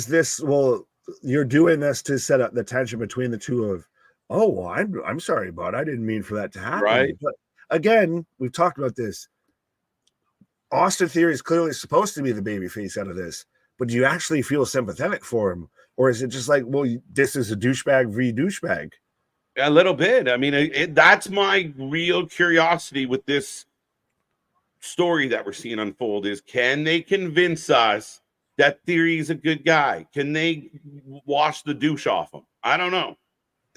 you're doing this to set up the tension between the two of, I'm sorry, bud. I didn't mean for that to happen. Right. But again, we've talked about this. Austin Theory is clearly supposed to be the babyface out of this, but do you actually feel sympathetic for him? Or is it just like, this is a douchebag v. douchebag? A little bit. I mean, that's my real curiosity with this story that we're seeing unfold is, can they convince us that Theory is a good guy? Can they wash the douche off him? I don't know.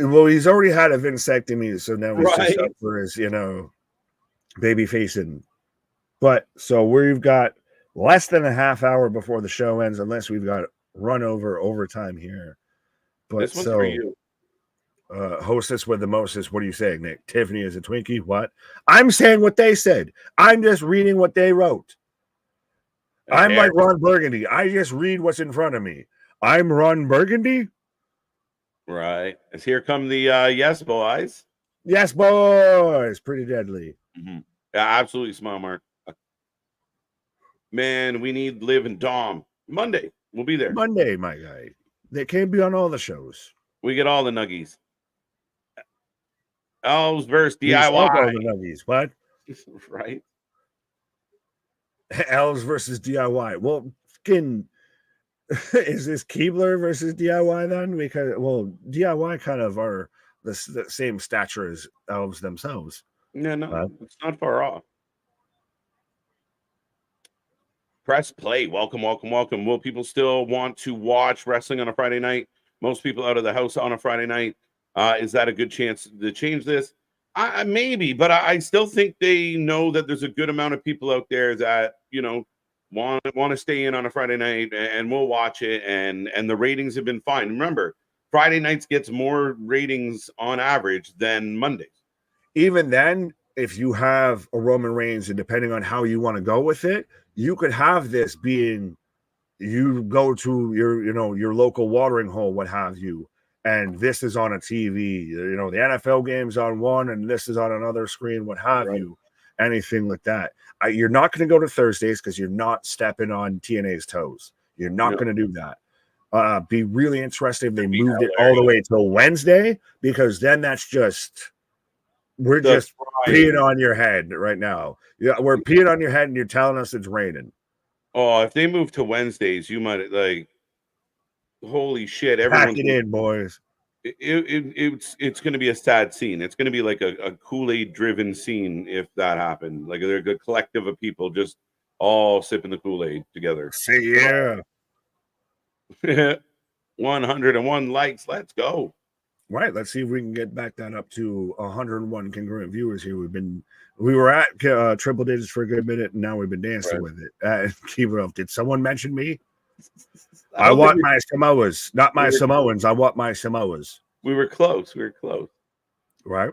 Well, he's already had a vasectomy, so now he's just up for his, baby facing. But so we've got less than a half hour before the show ends, unless we've got run overtime here. But this one's for you. Hostess with the mostest. What are you saying, Nick? Tiffany is a Twinkie? What? I'm saying what they said. I'm just reading what they wrote. I'm like Ron Burgundy. I just read what's in front of me. I'm Ron Burgundy. Right. As here come the yes boys. Yes boys. Pretty deadly. Mm-hmm. Yeah, absolutely, smile mark. Man, we need Liv and Dom. Monday. We'll be there. Monday, my guy. They can't be on all the shows. We get all the nuggies. Elves versus DIY. All the nuggies. What? Right. Elves versus DIY. Well, is this Keebler versus DIY then? Because DIY kind of are the same stature as elves themselves. No, it's not far off. Press play. Welcome. Will people still want to watch wrestling on a Friday night? Most people out of the house on a Friday night. Is that a good chance to change this? Maybe, but I still think they know that there's a good amount of people out there that want to stay in on a Friday night and we'll watch it, and the ratings have been fine. Remember, Friday nights gets more ratings on average than Mondays. Even then, if you have a Roman Reigns, and depending on how you want to go with it, you could have this being, you go to your local watering hole, what have you, and this is on a TV. You know, the NFL game's on one, and this is on another screen. What have you? Anything like that. You're not going to go to Thursdays because you're not stepping on TNA's toes. You're not going to do that. Be really interesting if they moved it all the way till Wednesday, because then that's just just peeing on your head right now. Yeah, we're peeing on your head, and you're telling us it's raining. Oh, if they move to Wednesdays, you might like. Holy shit! Pack it in, boys. It's going to be a sad scene. It's going to be like a Kool-Aid driven scene if that happened. Like they're a good collective of people just all sipping the Kool-Aid together. See, yeah. 101 likes. Let's go. Right. Let's see if we can get back that up to 101 congruent viewers here. We were at triple digits for a good minute, and now we've been dancing with it. Keep it up. Did someone mention me? I want my Samoas, not my Samoans. I want my Samoas. We were close. Right.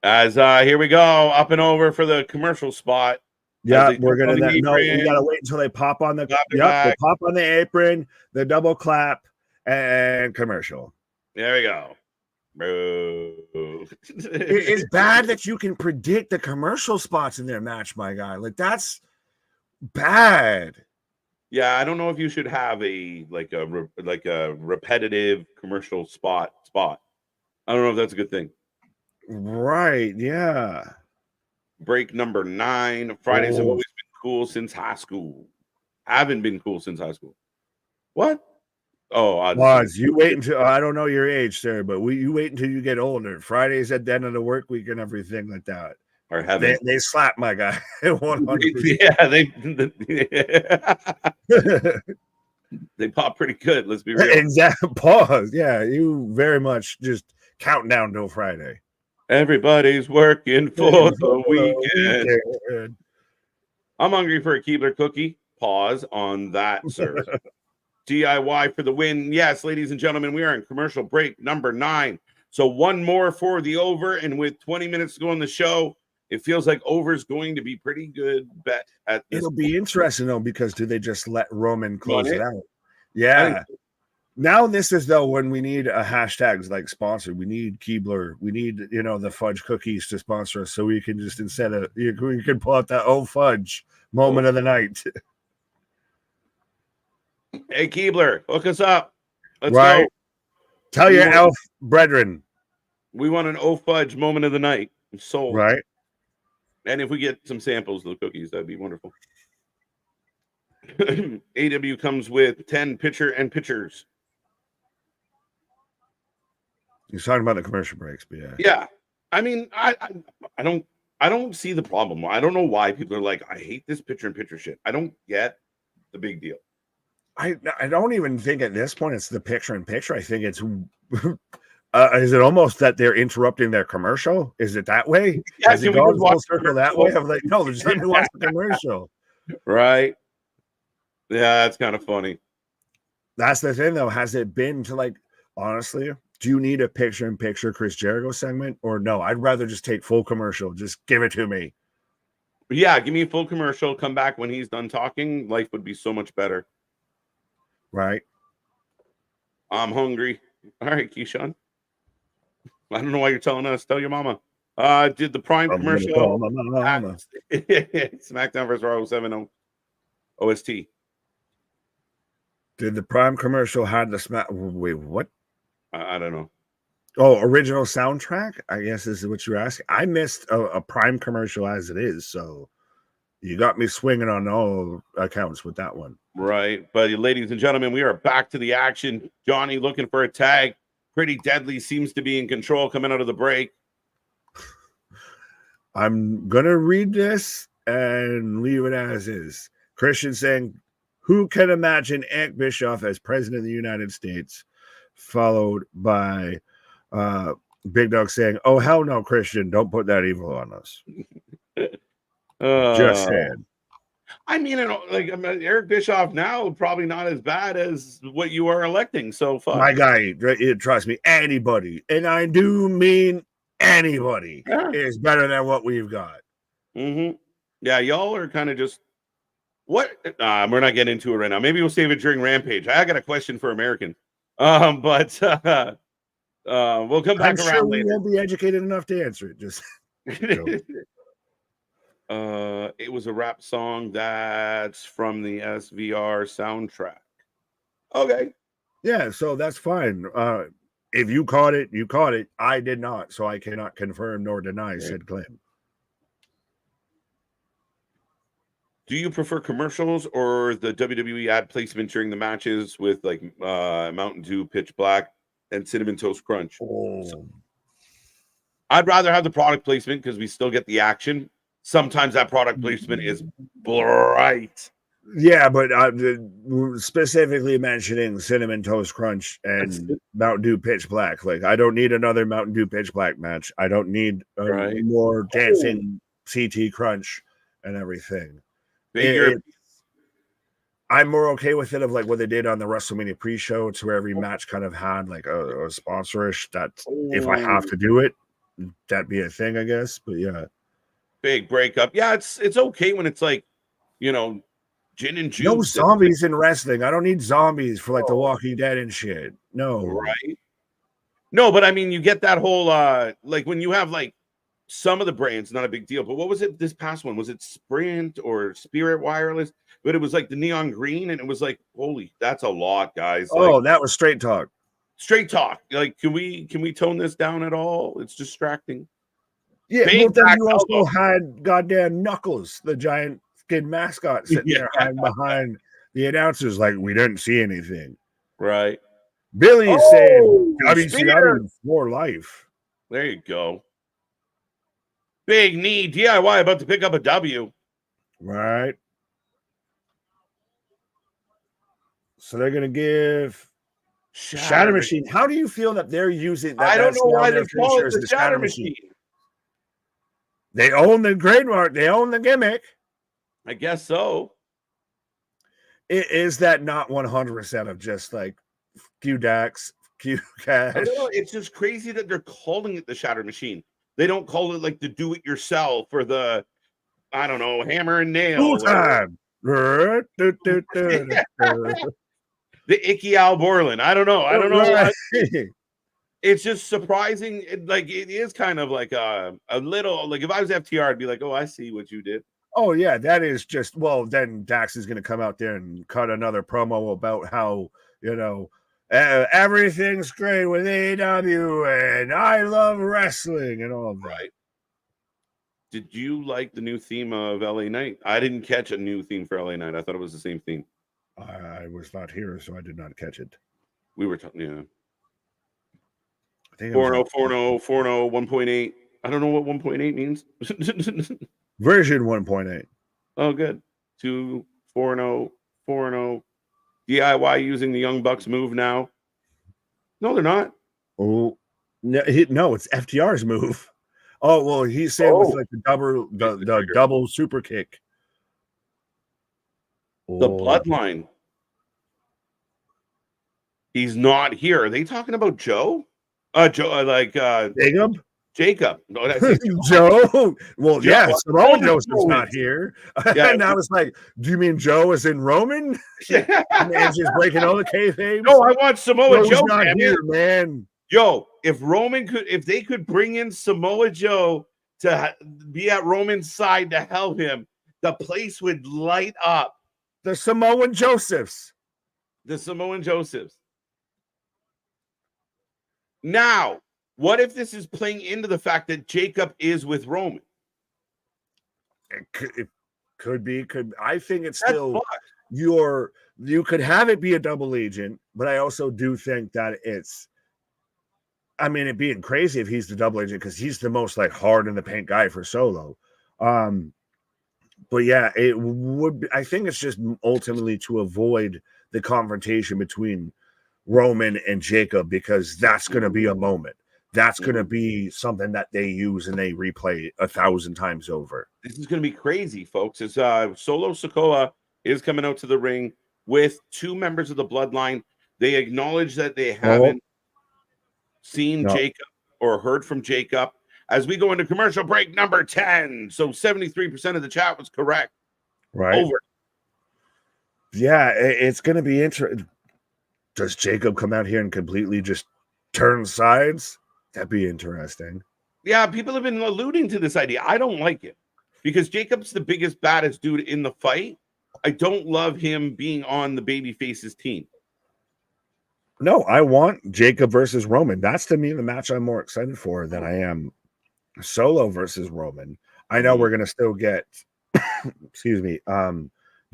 As here we go, up and over for the commercial spot. Yeah, we're gonna. We gotta wait until they pop on the. They pop on the apron, the double clap, and commercial. There we go. It's bad that you can predict the commercial spots in their match, my guy. Like that's bad. Yeah, I don't know if you should have a repetitive commercial spot. I don't know if that's a good thing. Right, yeah. Break number 9. Fridays have always been cool since high school. Haven't been cool since high school. What? Oh, Oz, you wait until I don't know your age, sir, but you wait until you get older. Fridays at the end of the work week and everything like that. Or heaven. They slap my guy 100%. Yeah, they pop pretty good. Let's be real. Exactly. Pause. Yeah, you very much just count down till Friday. Everybody's working for the weekend. I'm hungry for a Keebler cookie. Pause on that, sir. DIY for the win. Yes, ladies and gentlemen, we are in commercial break number 9. So one more for the over, and with 20 minutes to go on the show, it feels like over is going to be pretty good bet at this It'll be interesting though, because do they just let Roman close it out? Yeah. Now this is though when we need a hashtags like sponsor. We need Keebler. We need the fudge cookies to sponsor us, so we can just instead of you can pull out that fudge moment of the night. Hey Keebler, hook us up. Let's go. Tell your elf brethren. We want an fudge moment of the night. Sold. Right. And if we get some samples of the cookies, that'd be wonderful. AW comes with 10 pitchers. He's talking about the commercial breaks, but yeah. Yeah. I mean, I don't see the problem. I don't know why people are like, I hate this pitcher-in-pitcher shit. I don't get the big deal. I don't even think at this point it's the picture-in-picture. I think it's is it almost that they're interrupting their commercial? Is it that way? Yeah, Has it gone full circle that way? I'm like, no, there's nothing to watch the commercial. Right. Yeah, that's kind of funny. That's the thing, though. Has it been to honestly, do you need a picture-in-picture Chris Jericho segment? Or no, I'd rather just take full commercial. Just give it to me. Yeah, give me a full commercial. Come back when he's done talking. Life would be so much better. Right. I'm hungry. All right, Keyshawn. I don't know why you're telling us. Tell your mama. Did the Prime commercial SmackDown vs. Raw 07 OST? Did the Prime commercial had the Wait, what? I don't know. Oh, original soundtrack? I guess is what you're asking. I missed a Prime commercial as it is, so you got me swinging on all accounts with that one. Right. But ladies and gentlemen, we are back to the action. Johnny looking for a tag. Pretty Deadly seems to be in control coming out of the break. I'm going to read this and leave it as is. Christian saying, who can imagine Eric Bischoff as president of the United States? Followed by Big Dog saying, oh, hell no, Christian. Don't put that evil on us. Just saying. I mean, Eric Bischoff now probably not as bad as what you are electing so far. My guy, trust me, anybody, and I do mean anybody, is better than what we've got. Mm-hmm. Yeah, y'all are kind of just what? We're not getting into it right now. Maybe we'll save it during Rampage. I got a question for American. But We'll come I'm back sure around we later. won't be educated enough to answer it. Just It was a rap song that's from the SVR soundtrack. Okay. yeah, so that's fine. If you caught it, you caught it. I did not, so I cannot confirm nor deny said claim. Do you prefer commercials or the WWE ad placement during the matches with like Mountain Dew, Pitch Black, and Cinnamon Toast Crunch? Oh. I'd rather have the product placement because we still get the action. Sometimes that product placement is bright. Yeah, but specifically mentioning Cinnamon Toast Crunch and Mountain Dew Pitch Black. Like, I don't need another Mountain Dew Pitch Black match. I don't need more dancing CT Crunch and everything. I'm more okay with it of like what they did on the WrestleMania pre-show, to where every match kind of had like a sponsorish. That if I have to do it, that'd be a thing, I guess. But yeah, big breakup. Yeah, it's okay when it's like, you know, gin and juice. No zombies in wrestling. I don't need zombies for like The Walking Dead and shit. No, right? No, but I mean, you get that whole like when you have like some of the brands, not a big deal. But what was it this past one? Was it Sprint or Spirit Wireless? But it was like the neon green, and it was like, holy, that's a lot, guys. Oh, like, that was Straight Talk. Straight Talk. Like, can we tone this down at all? It's distracting. Yeah, but then you also had goddamn Knuckles, the giant skin mascot, sitting there hiding behind the announcers, like we didn't see anything. Right. Billy is saying WCW for life. There you go. Big Knee DIY about to pick up a W. Right. So they're going to give Shatter Machine. How do you feel that they're using that? I don't know why they call it the Shatter Machine. They own the trademark. They own the gimmick. I guess so. Is that not 100% of just like Q Dax, Q Cash? I don't know. It's just crazy that they're calling it the Shatter Machine. They don't call it like the do it yourself or the, I don't know, hammer and nail. Time. The Icky Al Borland. I don't know. I don't know. Right. It's just surprising. Like, it is kind of like a little, like if I was FTR, I'd be like, oh, I see what you did. Oh, yeah. That is just, well, then Dax is going to come out there and cut another promo about how, you know, everything's great with AEW and I love wrestling and all of that. Right. Did you like the new theme of LA Knight? I didn't catch a new theme for LA Knight. I thought it was the same theme. I was not here, so I did not catch it. We were talking, yeah. 4-0, 4-0, 4-0, 1.8. I don't know what 1.8 means. Version 1.8. Oh, good. 2, 4-0, 4-0. DIY using the Young Bucks move now. No, they're not. Oh, no, it's FTR's move. Oh, well, he's saying with like the double super kick. The Bloodline. He's not here. Are they talking about Joe? Jacob. No, that's Joe. Well, Joe, yeah, Samoa Joe's not here. Yeah. And I was like, do you mean Joe as in Roman? Yeah. And just breaking all the kayfabe. No, I want Samoa Joe. Not here, man. Yo, if they could bring in Samoa Joe to be at Roman's side to help him, the place would light up. The Samoan Josephs. Now, what if this is playing into the fact that Jacob is with Roman? It could be. I think it's still you could have it be a double agent, but I also do think that it'd being crazy if he's the double agent because he's the most like hard in the paint guy for Solo. But yeah, it would. I think it's just ultimately to avoid the confrontation between Roman and Jacob because that's going to be a moment. That's going to be something that they use and they replay 1,000 times over. This is going to be crazy, folks. As Solo Sikoa is coming out to the ring with 2 members of the Bloodline. They acknowledge that they haven't seen Jacob or heard from Jacob. As we go into commercial break number 10. So 73% of the chat was correct. Right. Over. Yeah, it's going to be interesting. Does Jacob come out here and completely just turn sides. That'd be interesting. Yeah, people have been alluding to this idea. I don't like it because Jacob's the biggest, baddest dude in the fight. I don't love him being on the babyface's team. No, I want Jacob versus Roman. That's to me the match I'm more excited for than I am Solo versus Roman. I know we're gonna still get excuse me,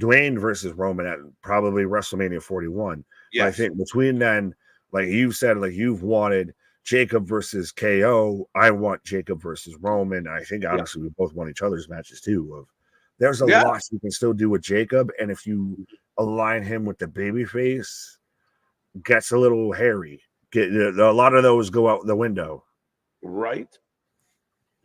Dwayne versus Roman at probably WrestleMania 41. Yes. But I think between then, like you said, like you've wanted Jacob versus KO. I want Jacob versus Roman. I think honestly we both want each other's matches too. There's a lot you can still do with Jacob, and if you align him with the babyface, gets a little hairy. A lot of those go out the window. Right.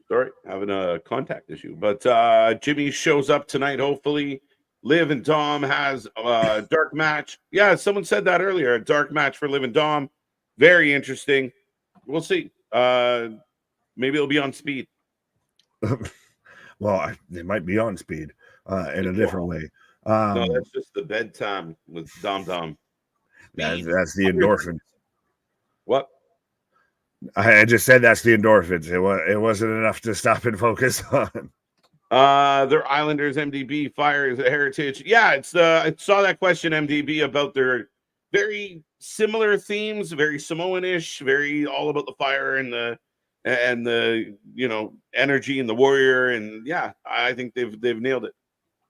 Sorry, having a contact issue. But Jimmy shows up tonight, hopefully. Liv and Dom has a dark match. Yeah, someone said that earlier. A dark match for Liv and Dom. Very interesting. We'll see. Maybe it'll be on Speed. Well, they might be on Speed in a different way. No, that's just the bedtime with Dom. That's the endorphins. What? I just said that's the endorphins. It wasn't enough to stop and focus on. They're Islanders. MDB Fire is a heritage. Yeah, it's I saw that question, MDB, about their very similar themes, very Samoan-ish, very all about the fire and the energy and the warrior. And yeah, I think they've nailed it.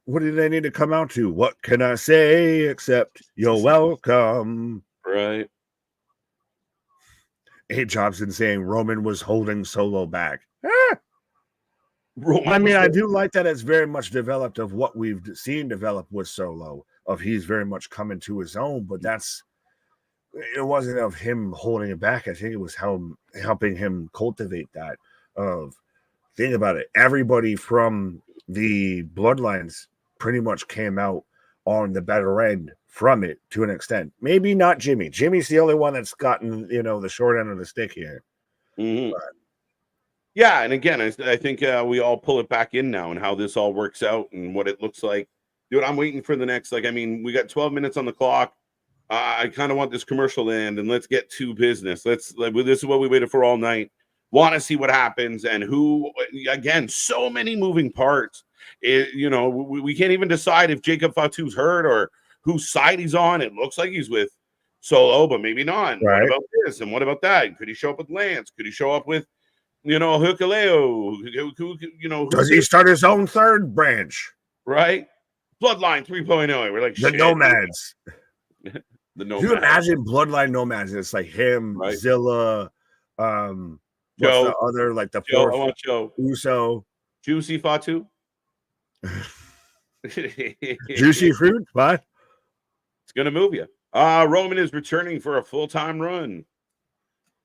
What do they need to come out to? What can I say except you're welcome? Right. A. Jobson saying Roman was holding Solo back. I mean, I do like that it's very much developed of what we've seen develop with Solo, of he's very much coming to his own, but it wasn't of him holding it back. I think it was helping him cultivate that think about it. Everybody from the bloodlines pretty much came out on the better end from it to an extent. Maybe not Jimmy. Jimmy's the only one that's gotten, the short end of the stick here. Mm-hmm. Yeah, and again, I think we all pull it back in now and how this all works out and what it looks like. Dude, I'm waiting for the next, we got 12 minutes on the clock. I kind of want this commercial to end, and let's get to business. This is what we waited for all night. Want to see what happens and who, again, so many moving parts. We can't even decide if Jacob Fatu's hurt or whose side he's on. It looks like he's with Solo, but maybe not. Right. What about this and what about that? Could he show up with Lance? Could he show up with, Hikuleo? Does he start his own third branch? Right? Bloodline 3.0. We're like, the Nomads. The Nomads. You imagine Bloodline Nomads? It's like him, right. Zilla, Joe, the other, like the Joe, I want Joe. Uso. Juicy Fatu. Juicy fruit? What? It's gonna move you. Roman is returning for a full-time run.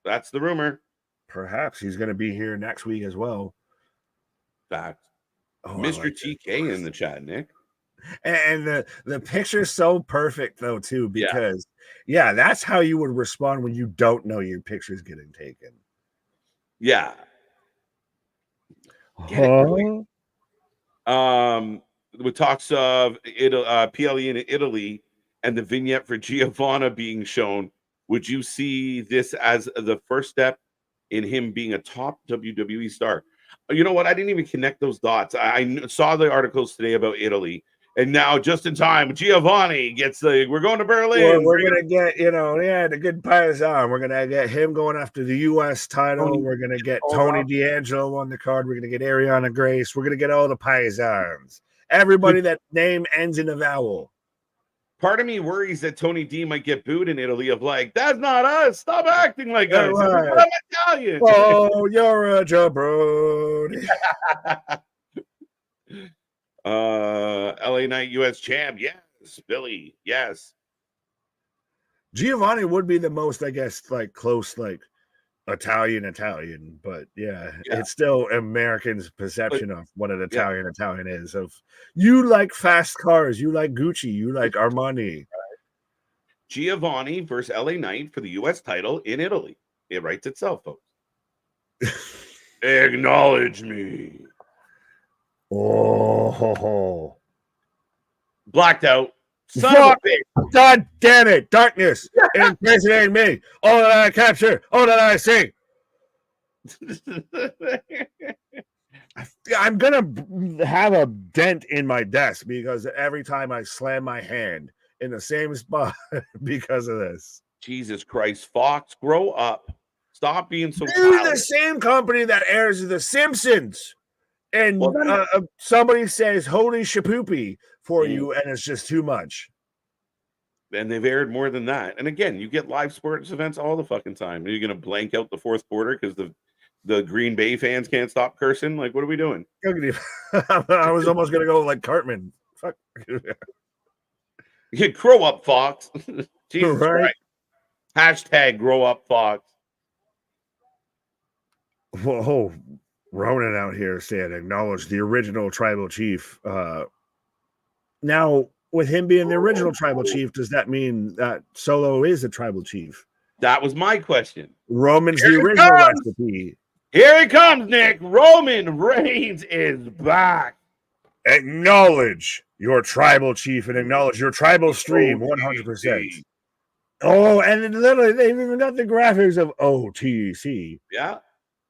That's the rumor. Perhaps he's gonna be here next week as well. Fact. Mr. Like TK in the chat, Nick. And the picture's so perfect though, too, because that's how you would respond when you don't know your picture's getting taken. Yeah. With talks of PLE in Italy and the vignette for Giovanna being shown, would you see this as the first step in him being a top WWE star? You know what? I didn't even connect those dots. I saw the articles today about Italy, and now just in time, Giovanni gets we're going to Berlin. We're gonna get the good Paisan. We're gonna get him going after the U.S. title. We're gonna get Tony D'Angelo on the card. We're gonna get Ariana Grace. We're gonna get all the Paisans. Everybody that name ends in a vowel. Part of me worries that Tony D might get booed in Italy of like, that's not us. Stop acting like us. Right. I'm Italian. Oh, you're a jabroni. LA Knight US champ. Yes. Billy. Yes. Giovanni would be the most, I guess, like close, like Italian, but it's still Americans' perception of what an Italian is. Of you like fast cars, you like Gucci, you like Armani. Giovanni versus LA Knight for the U.S. title in Italy. It writes itself, folks. Acknowledge me. Oh, blacked out. Son of a bitch. God damn it. Darkness impersonating me. All that I capture, all that I see. I'm going to have a dent in my desk because every time I slam my hand in the same spot because of this. Jesus Christ, Fox, grow up. Stop being so You're childish. the same company that airs The Simpsons. And somebody says, holy shapoopy for you, and it's just too much. And they've aired more than that. And again, you get live sports events all the fucking time. Are you going to blank out the fourth quarter because the Green Bay fans can't stop cursing? Like, what are we doing? I was almost going to go like Cartman. Fuck. You grow up, Fox. Jesus Right? Christ. Hashtag grow up, Fox. Whoa. Ronan out here saying, acknowledge the original tribal chief. Now, with him being the original tribal chief, does that mean that Solo is a tribal chief? That was my question. Roman's the original recipe. Here he comes, Nick. Roman Reigns is back. Acknowledge your tribal chief and acknowledge your tribal stream 100%. Oh, and then literally they even got the graphics of OTC. Yeah.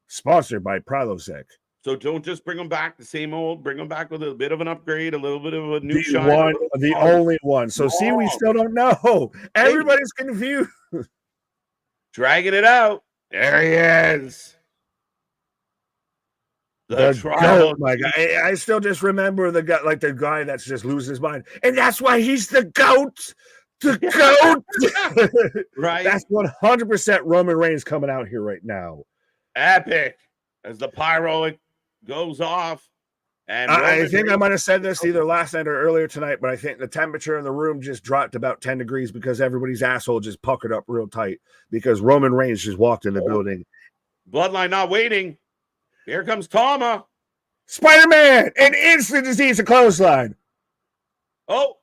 Sponsored by Prilosec. So don't just bring them back the same old. Bring them back with a bit of an upgrade, a little bit of a new The shine. the only one. So see, we still don't know. Everybody's confused. Dragging it out. There he is. Oh my God. I still just remember the guy, like the guy that's just losing his mind. And that's why he's the GOAT. The GOAT. Right. That's 100% Roman Reigns coming out here right now. Epic. As the pyro goes off. And I think I might have said this either last night or earlier tonight, but I think the temperature in the room just dropped about 10 degrees because everybody's asshole just puckered up real tight because Roman Reigns just walked in the building. Bloodline not waiting. Here comes Tama. Spider-Man! An instant disease, a clothesline. Oh,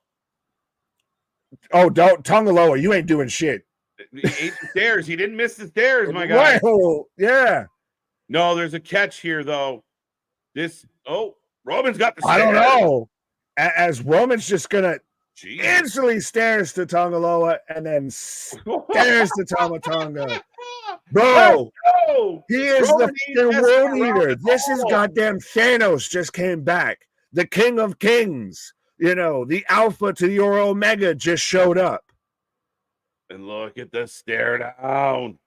don't Tongaloa, you ain't doing shit. He ate the stairs. He didn't miss the stairs, my guy. Wow. Yeah. No, there's a catch here, though. Roman's got the stairs. I don't know. As Roman's just gonna instantly stares to Tongaloa and then stares to Tama Tonga. Bro, he is the world leader. This is goddamn Thanos just came back. The King of Kings. You know, the Alpha to your Omega just showed up. And look at the stare down.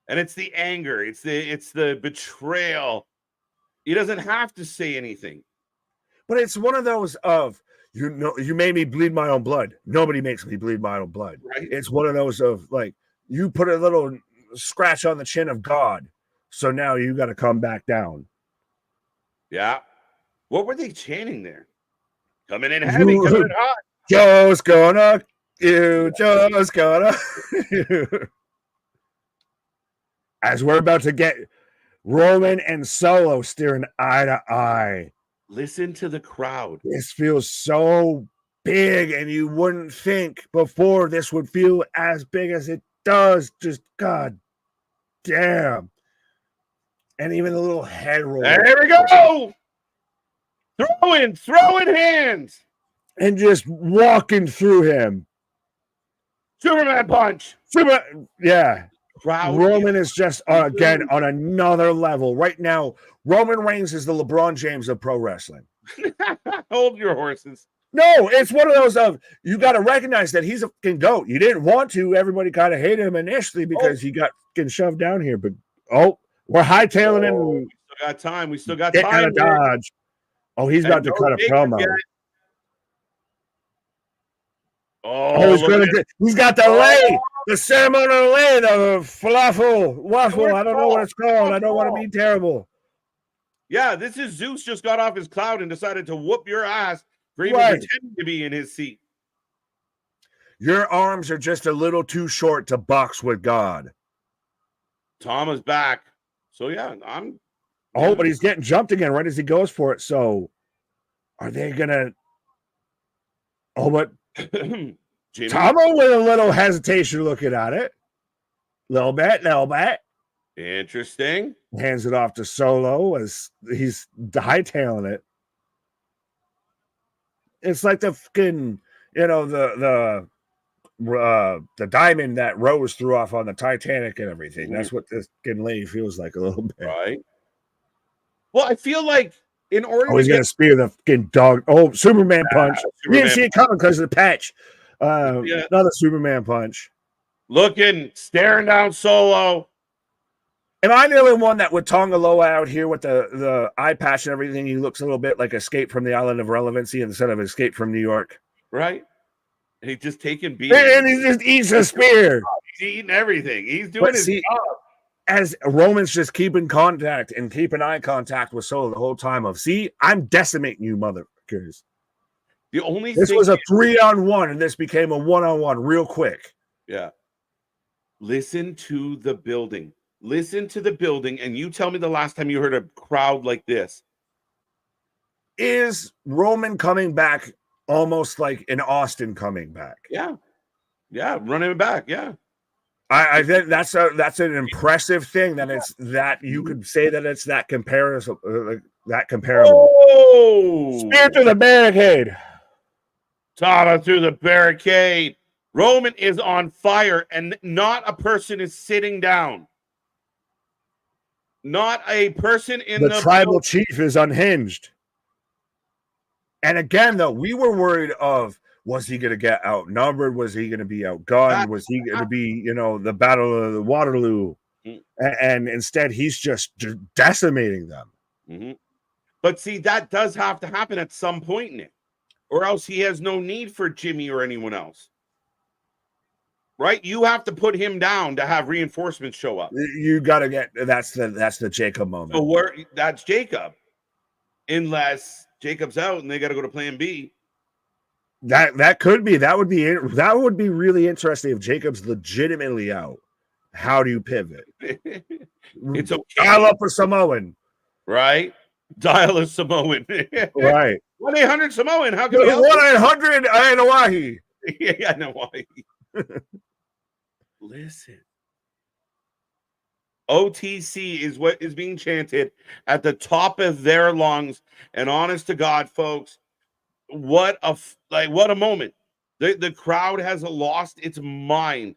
And it's the anger. It's the betrayal. He doesn't have to say anything. But it's one of those of, you made me bleed my own blood. Nobody makes me bleed my own blood. Right. It's one of those of like, you put a little scratch on the chin of God. So now you got to come back down. Yeah. What were they chanting there? Coming in heavy, coming in hot. Joe's gonna. As we're about to get Roman and Solo staring eye to eye. Listen to the crowd. This feels so big, and you wouldn't think before this would feel as big as it does. Just God damn. And even the little head roll. There we go. Throwing hands. And just walking through him. Superman punch. Yeah. Crowd. Roman is just, again, on another level. Right now, Roman Reigns is the LeBron James of pro wrestling. Hold your horses. No, it's one of those of, you got to recognize that he's a fucking GOAT. You didn't want to. Everybody kind of hated him initially because he got getting shoved down here. But, we're hightailing him. We still got time. We still got time. Dodge. Oh, he's about to cut a promo. He's got the lay, the ceremonial lay, the falafel, waffle. I don't know what it's called. I don't want to be terrible. Yeah, this is Zeus just got off his cloud and decided to whoop your ass for even pretending to be in his seat. Your arms are just a little too short to box with God. Tama's back. So, yeah, but he's getting jumped again right as he goes for it. So, are they going to... but... Tama with a little hesitation looking at it. Little bit. Interesting. Hands it off to Solo as he's hightailing it. It's like the fucking, the diamond that Rose threw off on the Titanic and everything. Mm-hmm. That's what this fucking lady feels like a little bit. Right. Well, I feel like in order he's gonna spear the fucking dog. Oh, Superman punch. You didn't see it coming because of the patch. Another Superman punch. Looking, staring down Solo. Am I the only one that with Tonga Loa out here with the eye patch and everything, he looks a little bit like Escape from the Island of Relevancy instead of Escape from New York? Right. He's just taking beats. And he just eats a spear. He's eating everything. He's doing his job. As Roman's just keeping contact and keeping eye contact with Solo the whole time of, see, I'm decimating you motherfuckers. This was a 3-on-1 and this became a 1-on-1 real quick. Yeah. Listen to the building. Listen to the building, and you tell me the last time you heard a crowd like this. Is Roman coming back almost like an Austin coming back? Yeah. Yeah, running back, yeah. I think that's an impressive thing that you could say that it's that comparison, comparable. Oh! Spear to the barricade. Tata through the barricade. Roman is on fire, and not a person is sitting down. Not a person in the tribal chief is unhinged. And again, though, we were worried of, was he going to get outnumbered? Was he going to be outgunned? Was he going to be, the Battle of the Waterloo? And instead, he's just decimating them. Mm-hmm. But see, that does have to happen at some point in it, or else he has no need for Jimmy or anyone else. Right? You have to put him down to have reinforcements show up. You got to get that's the Jacob moment. So that's Jacob, unless Jacob's out and they got to go to Plan B. That would be really interesting if Jacob's legitimately out. How do you pivot? It's okay. Dial up for Samoan, right? Dial a Samoan, right? 1-800-Samoan. How can we 1-800 Ainawahi? Yeah, Ainawahi. Listen, OTC is what is being chanted at the top of their lungs, and honest to God, folks, what a moment. The crowd has lost its mind.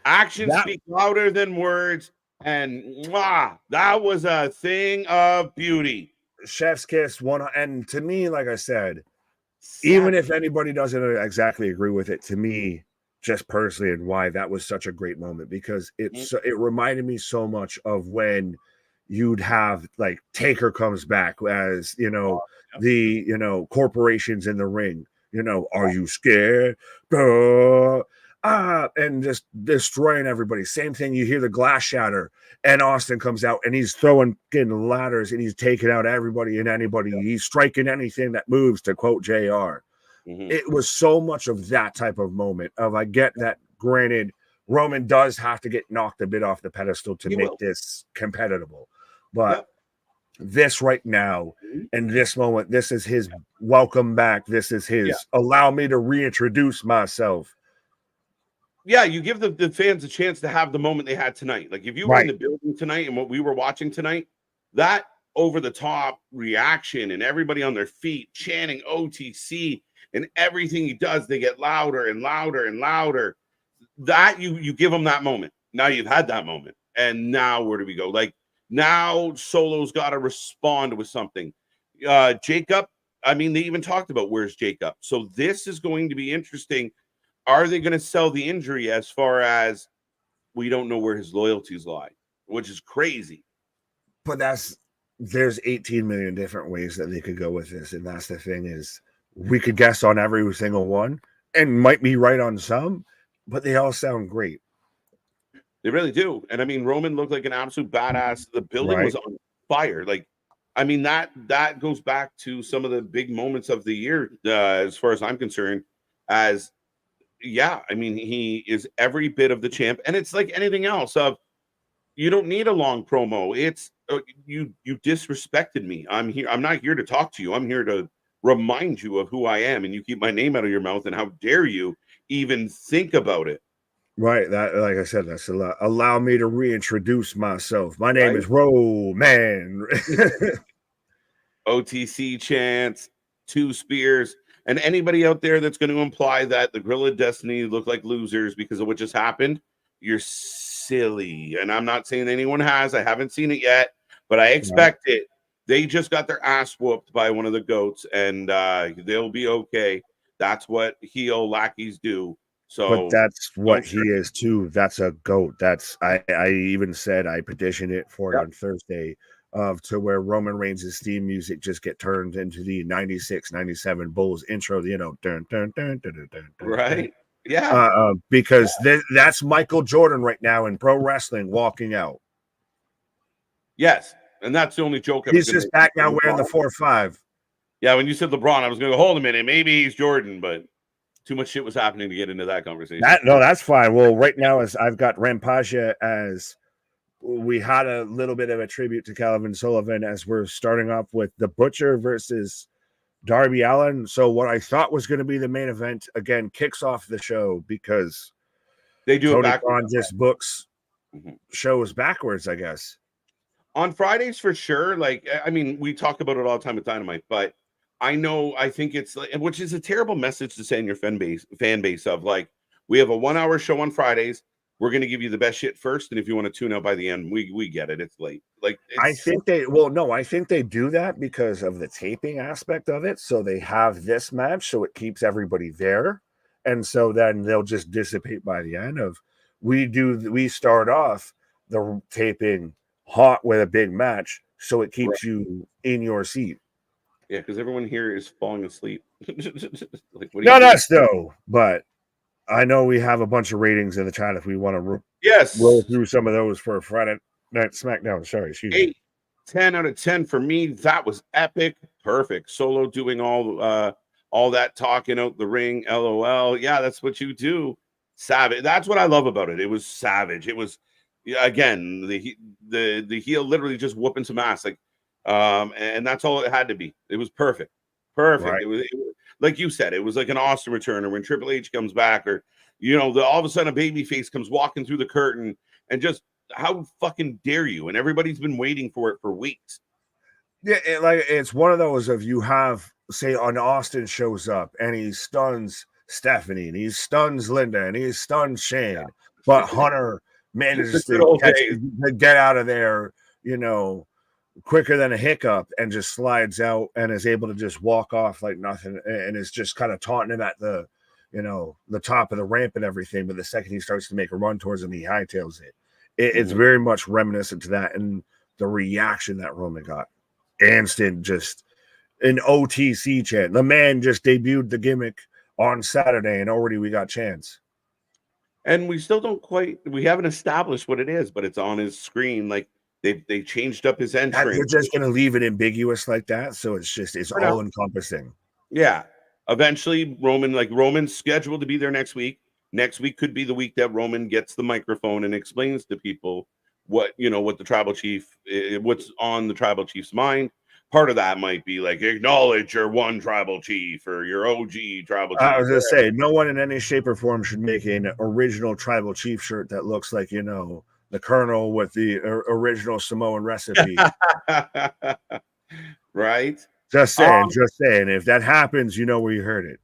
Actions speak louder than words, and that was a thing of beauty. Chef's kiss one, and to me, like I said, even if anybody doesn't exactly agree with it, to me, just personally, and why that was such a great moment, because it reminded me so much of when you'd have like Taker comes back as the corporations in the ring. Are you scared? And just destroying everybody. Same thing. You hear the glass shatter, and Austin comes out and he's throwing ladders and he's taking out everybody and anybody. He's striking anything that moves, to quote JR. It was so much of that type of moment of, I get that, granted, Roman does have to get knocked a bit off the pedestal to make this competitive. But this right now, and this moment, this is his welcome back. This is his allow me to reintroduce myself. Yeah, you give the fans a chance to have the moment they had tonight. Like if you were in the building tonight and what we were watching tonight, that over-the-top reaction and everybody on their feet chanting OTC, and everything he does, they get louder and louder and louder. That you give them that moment. Now you've had that moment. And now where do we go? Like now Solo's got to respond with something. Jacob, I mean, they even talked about where's Jacob. So this is going to be interesting. Are they going to sell the injury as far as we don't know where his loyalties lie, which is crazy. But there's 18 million different ways that they could go with this. And that's the thing is, we could guess on every single one and might be right on some, but they all sound great. They really do. And I mean, Roman looked like an absolute badass. The building was on fire. Like, I mean, that goes back to some of the big moments of the year, as far as I'm concerned, I mean, he is every bit of the champ. And it's like anything else of, you don't need a long promo. It's you disrespected me. I'm here. I'm not here to talk to you. I'm here to remind you of who I am, and you keep my name out of your mouth, and how dare you even think about it. Right. That, like I said, that's allow me to reintroduce myself. My name is Roman. OTC chants, 2 spears. And anybody out there that's going to imply that the Grill of Destiny look like losers because of what just happened, you're silly. And I'm not saying anyone has. I haven't seen it yet, but I expect it. They just got their ass whooped by one of the goats, and they'll be okay. That's what heel lackeys do. So, but that's what he is too. That's a goat. That's I even said I petitioned it for it on Thursday to where Roman Reigns' theme music just get turned into the 96, 97 Bulls intro, you know, dun, dun, dun, dun, dun, dun, right. Yeah. Because that's Michael Jordan right now in pro wrestling walking out. Yes. And that's the only joke. He's just back now wearing the 4-5. Yeah. When you said LeBron, I was going to go, hold a minute. Maybe he's Jordan, but too much shit was happening to get into that conversation. No, that's fine. Well, right now, as I've got Rampage as we had a little bit of a tribute to Calvin Sullivan as we're starting off with the Butcher versus Darby Allin. So what I thought was going to be the main event again kicks off the show because they do Tony it backwards. Khan just books shows backwards, I guess. On Fridays for sure. Like, I mean, we talk about it all the time with Dynamite, but I think it's like, which is a terrible message to send your fan base of like, we have a 1-hour show on Fridays. We're going to give you the best shit first. And if you want to tune out by the end, we get it. It's late. Like, I think they do that because of the taping aspect of it. So they have this match, so it keeps everybody there. And so then they'll just dissipate by the end of we start off the taping hot with a big match. So it keeps you in your seat. Yeah, because everyone here is falling asleep. Like, not us though, but I know we have a bunch of ratings in the chat if we want to roll through some of those for Friday Night Smackdown. Sorry, excuse me. 10 out of 10 for me. That was epic. Perfect. Solo doing all that talking out the ring. LOL. Yeah, that's what you do. Savage. That's what I love about it. It was savage. It was again the heel literally just whooping some ass. Like and that's all it had to be. It was perfect. Right. It was like you said, it was like an Austin return, or when Triple H comes back, or all of a sudden a baby face comes walking through the curtain, and just how fucking dare you? And everybody's been waiting for it for weeks. Yeah, it's one of those of you have, say, an Austin shows up and he stuns Stephanie and he stuns Linda and he stuns Shane, but Hunter manages to get out of there, quicker than a hiccup and just slides out and is able to just walk off like nothing, and is just kind of taunting him at the top of the ramp and everything. But the second he starts to make a run towards him, he hightails it. It's very much reminiscent to that, and the reaction that Roman got. Instant, just an OTC chant. The man just debuted the gimmick on Saturday, and already we got chants. And we still we haven't established what it is, but it's on his screen. Like, they changed up his entrance. They're just going to leave it ambiguous like that, so it's all encompassing. Yeah. Eventually, Roman's scheduled to be there next week. Next week could be the week that Roman gets the microphone and explains to people what the tribal chief, what's on the tribal chief's mind. Part of that might be like, acknowledge your one tribal chief or your OG tribal chief. I was going to say, no one in any shape or form should make an original tribal chief shirt that looks like, the Colonel with the original Samoan recipe. Right? Just saying. If that happens, you know where you heard it.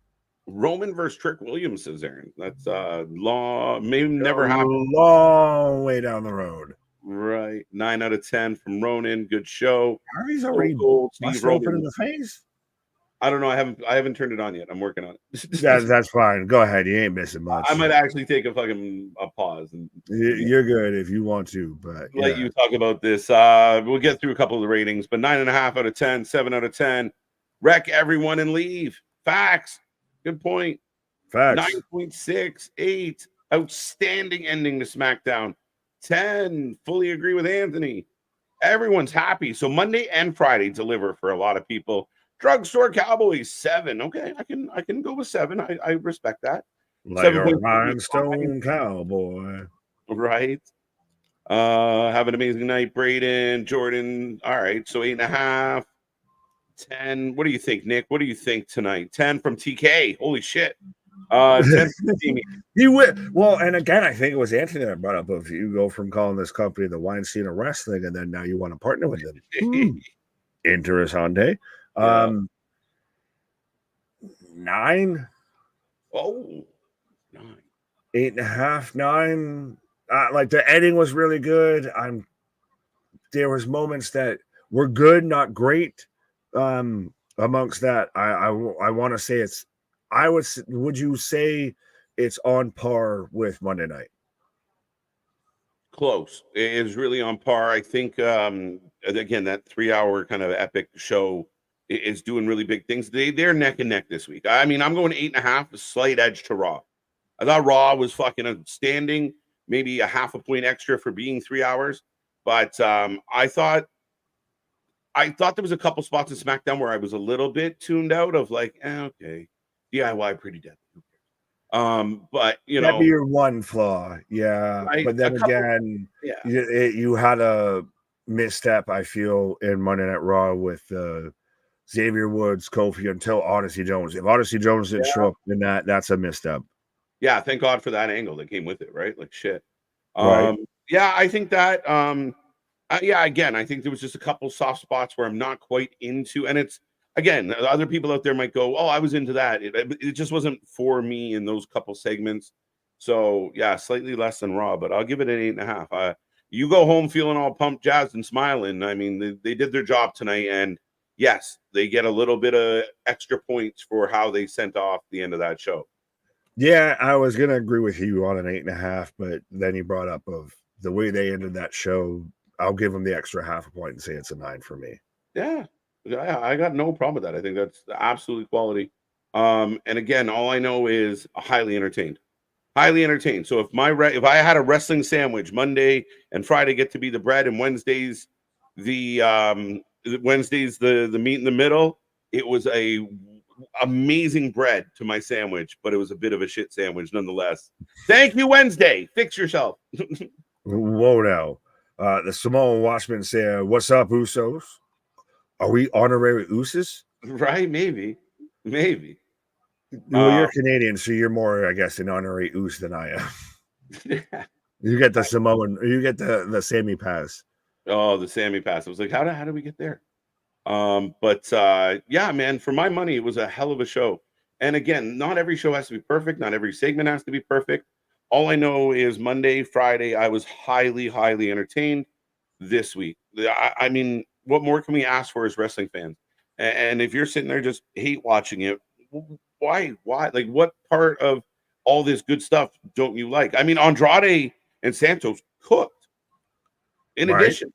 Roman versus Trick Williams, says Aaron. That's maybe never happen. Long way down the road. Right. 9 out of 10 from Ronan. Good show. Harvey's already open in the face. I don't know. I haven't turned it on yet. I'm working on it. That's fine. Go ahead. You ain't missing much. I might actually take a pause. And you're good if you want to, but let you talk about this. We'll get through a couple of the ratings, but 9.5 out of 10, 7 out of 10. Wreck everyone and leave. Facts. Good point. Facts. 9.68. Outstanding ending to SmackDown. 10. Fully agree with Anthony. Everyone's happy. So Monday and Friday deliver for a lot of people. Drugstore Cowboys, 7. Okay, I can go with 7. I respect that. Like a rhinestone cowboy. Right. Have an amazing night, Braden, Jordan. All right, so 8.5. 10. What do you think, Nick? What do you think tonight? 10 from TK. Holy shit. 10 from Timmy. Well, and again, I think it was Anthony that brought up if you go from calling this company the wine scene of wrestling, and then now you want to partner with them. Interessante. 9. Oh, 9. 8.5, 9. Like the ending was really good. There was moments that were good, not great. Amongst that, I want to say it's. Would you say it's on par with Monday night? Close. It is really on par. I think again that 3-hour kind of epic show is doing really big things. They're neck and neck this week. I mean, I'm going 8.5, a slight edge to Raw. I thought Raw was fucking outstanding, maybe a half a point extra for being 3 hours. But I thought there was a couple spots in SmackDown where I was a little bit tuned out of like, okay, DIY pretty deadly. But That'd be your one flaw, yeah. Right? But then again, yeah, you had a misstep, I feel, in Monday Night Raw with Xavier Woods, Kofi until Odyssey Jones. If Odyssey Jones didn't show up in that's a misstep. Yeah, thank God for that angle that came with it, right? Like shit. Right. Yeah, I think that yeah, again, I think there was just a couple soft spots where I'm not quite into, and it's again, other people out there might go, "Oh, I was into that." It just wasn't for me in those couple segments. So yeah, slightly less than Raw, but I'll give it an 8.5. You go home feeling all pumped, jazzed, and smiling. I mean, they did their job tonight, and yes, they get a little bit of extra points for how they sent off the end of that show. Yeah, I was gonna agree with you on an 8.5, but then you brought up of the way they ended that show. I'll give them the extra half a point and say it's a 9 for me. Yeah, I got no problem with that. I think that's absolutely quality. And again, all I know is highly entertained, highly entertained. So if I had a wrestling sandwich, Monday and Friday get to be the bread, and Wednesdays the meat in the middle. It was a amazing bread to my sandwich, but it was a bit of a shit sandwich nonetheless. Thank you, Wednesday. Fix yourself. Whoa, now. The Samoan Watchman said, "What's up, Usos? Are we honorary Usos?" Right? Maybe. Well, you're Canadian, so you're more, I guess, an honorary Us than I am. You get the Samoan, you get the Sammy pass. Oh, the Sammy pass. I was like, how did we get there? But yeah, man, for my money, it was a hell of a show. And again, not every show has to be perfect, not every segment has to be perfect. All I know is Monday, Friday, I was highly, highly entertained. This week, I mean, what more can we ask for as wrestling fans? And if you're sitting there just hate watching it, why? Like, what part of all this good stuff don't you like? I mean, Andrade and Santos cooked. In addition,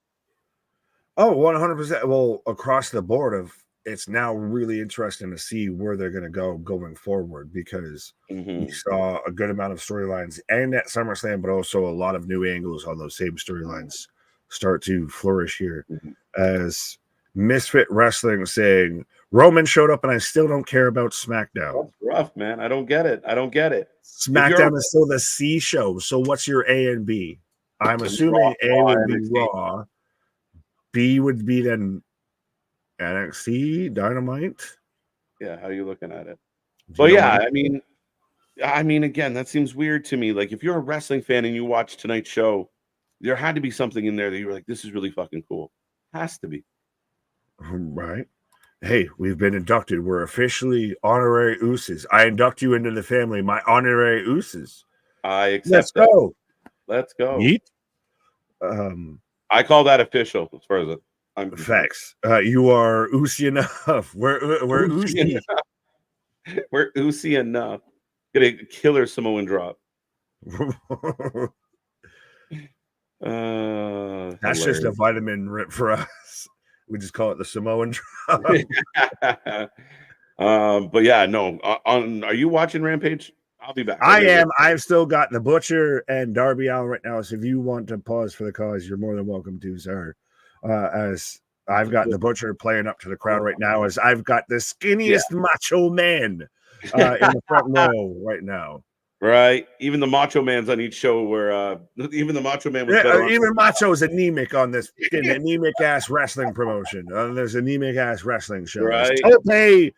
oh, 100%. Well, across the board, it's now really interesting to see where they're going to go going forward, because we saw a good amount of storylines and at SummerSlam, but also a lot of new angles on those same storylines start to flourish here. As Misfit Wrestling saying, Roman showed up and I still don't care about SmackDown. That's rough, man. I don't get it. SmackDown is still the C show. So what's your A and B? I'm assuming A would be Raw. B would be then NXT, Dynamite. Yeah, how are you looking at it? But yeah, I mean, again, that seems weird to me. Like, if you're a wrestling fan and you watch tonight's show, there had to be something in there that you were like, this is really fucking cool. Has to be. Right. Hey, we've been inducted. We're officially honorary Usos. I induct you into the family, my honorary Usos. I accept. Let's go. Let's go. Yeet. I call that official as far as I'm facts. You are Usi enough. We're Usi enough. We're Usi enough. Get a killer Samoan drop. That's just a vitamin rip for us. We just call it the Samoan drop. But yeah, no. Are you watching Rampage? I'll be back. I am. I've still got the Butcher and Darby Allin right now. So if you want to pause for the cause, you're more than welcome to, sir. As I've got the Butcher playing up to the crowd right now, as I've got the skinniest macho man in the front row right now. Right. Even the Macho Man's on each show where even the Macho Man was better. Even Macho's anemic on this anemic ass wrestling promotion. There's anemic ass wrestling show. Right. Tope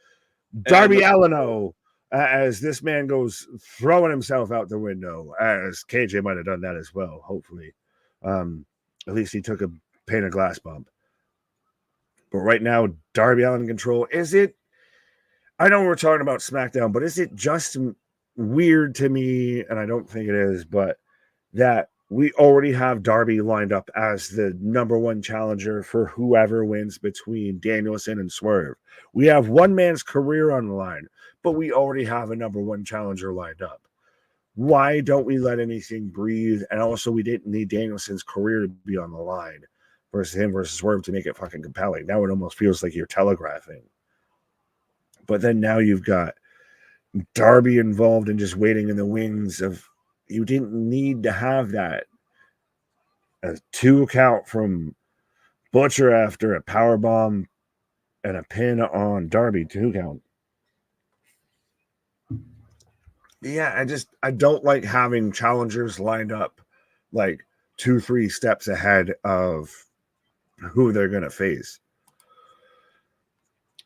Darby Allin, as this man goes throwing himself out the window, as KJ might have done that as well, hopefully. At least he took a pane of glass bump. But right now, Darby Allin in control. Is it? I know we're talking about SmackDown, but is it just weird to me, and I don't think it is, but that we already have Darby lined up as the number one challenger for whoever wins between Danielson and Swerve. We have one man's career on the line, but we already have a number one challenger lined up. Why don't we let anything breathe? And also, we didn't need Danielson's career to be on the line versus him versus Swerve to make it fucking compelling. Now it almost feels like you're telegraphing. But then now you've got Darby involved and just waiting in the wings of, you didn't need to have that. A 2 count from Butcher after a powerbomb and a pin on Darby, 2 count. Yeah, I don't like having challengers lined up like 2-3 steps ahead of who they're going to face.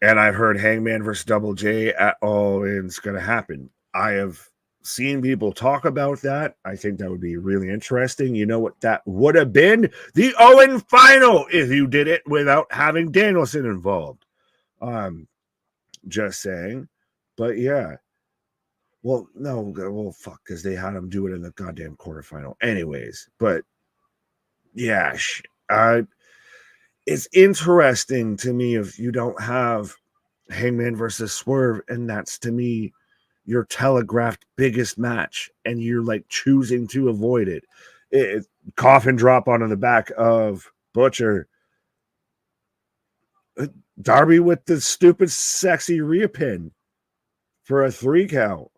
And I've heard Hangman versus Double J at All In's going to happen. I have seen people talk about that. I think that would be really interesting. You know what that would have been? The Owen final if you did it without having Danielson involved. Just saying. But yeah. Well, no, well, fuck, because they had him do it in the goddamn quarterfinal. Anyways, but yeah, it's interesting to me if you don't have Hangman versus Swerve, and that's to me your telegraphed biggest match, and you're like choosing to avoid it. Coffin drop onto the back of Butcher. Darby with the stupid sexy rear pin for a 3 count.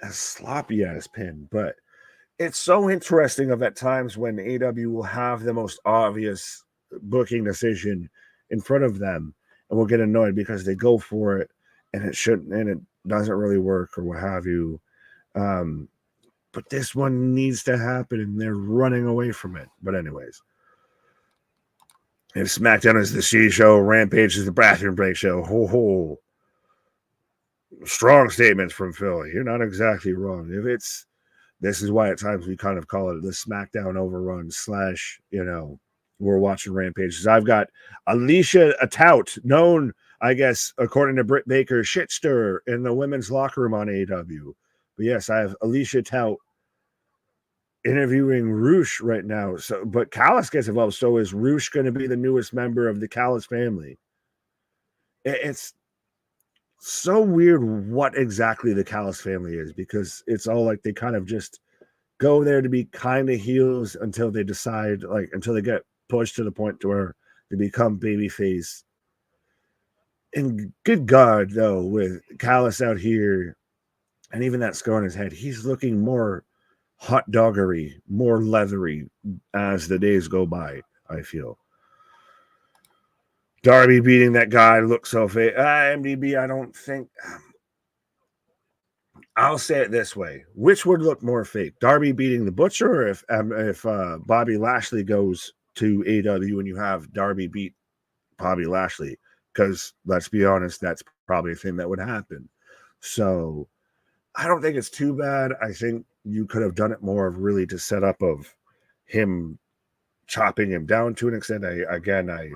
A sloppy ass pin, but it's so interesting of at times when AW will have the most obvious booking decision in front of them and will get annoyed because they go for it and it shouldn't, and it doesn't really work or what have you. But this one needs to happen and they're running away from it. But anyways, if SmackDown is the she show, Rampage is the bathroom break show. Ho ho. Strong statements from Philly. You're not exactly wrong. This is why at times we kind of call it the SmackDown overrun / we're watching Rampage. I've got Alicia, a tout, known, I guess, according to Britt Baker, shit stirrer in the women's locker room on AEW. But yes, I have Alicia Tout interviewing Roosh right now. So, but Callus gets involved. So is Roosh going to be the newest member of the Callus family? It's so weird what exactly the Callus family is, because it's all like they kind of just go there to be kind of heels until they decide, like, until they get pushed to the point to where they become babyface. And good God, though, with Callus out here and even that scar on his head, he's looking more hot doggery, more leathery as the days go by, I feel. Darby beating that guy looks so fake. MDB, I don't think. I'll say it this way: which would look more fake, Darby beating the Butcher, or if Bobby Lashley goes to AEW and you have Darby beat Bobby Lashley? Because let's be honest, that's probably a thing that would happen. So I don't think it's too bad. I think you could have done it more of really to set up of him chopping him down to an extent. I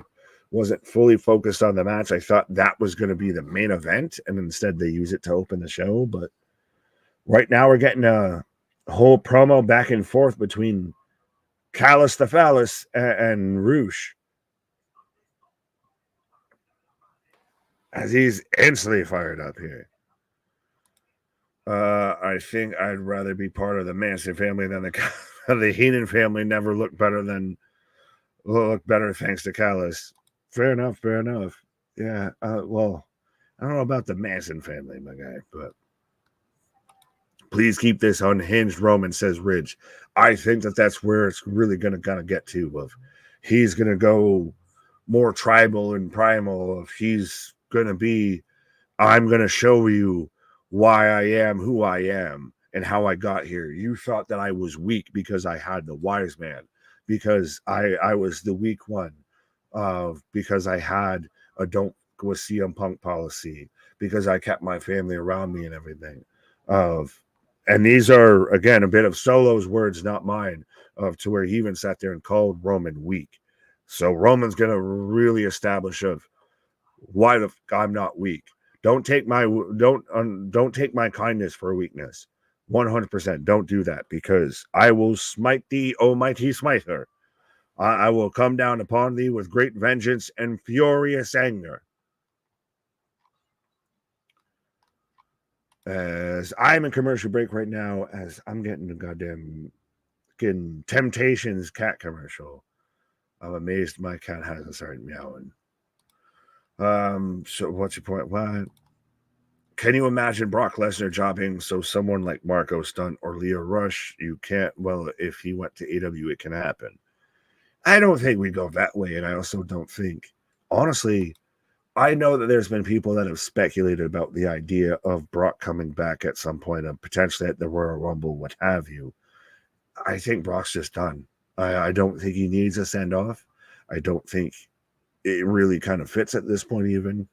wasn't fully focused on the match. I thought that was going to be the main event, and instead they use it to open the show. But right now we're getting a whole promo back and forth between Callus the Phallus and Roosh, as he's instantly fired up here. I think I'd rather be part of the Manson family than the Heenan family. Never looked better thanks to Callus. Fair enough. Yeah. Well, I don't know about the Manson family, my guy, but please keep this unhinged, Roman, says Ridge. I think that's where it's really going to get to. Of he's going to go more tribal and primal. If he's going to be, I'm going to show you why I am who I am and how I got here. You thought that I was weak because I had the wise man, because I was the weak one. Because I had a don't go CM Punk policy, because I kept my family around me and everything. And these are, again, a bit of Solo's words, not mine, to where he even sat there and called Roman weak. So Roman's going to really establish of why the fuck I'm not weak. Don't take my kindness for a weakness. 100%. Don't do that, because I will smite thee, O mighty smiter. I will come down upon thee with great vengeance and furious anger. As I'm in commercial break right now, as I'm getting the goddamn Temptations cat commercial. I'm amazed my cat hasn't started meowing. So what's your point? What? Can you imagine Brock Lesnar jobbing so someone like Marco Stunt or Leo Rush? You can't. Well, if he went to AW, it can happen. I don't think we go that way, and I also don't think, honestly, I know that there's been people that have speculated about the idea of Brock coming back at some point, and potentially at the Royal Rumble, what have you. I think Brock's just done. I don't think he needs a send-off. I don't think it really kind of fits at this point even.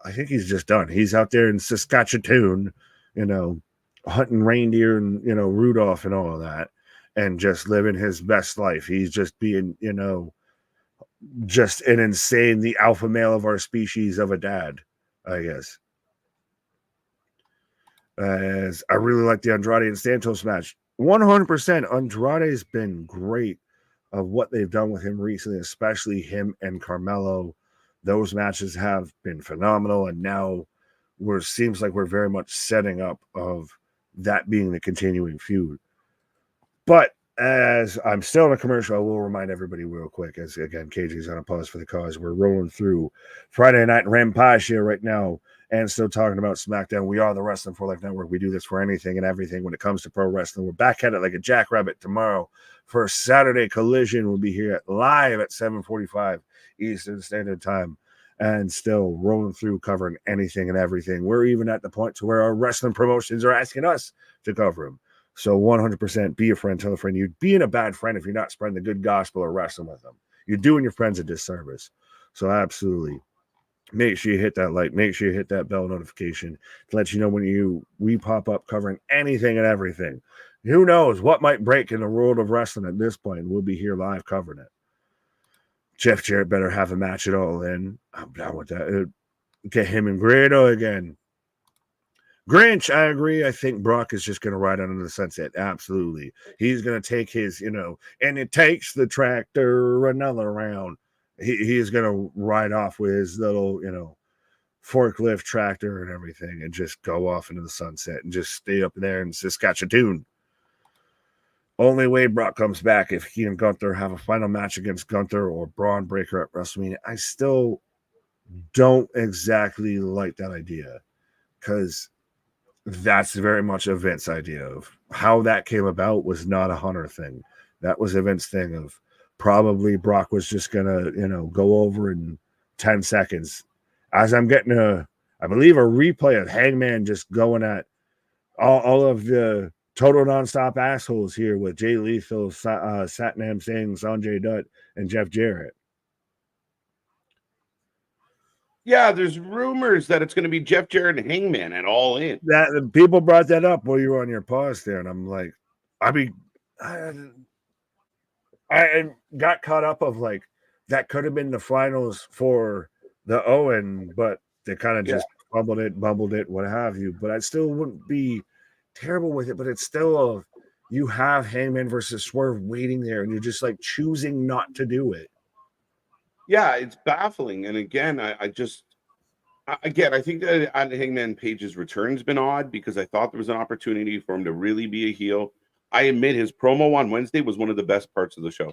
I think he's just done. He's out there in Saskatchewan, hunting reindeer and, Rudolph and all of that, and just living his best life. He's just being, just an insane, the alpha male of our species of a dad, I guess. As I really like the Andrade and Santos match. 100%. Andrade's been great of what they've done with him recently, especially him and Carmelo. Those matches have been phenomenal, and now seems like we're very much setting up of that being the continuing feud. But as I'm still in a commercial, I will remind everybody real quick, as again, KJ's on a pause for the cause. We're rolling through Friday Night Rampage here right now, and still talking about SmackDown. We are the Wrestling for Life Network. We do this for anything and everything when it comes to pro wrestling. We're back at it like a jackrabbit tomorrow for Saturday Collision. We'll be here live at 7:45 Eastern Standard Time, and still rolling through covering anything and everything. We're even at the point to where our wrestling promotions are asking us to cover them. So 100% be a friend, tell a friend. You're being a bad friend if you're not spreading the good gospel or wrestling with them. You're doing your friends a disservice. So absolutely, make sure you hit that like, make sure you hit that bell notification to let you know when we pop up covering anything and everything. Who knows what might break in the world of wrestling at this point? We'll be here live covering it. Jeff Jarrett better have a match at all in. I'm down with that. Get him and Grado again. Grinch, I agree. I think Brock is just going to ride under the sunset. Absolutely. He's going to take his, and it takes the tractor another round. He is going to ride off with his little, forklift tractor and everything and just go off into the sunset and just stay up there in Saskatchewan. Only way Brock comes back if he and Gunther have a final match against Gunther or Braun Breaker at WrestleMania. I still don't exactly like that idea, because that's very much a Vince idea. Of how that came about was not a Hunter thing. That was a Vince thing of probably Brock was just gonna, go over in 10 seconds. As I'm getting I believe a replay of Hangman just going at all of the total nonstop assholes here with Jay Lethal, Satnam Singh, Sanjay Dutt, and Jeff Jarrett. Yeah, there's rumors that it's going to be Jeff Jarrett and Hangman at All In. That people brought that up while you were on your pause there, and I'm like, I got caught up of like that could have been the finals for the Owen, but they kind of just bumbled it, what have you. But I still wouldn't be terrible with it. But it's still you have Hangman versus Swerve waiting there, and you're just like choosing not to do it. Yeah, it's baffling. And again, I think that Hangman Page's return's been odd, because I thought there was an opportunity for him to really be a heel. I admit his promo on Wednesday was one of the best parts of the show.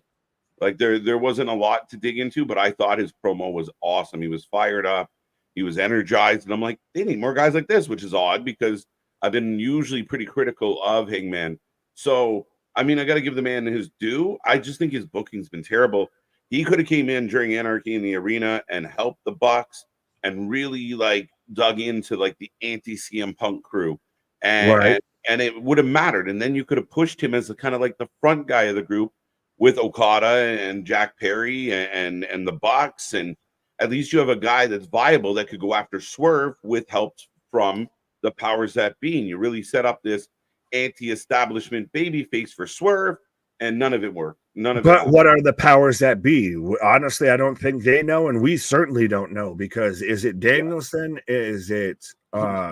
Like there wasn't a lot to dig into, but I thought his promo was awesome. He was fired up. He was energized. And I'm like, they need more guys like this, which is odd because I've been usually pretty critical of Hangman. So, I mean, I got to give the man his due. I just think his booking's been terrible. He could have came in during Anarchy in the Arena and helped the Bucks and really like dug into like the anti-CM Punk crew. And it would have mattered. And then you could have pushed him as the kind of like the front guy of the group with Okada and Jack Perry and the Bucks. And at least you have a guy that's viable that could go after Swerve with help from the powers that be. And you really set up this anti-establishment babyface for Swerve. and none of it worked. None of it. But what are the powers that be? Honestly, I don't think they know, and we certainly don't know, because is it Danielson? Is it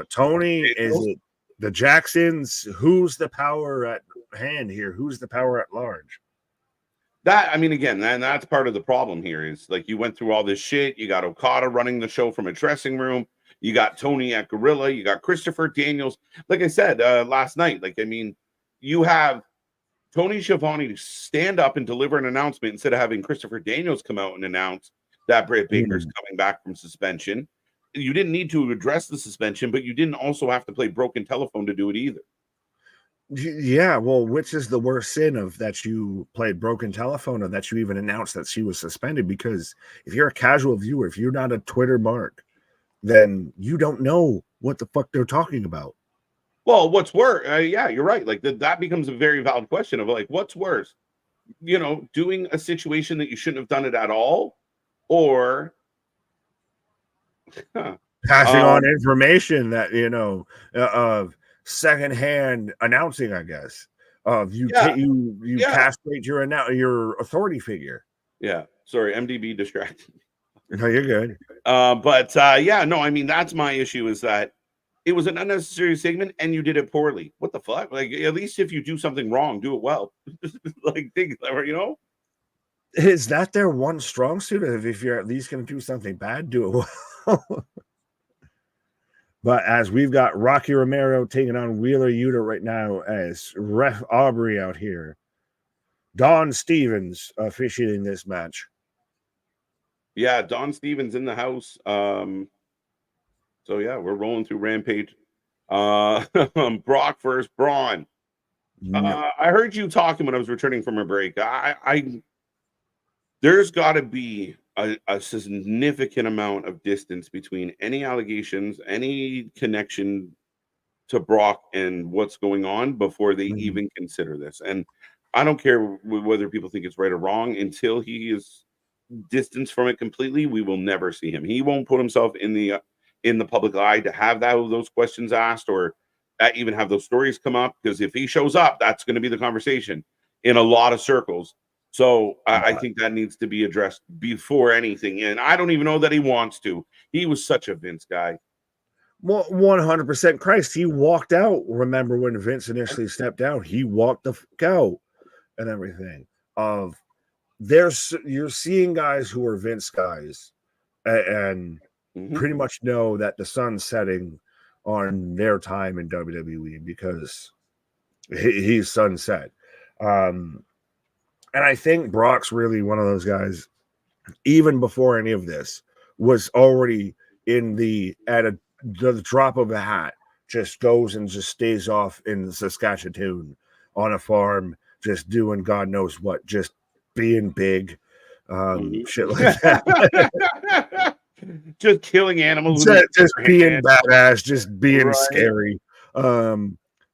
Tony? Is it the Jacksons? Who's the power at hand here? Who's the power at large? That, I mean, again, and that's part of the problem here is like you went through all this shit. You got Okada running the show from a dressing room. You got Tony at Gorilla. You got Christopher Daniels. Like I said last night, like, I mean, you have Tony Schiavone to stand up and deliver an announcement instead of having Christopher Daniels come out and announce that Britt Baker's coming back from suspension. You didn't need to address the suspension, but you didn't also have to play broken telephone to do it either. Yeah, well, which is the worst sin, of that you played broken telephone or that you even announced that she was suspended? Because if you're a casual viewer, if you're not a Twitter mark, then you don't know what the fuck they're talking about. Well, what's worse? Yeah, you're right. Like that becomes a very valid question of like, what's worse? You know, doing a situation that you shouldn't have done it at all, or passing on information that, you know, of secondhand announcing, I guess. You castrate your authority figure. Yeah, sorry, MDB distracted. No, you're good. Yeah, no, I mean, that's my issue, is that it was an unnecessary segment and you did it poorly. What the fuck? Like, at least if you do something wrong, do it well. Like, think, you know? Is that their one strong suit? If you're at least going to do something bad, do it well. But as we've got Rocky Romero taking on Wheeler Yuta right now as Ref Aubrey out here. Don Stevens officiating this match. Yeah, Don Stevens in the house. So yeah, we're rolling through Rampage. Brock versus Braun. No. I heard you talking when I was returning from a break. There's got to be a significant amount of distance between any allegations, any connection to Brock and what's going on before they even consider this. And I don't care whether people think it's right or wrong, until he is distanced from it completely, we will never see him. He won't put himself in the public eye to have those questions asked, or even have those stories come up, because if he shows up, that's going to be the conversation in a lot of circles. So I think that needs to be addressed before anything. And I don't even know that he wants to. He was such a Vince guy. Well, 100%. Christ, he walked out. Remember when Vince initially stepped down? He walked the fuck out and everything. You're seeing guys who are Vince guys and pretty much know that the sun's setting on their time in WWE, because he's sunset. And I think Brock's really one of those guys, even before any of this, was already at the drop of a hat, just goes and just stays off in Saskatchewan on a farm, just doing God knows what, just being big, shit like that. Just killing animals, just being badass, just being scary.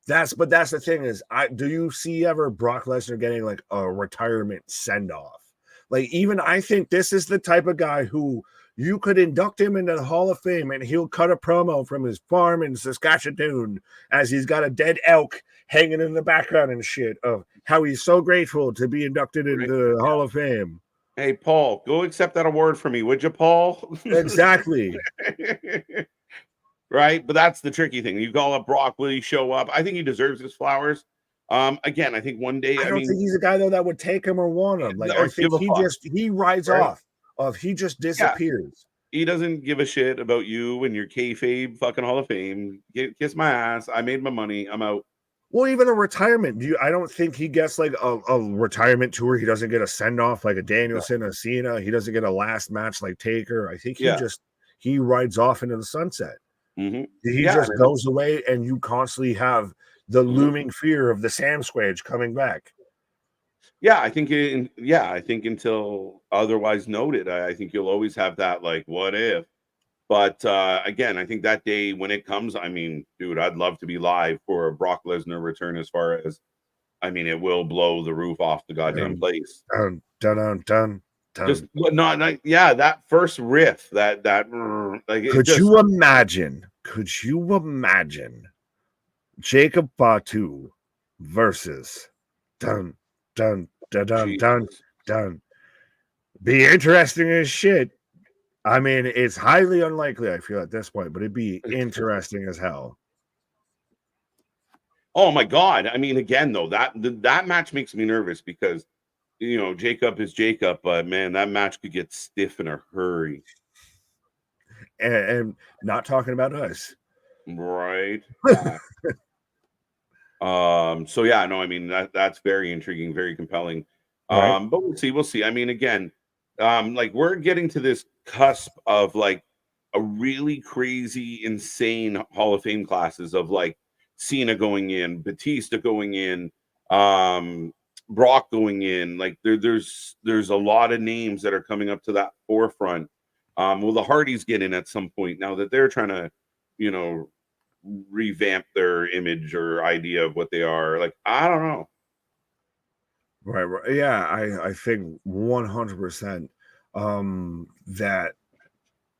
That's the thing is, do you see ever Brock Lesnar getting like a retirement send-off? Like, even I think this is the type of guy who you could induct him into the Hall of Fame and he'll cut a promo from his farm in Saskatchewan as he's got a dead elk hanging in the background and shit, of how he's so grateful to be inducted into the Hall of Fame. Hey, Paul, go accept that award for me, would you, Paul? Exactly. Right, but that's the tricky thing. You call up Brock, will he show up? I think he deserves his flowers. Again, I think one day, I don't think he's a guy though that would take him or want him. Like, I think he rides off. He just disappears. Yeah. He doesn't give a shit about you and your kayfabe fucking Hall of Fame. Kiss my ass. I made my money. I'm out. Well, even a retirement. I don't think he gets like a retirement tour. He doesn't get a send off like a Danielson, a Cena. He doesn't get a last match like Taker. I think he rides off into the sunset. He just goes away, and you constantly have the looming fear of the Sasquatch coming back. Yeah, I think until otherwise noted, I think you'll always have that, like, what if? But again, I think that day when it comes, I mean, dude, I'd love to be live for a Brock Lesnar return. As far as, I mean, it will blow the roof off the goddamn place. Dun. Just not that first riff, that like, could you imagine Jacob Fatu versus dun, dun, dun, dun, Jesus. dun. Be interesting as shit. I mean, it's highly unlikely, I feel, at this point, but it'd be interesting as hell. Oh my God. I mean, again, though, that match makes me nervous because, you know, Jacob is Jacob, but man, that match could get stiff in a hurry. And not talking about us. Right. So yeah, no, I mean that's very intriguing, very compelling. Right. But we'll see. I mean, again, like we're getting to this cusp of like a really crazy, insane Hall of Fame classes of like Cena going in, Batista going in, Brock going in. Like there's a lot of names that are coming up to that forefront. Will the Hardys get in at some point now that they're trying to, you know, revamp their image or idea of what they are? Like, I don't know. Right. Yeah, I think 100% that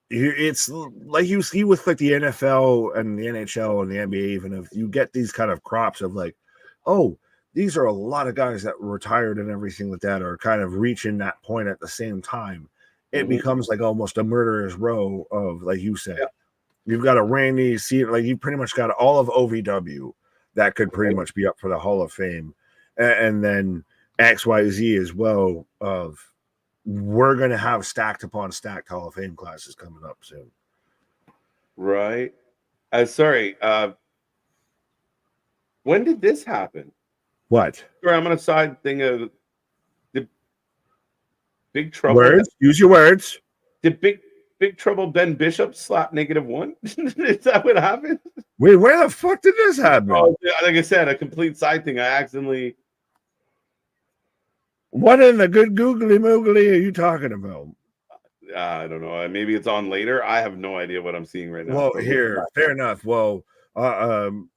it's like you see with like the NFL and the NHL and the NBA, even if you get these kind of crops of like, oh, these are a lot of guys that retired and everything like that are kind of reaching that point at the same time. It becomes like almost a murderer's row of, like you said, you've got a Randy, see, like you pretty much got all of OVW that could pretty much be up for the Hall of Fame, and then XYZ as well. Of we're going to have stacked upon stacked Hall of Fame classes coming up soon. Right. Sorry. When did this happen? What? Sorry, I'm on a side thing of the Big Trouble. Words. Use your words. Did Big Trouble Ben Bishop slap -1? Is that what happened? Wait, where the fuck did this happen? Oh, like I said, a complete side thing. I accidentally. What in the good googly moogly are you talking about? I don't know. Maybe it's on later. I have no idea what I'm seeing right now. Well, here, fair enough. Well,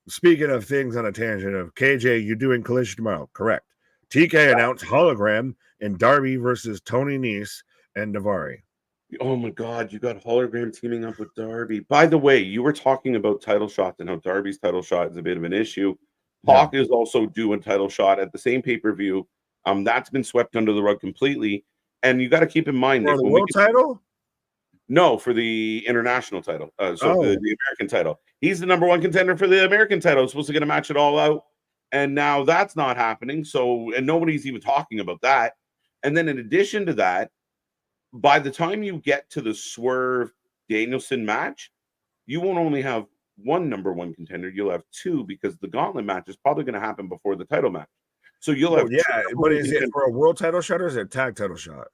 speaking of things on a tangent of KJ, you're doing Collision tomorrow, correct? TK announced hologram in Darby versus Tony Nese and Daivari. Oh my God, you got hologram teaming up with Darby. By the way, you were talking about title shots and how Darby's title shot is a bit of an issue. Hawk is also doing title shot at the same pay-per-view. That's been swept under the rug completely. And you got to keep in mind for the world title? No, for the international title. The American title. He's the #1 contender for the American title. He's supposed to get a match it all out. And now that's not happening. So, and nobody's even talking about that. And then in addition to that, by the time you get to the Swerve Danielson match, you won't only have one #1 contender, you'll have two, because the gauntlet match is probably going to happen before the title match. So you'll have but is it for a world title shot or is it a tag title shot?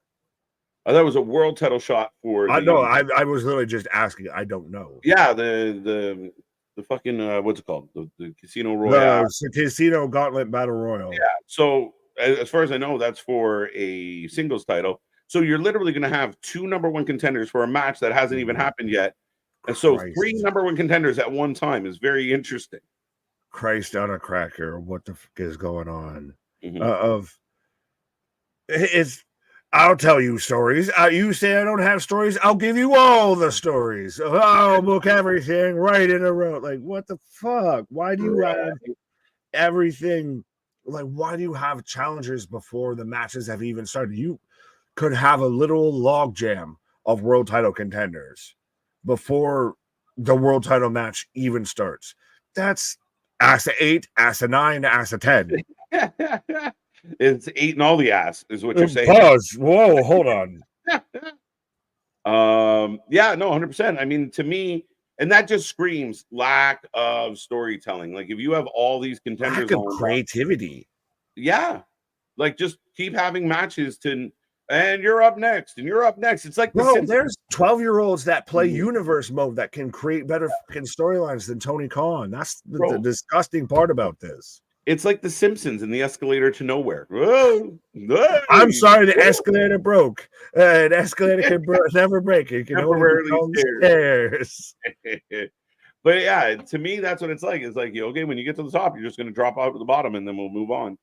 That was a world title shot for. I know. I was literally just asking. I don't know. Yeah, the fucking what's it called? The Casino Royale. The Casino Gauntlet Battle Royal. Yeah. So as far as I know, that's for a singles title. So you're literally going to have two #1 contenders for a match that hasn't even happened yet. And so three #1 contenders at one time is very interesting. Christ on a cracker. What the fuck is going on? I'll tell you stories. You say I don't have stories, I'll give you all the stories. I'll book everything right in a row. Like, what the fuck? Why do you have everything? Like, why do you have challengers before the matches have even started? You could have a little log jam of world title contenders before the world title match even starts. That's ass of 8, ass of 9, ass of 10. It's eating all the ass, is what you're saying. Pause. Whoa, hold on. Yeah, no, 100%. I mean, to me, and that just screams lack of storytelling. Like, if you have all these contenders, lack of creativity. Yeah, like just keep having matches and you're up next, and you're up next. It's like there's 12-year-olds that play universe mode that can create better fucking storylines than Tony Khan. That's the disgusting part about this. It's like The Simpsons and the escalator to nowhere. Whoa, I'm sorry, the escalator broke. An escalator can never break. It can temporarily only stairs. But yeah, to me, that's what it's like. It's like, okay, when you get to the top, you're just going to drop out to the bottom, and then we'll move on.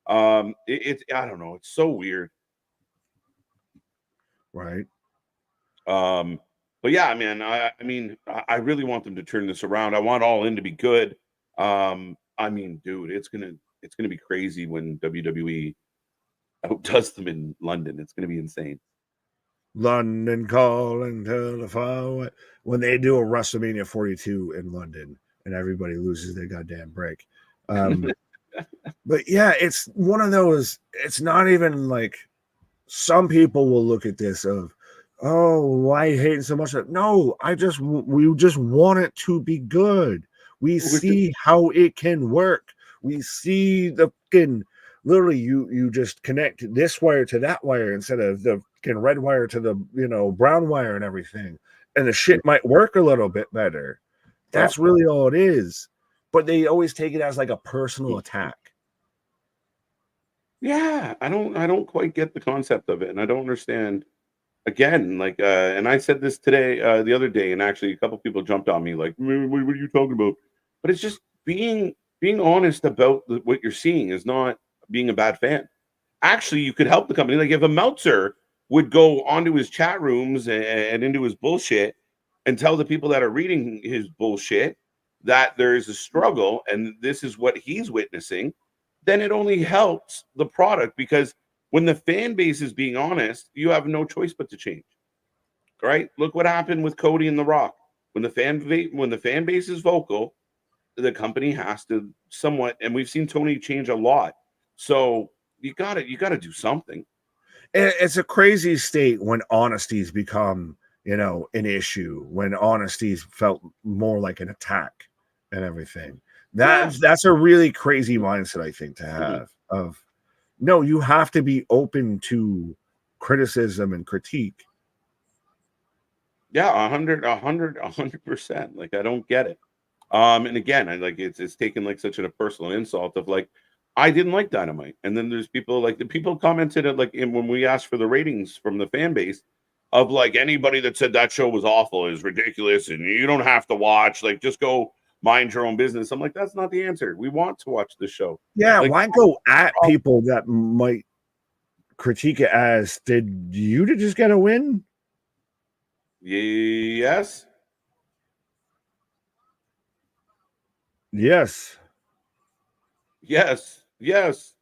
I don't know. It's so weird. Right. But yeah, man, I really want them to turn this around. I want All In to be good. I mean, dude, it's gonna be crazy when WWE outdoes them in London. It's going to be insane. London calling to the far away. When they do a WrestleMania 42 in London and everybody loses their goddamn break. But yeah, it's one of those, it's not even like some people will look at this of, oh, why are you hating so much? No, we just want it to be good. We see how it can work. We see the fucking, literally you just connect this wire to that wire instead of the red wire to the brown wire and everything, and the shit might work a little bit better. That's really all it is. But they always take it as like a personal attack. Yeah, I don't quite get the concept of it, and I don't understand. Again, like, and I said this today, the other day, and actually a couple people jumped on me like, what are you talking about? But it's just being honest about what you're seeing is not being a bad fan. Actually, you could help the company. Like if a Meltzer would go onto his chat rooms and into his bullshit and tell the people that are reading his bullshit that there is a struggle and this is what he's witnessing, then it only helps the product, because when the fan base is being honest, you have no choice but to change. Right? Look what happened with Cody and The Rock. When the fan base is vocal, the company has to somewhat, and we've seen Tony change a lot. So you gotta do something. It's a crazy state when honesty's become, an issue, when honesty's felt more like an attack and everything. That's a really crazy mindset, I think, to have of, no, you have to be open to criticism and critique. Yeah, 100%. Like, I don't get it. And again, I like it's taken like such a personal insult of like, I didn't like Dynamite. And then there's people like the people commented at like when we asked for the ratings from the fan base of like anybody that said that show was awful is ridiculous and you don't have to watch, like just go mind your own business. I'm like, that's not the answer. We want to watch the show. Yeah, like, why go at people that might critique it as, did you just get a win? Yes. Yes. Yes. Yes.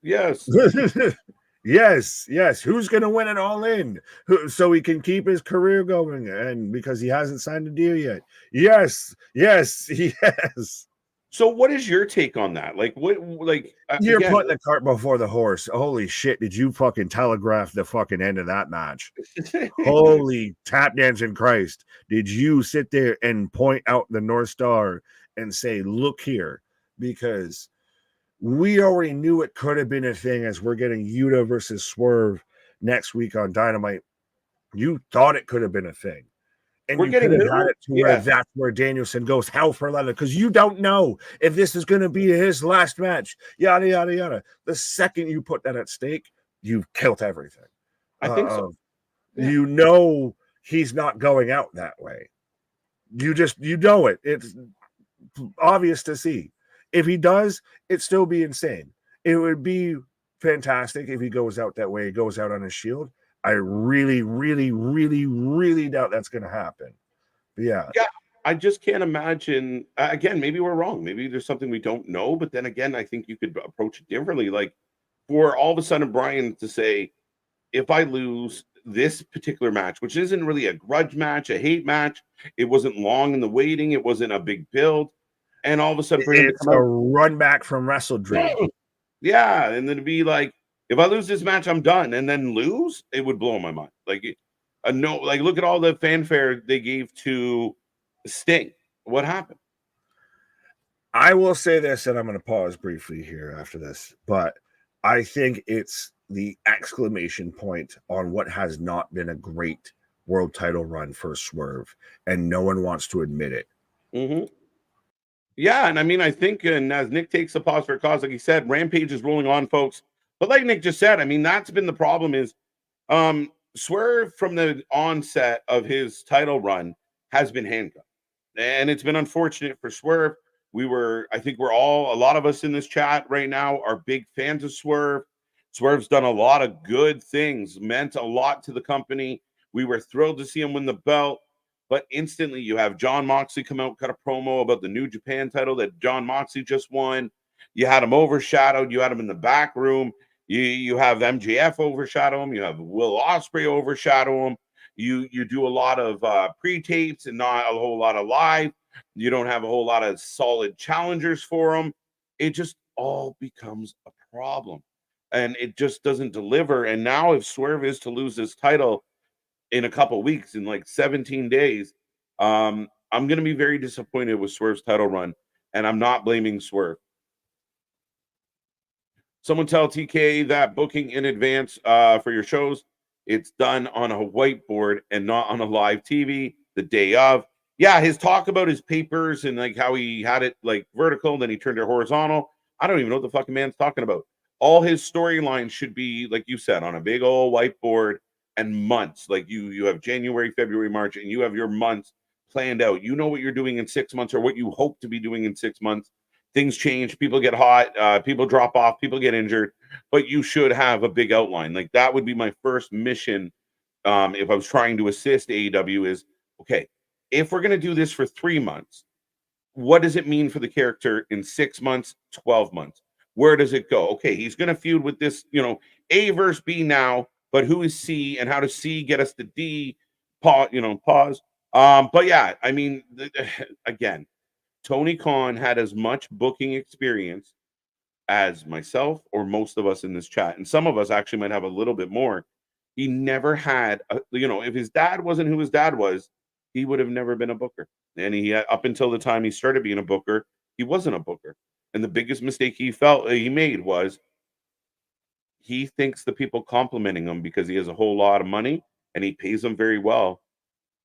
Yes. Yes. Who's going to win it all in so he can keep his career going, and because he hasn't signed a deal yet? Yes. So what is your take on that? Like what, like you're putting the cart before the horse. Holy shit. Did you fucking telegraph the fucking end of that match? Holy tap dancing Christ. Did you sit there and point out the North Star and say, look here? Because we already knew it could have been a thing, as we're getting Yuta versus Swerve next week on Dynamite. You thought it could have been a thing. And we're getting had it to where that's where Danielson goes hell for leather, because you don't know if this is going to be his last match. Yada, yada, yada. The second you put that at stake, you've killed everything. I think so. Yeah. You know he's not going out that way. You know it. It's obvious to see. If he does, it'd still be insane. It would be fantastic if he goes out that way. He goes out on his shield. I really, really, really, really doubt that's going to happen. But yeah. I just can't imagine. Again, maybe we're wrong. Maybe there's something we don't know. But then again, I think you could approach it differently. Like for all of a sudden Brian to say, if I lose this particular match, which isn't really a grudge match, a hate match, it wasn't long in the waiting, it wasn't a big build, and all of a sudden for him to come a run back from Wrestle Dream. Yeah, and then to be like, if I lose this match, I'm done, and then lose, it would blow my mind. Like, look at all the fanfare they gave to Sting. What happened? I will say this, and I'm going to pause briefly here after this, but I think it's the exclamation point on what has not been a great world title run for Swerve, and no one wants to admit it. Mm-hmm. Yeah, and I mean, I think, and as Nick takes a pause for a cause, like he said, Rampage is rolling on, folks. But like Nick just said, I mean, that's been the problem is Swerve from the onset of his title run has been handcuffed. And it's been unfortunate for Swerve. I think a lot of us in this chat right now are big fans of Swerve. Swerve's done a lot of good things, meant a lot to the company. We were thrilled to see him win the belt. But instantly you have Jon Moxley come out, cut a promo about the New Japan title that Jon Moxley just won. You had him overshadowed. You had him in the back room. You have MJF overshadow him. You have Will Ospreay overshadow him. You do a lot of pre-tapes and not a whole lot of live. You don't have a whole lot of solid challengers for him. It just all becomes a problem, and it just doesn't deliver. And now, if Swerve is to lose his title in a couple weeks, in like 17 days, I'm going to be very disappointed with Swerve's title run, and I'm not blaming Swerve. Someone tell TK that booking in advance for your shows, it's done on a whiteboard and not on a live TV the day of. Yeah, his talk about his papers and like how he had it like vertical, then he turned it horizontal. I don't even know what the fucking man's talking about. All his storylines should be, like you said, on a big old whiteboard, and months. Like you have January, February, March, and you have your months planned out. You know what you're doing in 6 months, or what you hope to be doing in 6 months. Things change, people get hot, people drop off, people get injured, but you should have a big outline. Like that would be my first mission if I was trying to assist AEW is, okay, if we're going to do this for 3 months, what does it mean for the character in 6 months, 12 months? Where does it go? Okay, he's going to feud with this, A versus B now, but who is C, and how does C get us to D? Pause. But yeah, I mean, again, Tony Khan had as much booking experience as myself or most of us in this chat, and some of us actually might have a little bit more. He never had, if his dad wasn't who his dad was, he would have never been a booker. And he, up until the time he started being a booker, he wasn't a booker. And the biggest mistake he made was he thinks the people complimenting him because he has a whole lot of money and he pays them very well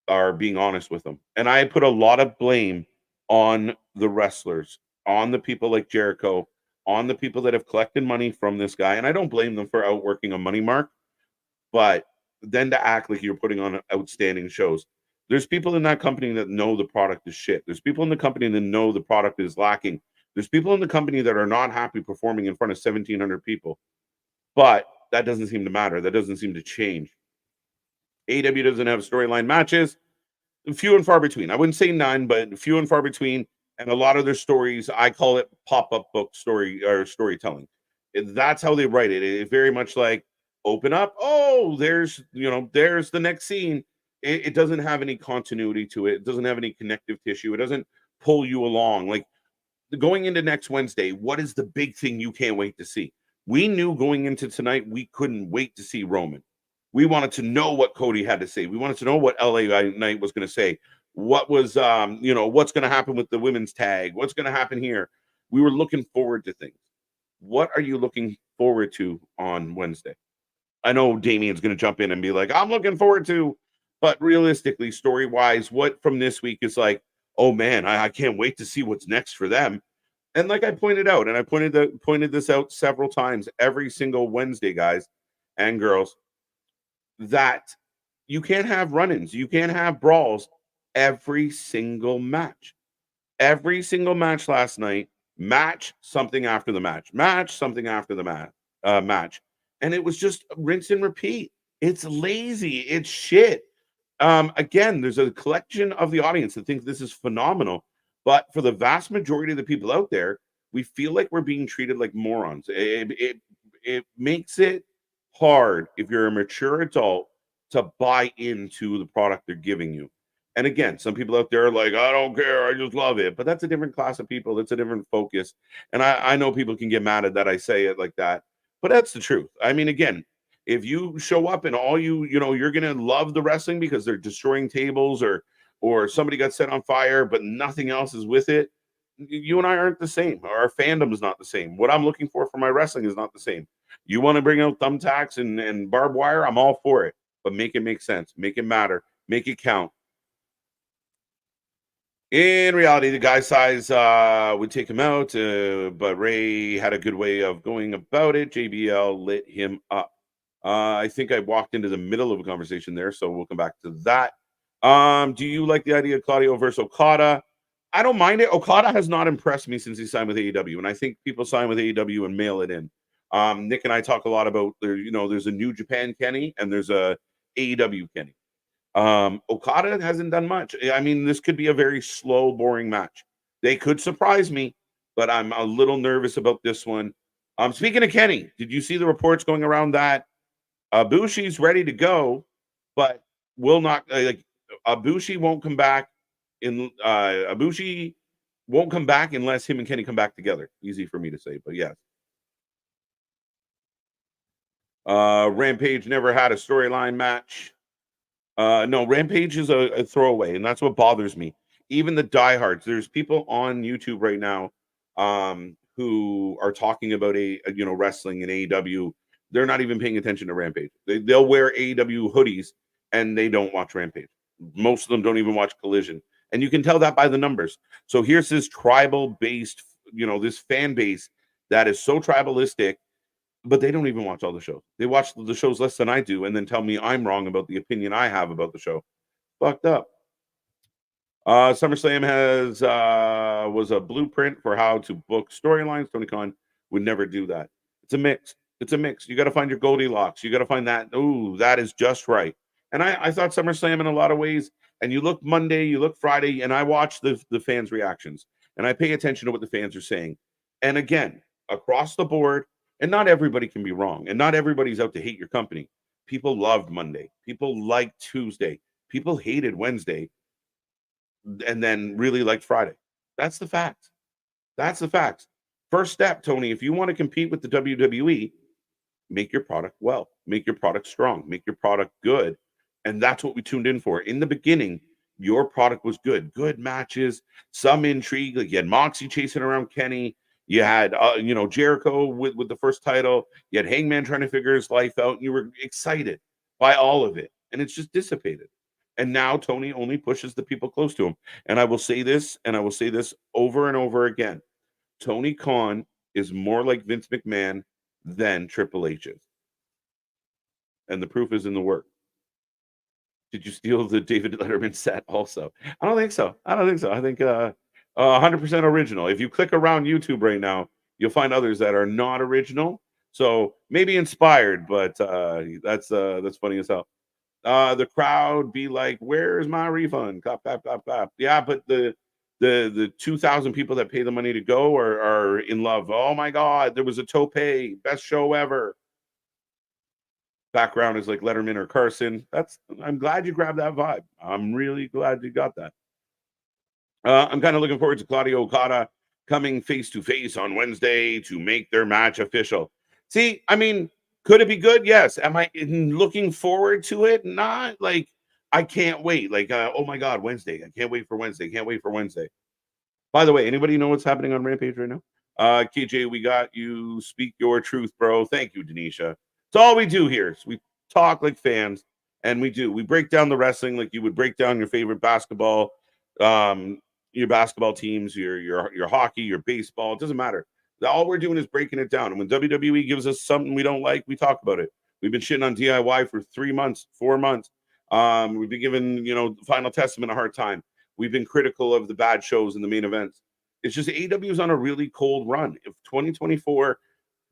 are being honest with him. And I put a lot of blame on the wrestlers, on the people like Jericho, on the people that have collected money from this guy. And I don't blame them for outworking a money mark, but then to act like you're putting on outstanding shows. There's people in that company that know the product is shit. There's people in the company that know the product is lacking. There's people in the company that are not happy performing in front of 1,700 people. But that doesn't seem to matter. That doesn't seem to change. AEW doesn't have storyline matches. Few and far between. I wouldn't say none, but few and far between. And a lot of their stories, I call it pop-up book story or storytelling. That's how they write it. It's very much like open up. Oh, there's the next scene. It doesn't have any continuity to it. It doesn't have any connective tissue. It doesn't pull you along. Like going into next Wednesday, what is the big thing you can't wait to see? We knew going into tonight, we couldn't wait to see Roman. We wanted to know what Cody had to say. We wanted to know what LA Knight was going to say. What was, what's going to happen with the women's tag? What's going to happen here? We were looking forward to things. What are you looking forward to on Wednesday? I know Damien's going to jump in and be like, I'm looking forward to, but realistically, story-wise, what from this week is like, oh man, I can't wait to see what's next for them. And like I pointed out, and I pointed this out several times every single Wednesday, guys and girls, that you can't have run-ins, you can't have brawls every single match. Every single match last night, match something after the match something after the match. And it was just rinse and repeat. It's lazy. It's shit. Again, there's a collection of the audience that thinks this is phenomenal. But for the vast majority of the people out there, we feel like we're being treated like morons. It makes it hard if you're a mature adult to buy into the product they're giving you. And again, some people out there are like, I don't care, I just love it. But that's a different class of people. That's a different focus. And I know people can get mad at that I say it like that. But that's the truth. I mean, again, if you show up and all you're going to love the wrestling because they're destroying tables or somebody got set on fire, but nothing else is with it, you and I aren't the same. Our fandom is not the same. What I'm looking for my wrestling is not the same. You want to bring out thumbtacks and barbed wire? I'm all for it. But make it make sense. Make it matter. Make it count. In reality, the guy size would take him out, but Ray had a good way of going about it. JBL lit him up. I think I walked into the middle of a conversation there, so we'll come back to that. Do you like the idea of Claudio versus Okada? I don't mind it. Okada has not impressed me since he signed with AEW, and I think people sign with AEW and mail it in. Nick and I talk a lot about there's a New Japan Kenny and there's a AEW Kenny. Okada hasn't done much. I mean, this could be a very slow, boring match. They could surprise me, but I'm a little nervous about this one. Speaking of Kenny, did you see the reports going around that Ibushi's ready to go, but will not like Ibushi won't come back in Ibushi won't come back unless him and Kenny come back together. Easy for me to say, but yes. Rampage never had a storyline match. No, Rampage is a throwaway, and that's what bothers me. Even the diehards, there's people on YouTube right now who are talking about wrestling and AEW. They're not even paying attention to Rampage. They'll wear AEW hoodies and they don't watch Rampage. Most of them don't even watch Collision. And you can tell that by the numbers. So here's this tribal based, this fan base that is so tribalistic, but they don't even watch all the shows. They watch the shows less than I do and then tell me I'm wrong about the opinion I have about the show. Fucked up. SummerSlam was a blueprint for how to book storylines. Tony Khan would never do that. It's a mix. You got to find your Goldilocks. You got to find that. Oh, that is just right. And I thought SummerSlam in a lot of ways. And you look Monday, you look Friday, and I watch the fans' reactions. And I pay attention to what the fans are saying. And again, across the board, and not everybody can be wrong. And not everybody's out to hate your company. People loved Monday. People liked Tuesday. People hated Wednesday. And then really liked Friday. That's the fact. First step, Tony, if you want to compete with the WWE, make your product well, make your product strong, make your product good. And that's what we tuned in for. In the beginning, your product was good matches, some intrigue. Like you had Moxie chasing around Kenny. You had, Jericho with the first title. You had Hangman trying to figure his life out. And you were excited by all of it. And it's just dissipated. And now Tony only pushes the people close to him. And I will say this, over and over again. Tony Khan is more like Vince McMahon than Triple H is. And the proof is in the work. Did you steal the David Letterman set also? I don't think so. I think 100% original. If you click around YouTube right now, you'll find others that are not original. So maybe inspired, but that's funny as hell. The crowd be like, "Where's my refund?" Cop. Yeah, but the 2,000 people that pay the money to go are in love. Oh my God, there was a tope, best show ever. Background is like Letterman or Carson. I'm glad you grabbed that vibe. I'm really glad you got that. I'm kind of looking forward to Claudio Okada coming face to face on Wednesday to make their match official. See, I mean, could it be good? Yes. Am I looking forward to it? Not like I can't wait. Like, oh my God, Wednesday. I can't wait for Wednesday. By the way, anybody know what's happening on Rampage right now? KJ, we got you. Speak your truth, bro. Thank you, Denisha. It's all we do here. So we talk like fans, and we break down the wrestling like you would break down your favorite basketball, your basketball teams, your hockey, your baseball. It doesn't matter. All we're doing is breaking it down. And when WWE gives us something we don't like, we talk about it. We've been shitting on DIY for 3 months, 4 months. We've been giving, Final Testament a hard time. We've been critical of the bad shows in the main events. It's just AEW is on a really cold run. If 2024,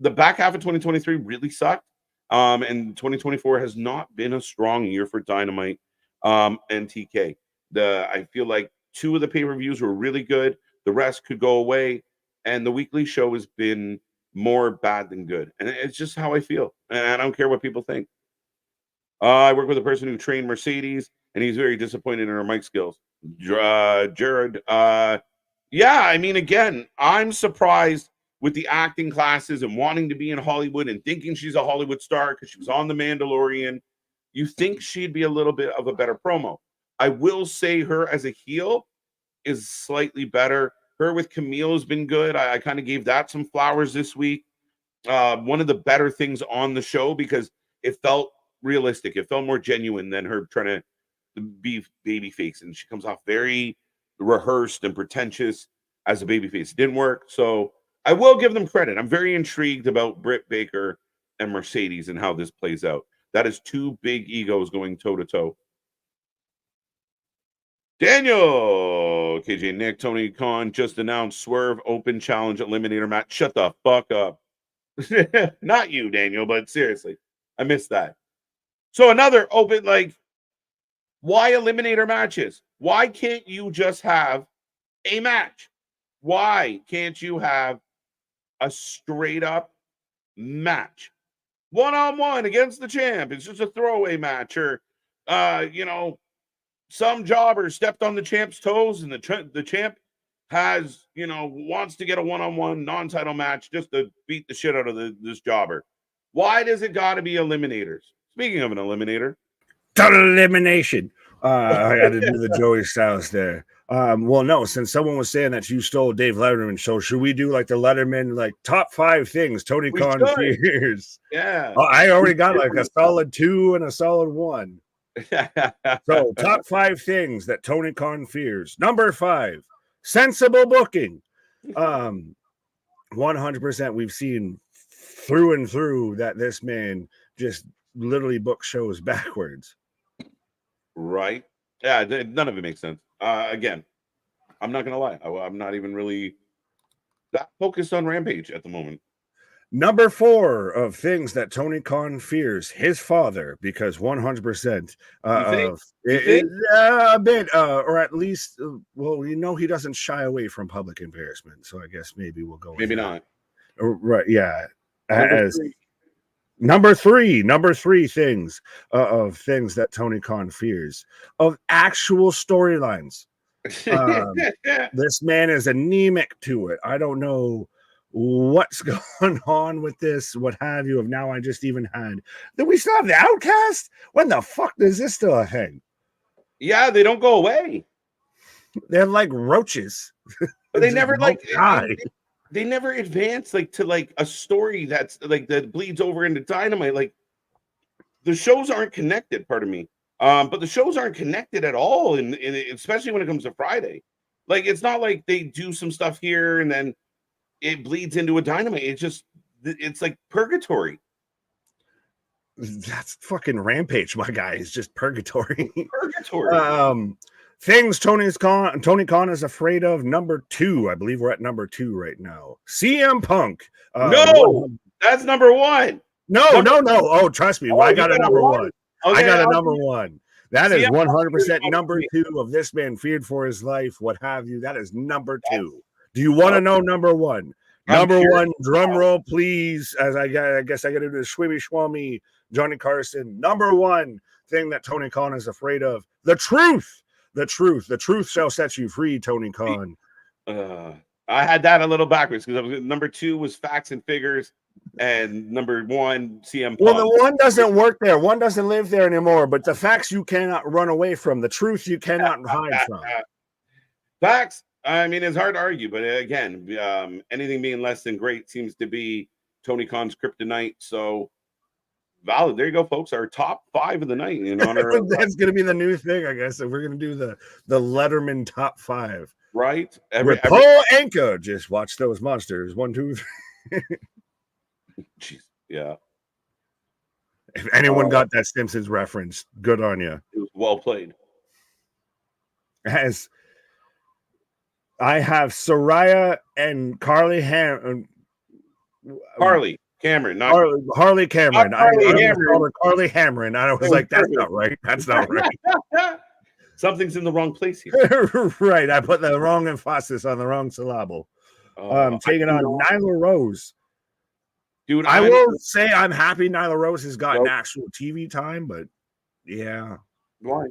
the back half of 2023 really sucked. And 2024 has not been a strong year for Dynamite and TK. I feel like 2 of the pay-per-views were really good. The rest could go away. And the weekly show has been more bad than good. And it's just how I feel. And I don't care what people think. I work with a person who trained Mercedes, and he's very disappointed in her mic skills. Jared. Yeah, I mean, again, I'm surprised with the acting classes and wanting to be in Hollywood and thinking she's a Hollywood star because she was on The Mandalorian. You think she'd be a little bit of a better promo. I will say her as a heel is slightly better. Her with Camille has been good. I kind of gave that some flowers this week. One of the better things on the show because it felt realistic. It felt more genuine than her trying to be babyface. And she comes off very rehearsed and pretentious as a babyface. It didn't work. So I will give them credit. I'm very intrigued about Britt Baker and Mercedes and how this plays out. That is 2 big egos going toe-to-toe. Daniel, KJ, Nick, Tony Khan just announced Swerve Open Challenge Eliminator match. Shut the fuck up. Not you, Daniel, but seriously, I missed that. So another open, why Eliminator matches? Why can't you just have a match? Why can't you have a straight up match, one-on-one against the champ. It's just a throwaway match, or some jobber stepped on the champ's toes, and the champ has, wants to get a one-on-one non-title match just to beat the shit out of this jobber. Why does it got to be eliminators? Speaking of an eliminator, total elimination. I had to do the Joey Styles there. Well, no, since someone was saying that you stole Dave Letterman, so should we do like the Letterman, like top 5 things Tony Khan fears? Yeah. I already got like a solid 2 and a solid 1. So top 5 things that Tony Khan fears. Number 5, sensible booking. 100% we've seen through and through that this man just literally books shows backwards. Right. Yeah, none of it makes sense. Again, I'm not gonna lie, I'm not even really that focused on Rampage at the moment. Number 4 of things that Tony Khan fears, his father, because 100% a bit, or at least, well, he doesn't shy away from public embarrassment. So I guess maybe we'll go. Maybe not. Right? Yeah. Number three things of things that Tony Khan fears, of actual storylines. This man is anemic to it. I don't know what's going on with this, what have you. Of now, I just even had. Do we still have the Outcast? When the fuck is this still a thing? Yeah, they don't go away. They're like roaches. But they never they never advance to a story that's that bleeds over into Dynamite. The shows aren't connected, pardon me. But the shows aren't connected at all, in especially when it comes to Friday. It's not like they do some stuff here and then it bleeds into a Dynamite. It's like purgatory. That's fucking Rampage, my guy. It's just purgatory. Purgatory. Things Tony Khan is afraid of. Number 2, I believe we're at number 2 right now. CM Punk. No, that's number 1. No. Oh, trust me. I got a number 1. Okay, I got a number 1. That is 100% number 2 of this man feared for his life, what have you. That is number 2. Do you want to know number 1? Number 1, drum roll, please. As I guess I got to do the Schwimmy Schwammy, Johnny Carson. Number 1 thing that Tony Khan is afraid of: the truth. The truth shall set you free, Tony Khan. I had that a little backwards because number 2 was facts and figures, and number 1 CM Punk. Well, the 1 doesn't work there. 1 doesn't live there anymore. But the facts you cannot run away from. The truth you cannot hide from. Facts. I mean, it's hard to argue, but again, anything being less than great seems to be Tony Khan's kryptonite. So valid. There you go, folks. Our top 5 of the night in honor of that's going to be the new thing, I guess. We're going to do the Letterman top 5. Right. Paul Anka. Just watch those monsters. 1, 2, 3. Jeez. Yeah. If anyone got that Simpsons reference, good on you. It was well played. As I have Soraya and Carly Cameron, not Harley Cameron. Carly Cameron. Carly Cameron. I was like, that's not right. That's not right. Something's in the wrong place here. Right. I put the wrong emphasis on the wrong syllable. Taking on Nyla Rose. Dude, I will say I'm happy Nyla Rose has gotten actual TV time, but yeah. Why?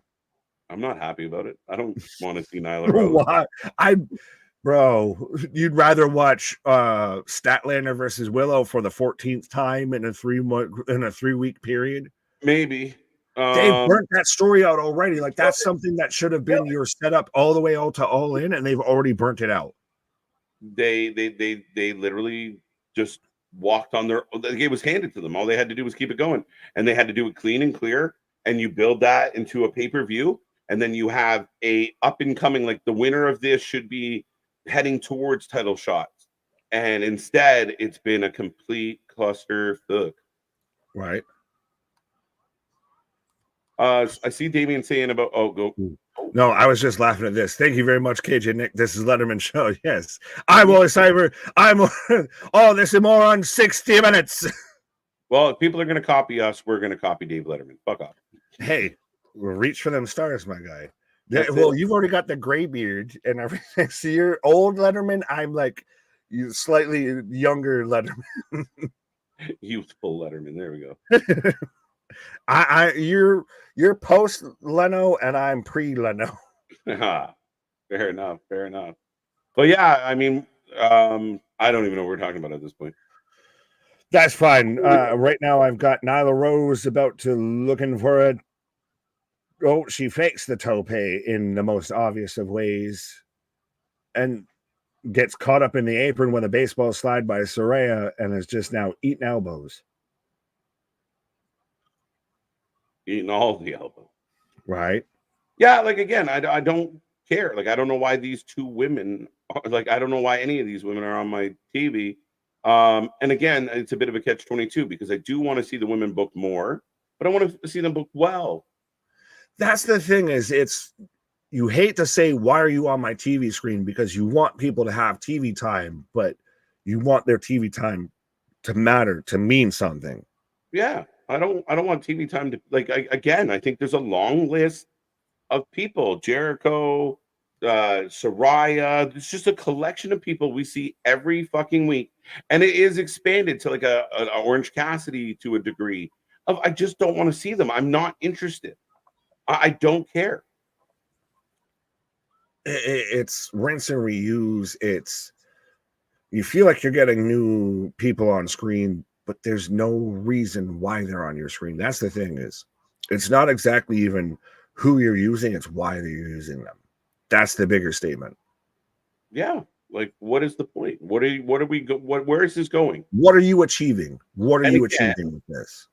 I'm not happy about it. I don't want to see Nyla Rose. Why? Bro, you'd rather watch Statlander versus Willow for the 14th time in a 3-week period? Maybe. They burnt that story out already. That's something that should have been your setup all the way out to All In, and they've already burnt it out. They literally just walked on their. It was handed to them. All they had to do was keep it going, and they had to do it clean and clear. And you build that into a pay-per-view, and then you have a up and coming. The winner of this should be heading towards title shots, and instead it's been a complete clusterfuck. Right. I see Damien saying about go. No, I was just laughing at this. Thank you very much, KJ Nick. This is Letterman Show. Yes, I'm Oli Cyber. I'm all this and more on 60 Minutes. Well, if people are going to copy us, we're going to copy Dave Letterman. Fuck off. Hey, we'll reach for them stars, my guy. You've already got the gray beard and everything. So you're old Letterman. I'm like you slightly younger Letterman. Youthful Letterman. There we go. You're post Leno and I'm pre Leno. Fair enough. Fair enough. But yeah, I mean, I don't even know what we're talking about at this point. That's fine. Right now, I've got Nyla Rose about to looking for it. Oh, she fakes the tope in the most obvious of ways, and gets caught up in the apron when a baseball slide by Saraya, and is just now eating elbows. Eating all the elbows. Right. Yeah, like again, I don't care. Like I don't know why these two women like I don't know why any of these women are on my TV. And again, it's a bit of a catch-22 because I do want to see the women booked more, but I want to see them booked well. That's the thing is you hate to say why are you on my TV screen because you want people to have TV time, but you want their TV time to matter, to mean something. Yeah, I don't want TV time to like again, I think there's a long list of people. Jericho, Saraya. It's just a collection of people we see every fucking week, and it is expanded to like a Orange Cassidy to a degree. Of I just don't want to see them. I'm not interested. I don't care. It's rinse and reuse. It's you feel like you're getting new people on screen, but there's no reason why they're on your screen. That's the thing is, it's not exactly even who you're using; it's why they're using them. That's the bigger statement. Yeah, like what is the point? What are we where is this going? What are you achieving? What are you achieving with this?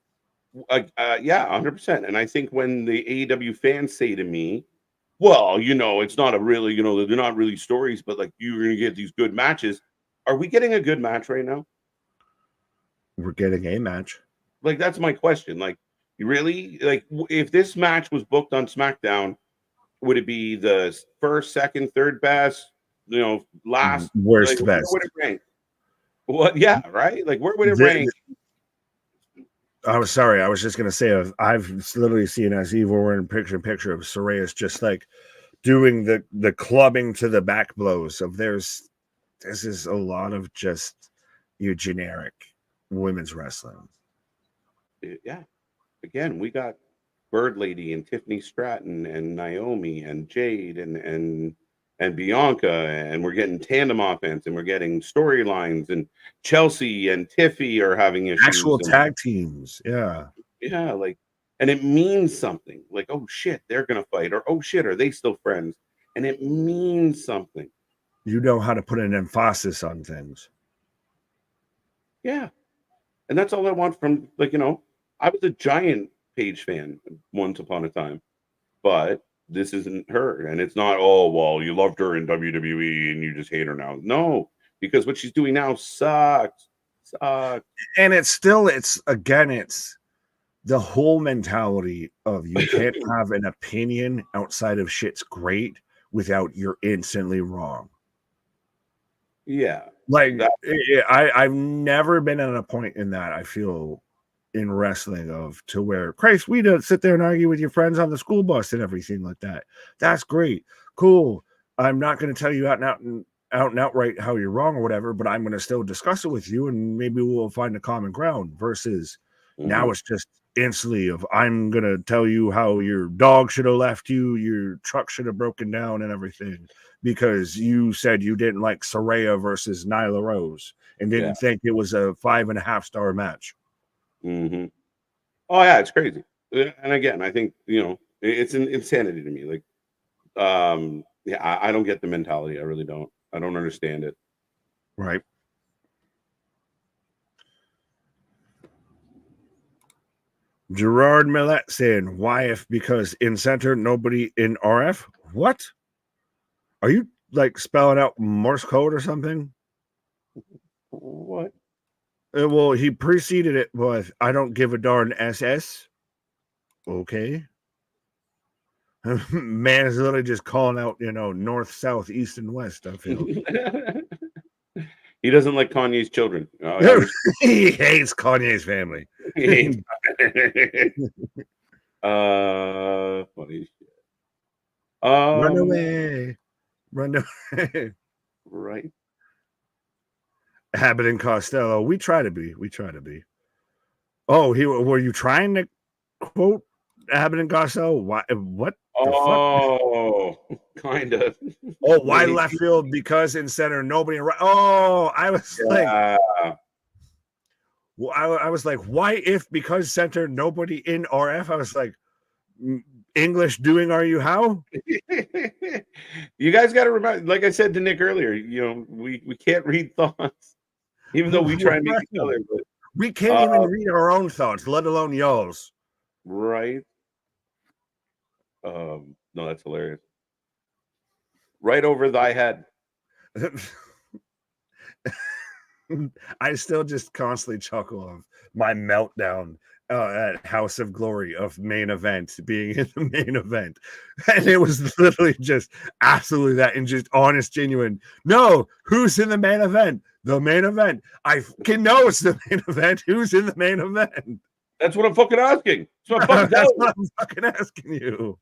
Yeah, 100%. And I think when the AEW fans say to me, well, it's not a really, they're not really stories, but like you're going to get these good matches. Are we getting a good match right now? We're getting a match. Like, that's my question. Like, you really, like, if this match was booked on SmackDown, would it be the first, second, third best, last, worst like, best? Where would it rank? What? Yeah, right? Like, where would it rank? I was sorry. I was just going to say, I've literally seen as evil wearing picture of Saraya's just like doing the clubbing to the back blows of this is a lot of just your generic women's wrestling. Yeah. Again, we got Bird Lady and Tiffany Stratton and Naomi and Jade and Bianca, and we're getting tandem offense and we're getting storylines, and Chelsea and Tiffy are having issues. Actual tag teams. Yeah. Yeah. Like, and it means something like, oh shit, they're going to fight, or oh shit, are they still friends? And it means something. You know how to put an emphasis on things. Yeah. And that's all I want from, like, I was a giant Paige fan once upon a time, but this isn't her. And it's not, oh, well, you loved her in WWE and you just hate her now. No, because what she's doing now sucks. And it's the whole mentality of you can't have an opinion outside of shit's great without you're instantly wrong. Yeah. Like I've never been at a point in that I feel in wrestling of to where Christ, we don't sit there and argue with your friends on the school bus and everything like that. That's great. Cool. I'm not going to tell you out and outright how you're wrong or whatever, but I'm going to still discuss it with you and maybe we'll find a common ground versus now it's just instantly of I'm going to tell you how your dog should have left you, your truck should have broken down and everything because you said you didn't like Saraya versus Nyla Rose and didn't think it was a 5.5-star match. Mm-hmm. Oh yeah, it's crazy. And again, I think it's an insanity to me. Like, I don't get the mentality. I really don't. I don't understand it. Right. Gerard Millette saying, why if because in center, nobody in RF? What? Are you like spelling out Morse code or something? What? Well, he preceded it with I don't give a darn SS. Okay. Man is literally just calling out, north, south, east, and west. I feel he doesn't like Kanye's children. He hates Kanye's family. Funny shit. Run away. Right. Abbott and Costello. We try to be. Oh, were you trying to quote Abbott and Garcelle? Why? What the fuck? Oh, kind of. Oh, why left field? Because in center, nobody. Oh, I was like, well, I was like, why if because center, nobody in RF? I was like, English doing are you how? You guys got to remember, like I said to Nick earlier, we can't read thoughts, even though we try and make each other. But, we can't even read our own thoughts, let alone yours. Right. No, that's hilarious. Right over thy head. I still just constantly chuckle of my meltdown at House of Glory of main event being in the main event. And it was literally just absolutely that and just honest, genuine. No, who's in the main event? The main event. I fucking know it's the main event. Who's in the main event? That's what I'm fucking asking. That's what I'm fucking asking you.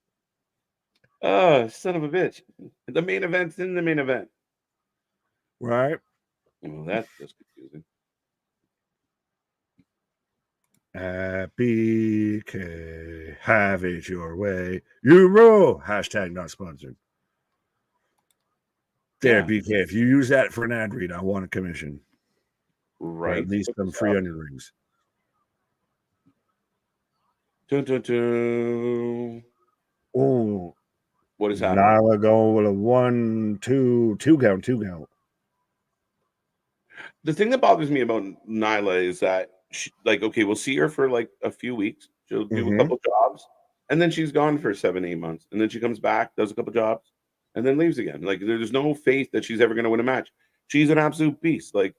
Oh, son of a bitch. The main event's in the main event. Right. Well, that's just confusing. Happy K, have it your way. You rule. Hashtag not sponsored. There, BK. If you use that for an ad read, I want a commission. Right. Or at least some free onion rings. Oh, what is happening? Nyla going with a 1, 2 count. The thing that bothers me about Nyla is that, okay, we'll see her for like a few weeks. She'll do a couple jobs, and then she's gone for 7-8 months, and then she comes back, does a couple jobs, and then leaves again. Like, there's no faith that she's ever going to win a match. She's an absolute beast. Like,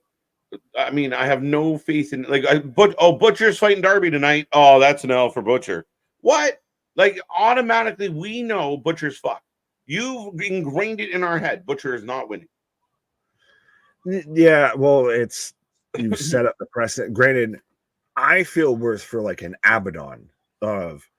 I mean, I have no faith in Butcher's fighting Darby tonight. Oh, that's an L for Butcher. What? Like, automatically, we know Butcher's fucked. You've ingrained it in our head. Butcher is not winning. Yeah, well, you've set up the precedent. Granted, I feel worse for like an Abaddon of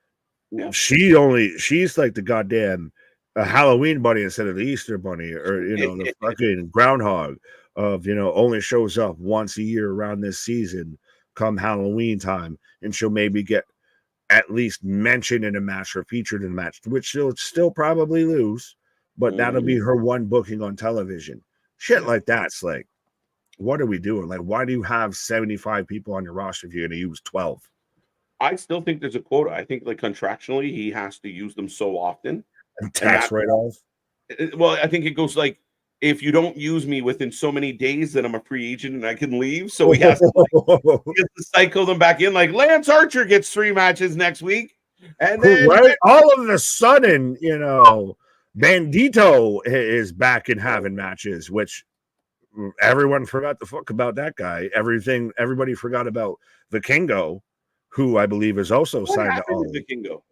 she's like the goddamn Halloween bunny instead of the Easter bunny, or the fucking groundhog of only shows up once a year around this season come Halloween time, and she'll maybe get at least mentioned in a match or featured in a match, which she'll still probably lose, but that'll be her one booking on television. Shit like that's like, what are we doing? Like, why do you have 75 people on your roster if you're going to use 12? I still think there's a quota. I think like contractually he has to use them so often. And tax write-off? Well, I think it goes like, if you don't use me within so many days, then I'm a free agent and I can leave. So he has to, cycle them back in. Like Lance Archer gets 3 matches next week. And then all of a sudden, Bandito is back and having matches, which everyone forgot the fuck about that guy. Everybody forgot about Vikingo, who I believe is also signed to all. Vikingo?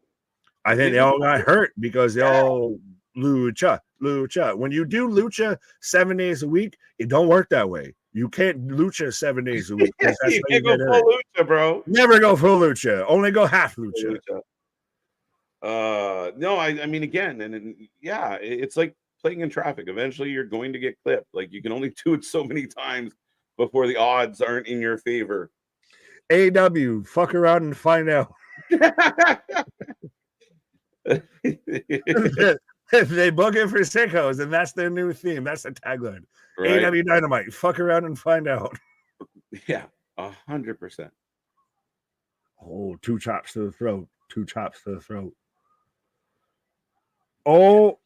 I think they all got hurt because they all lucha. When you do lucha 7 days a week, it don't work that way. You can't lucha 7 days a week. You can't go full lucha, bro. Never go full lucha. Only go half lucha. No, I mean, again, it's like playing in traffic. Eventually you're going to get clipped. Like, you can only do it so many times before the odds aren't in your favor. AW, fuck around and find out. They book it for sickos, and that's their new theme. That's the tagline. Right. AW Dynamite, fuck around and find out. Yeah, 100%. Oh, 2 chops to the throat. 2 chops to the throat. Oh,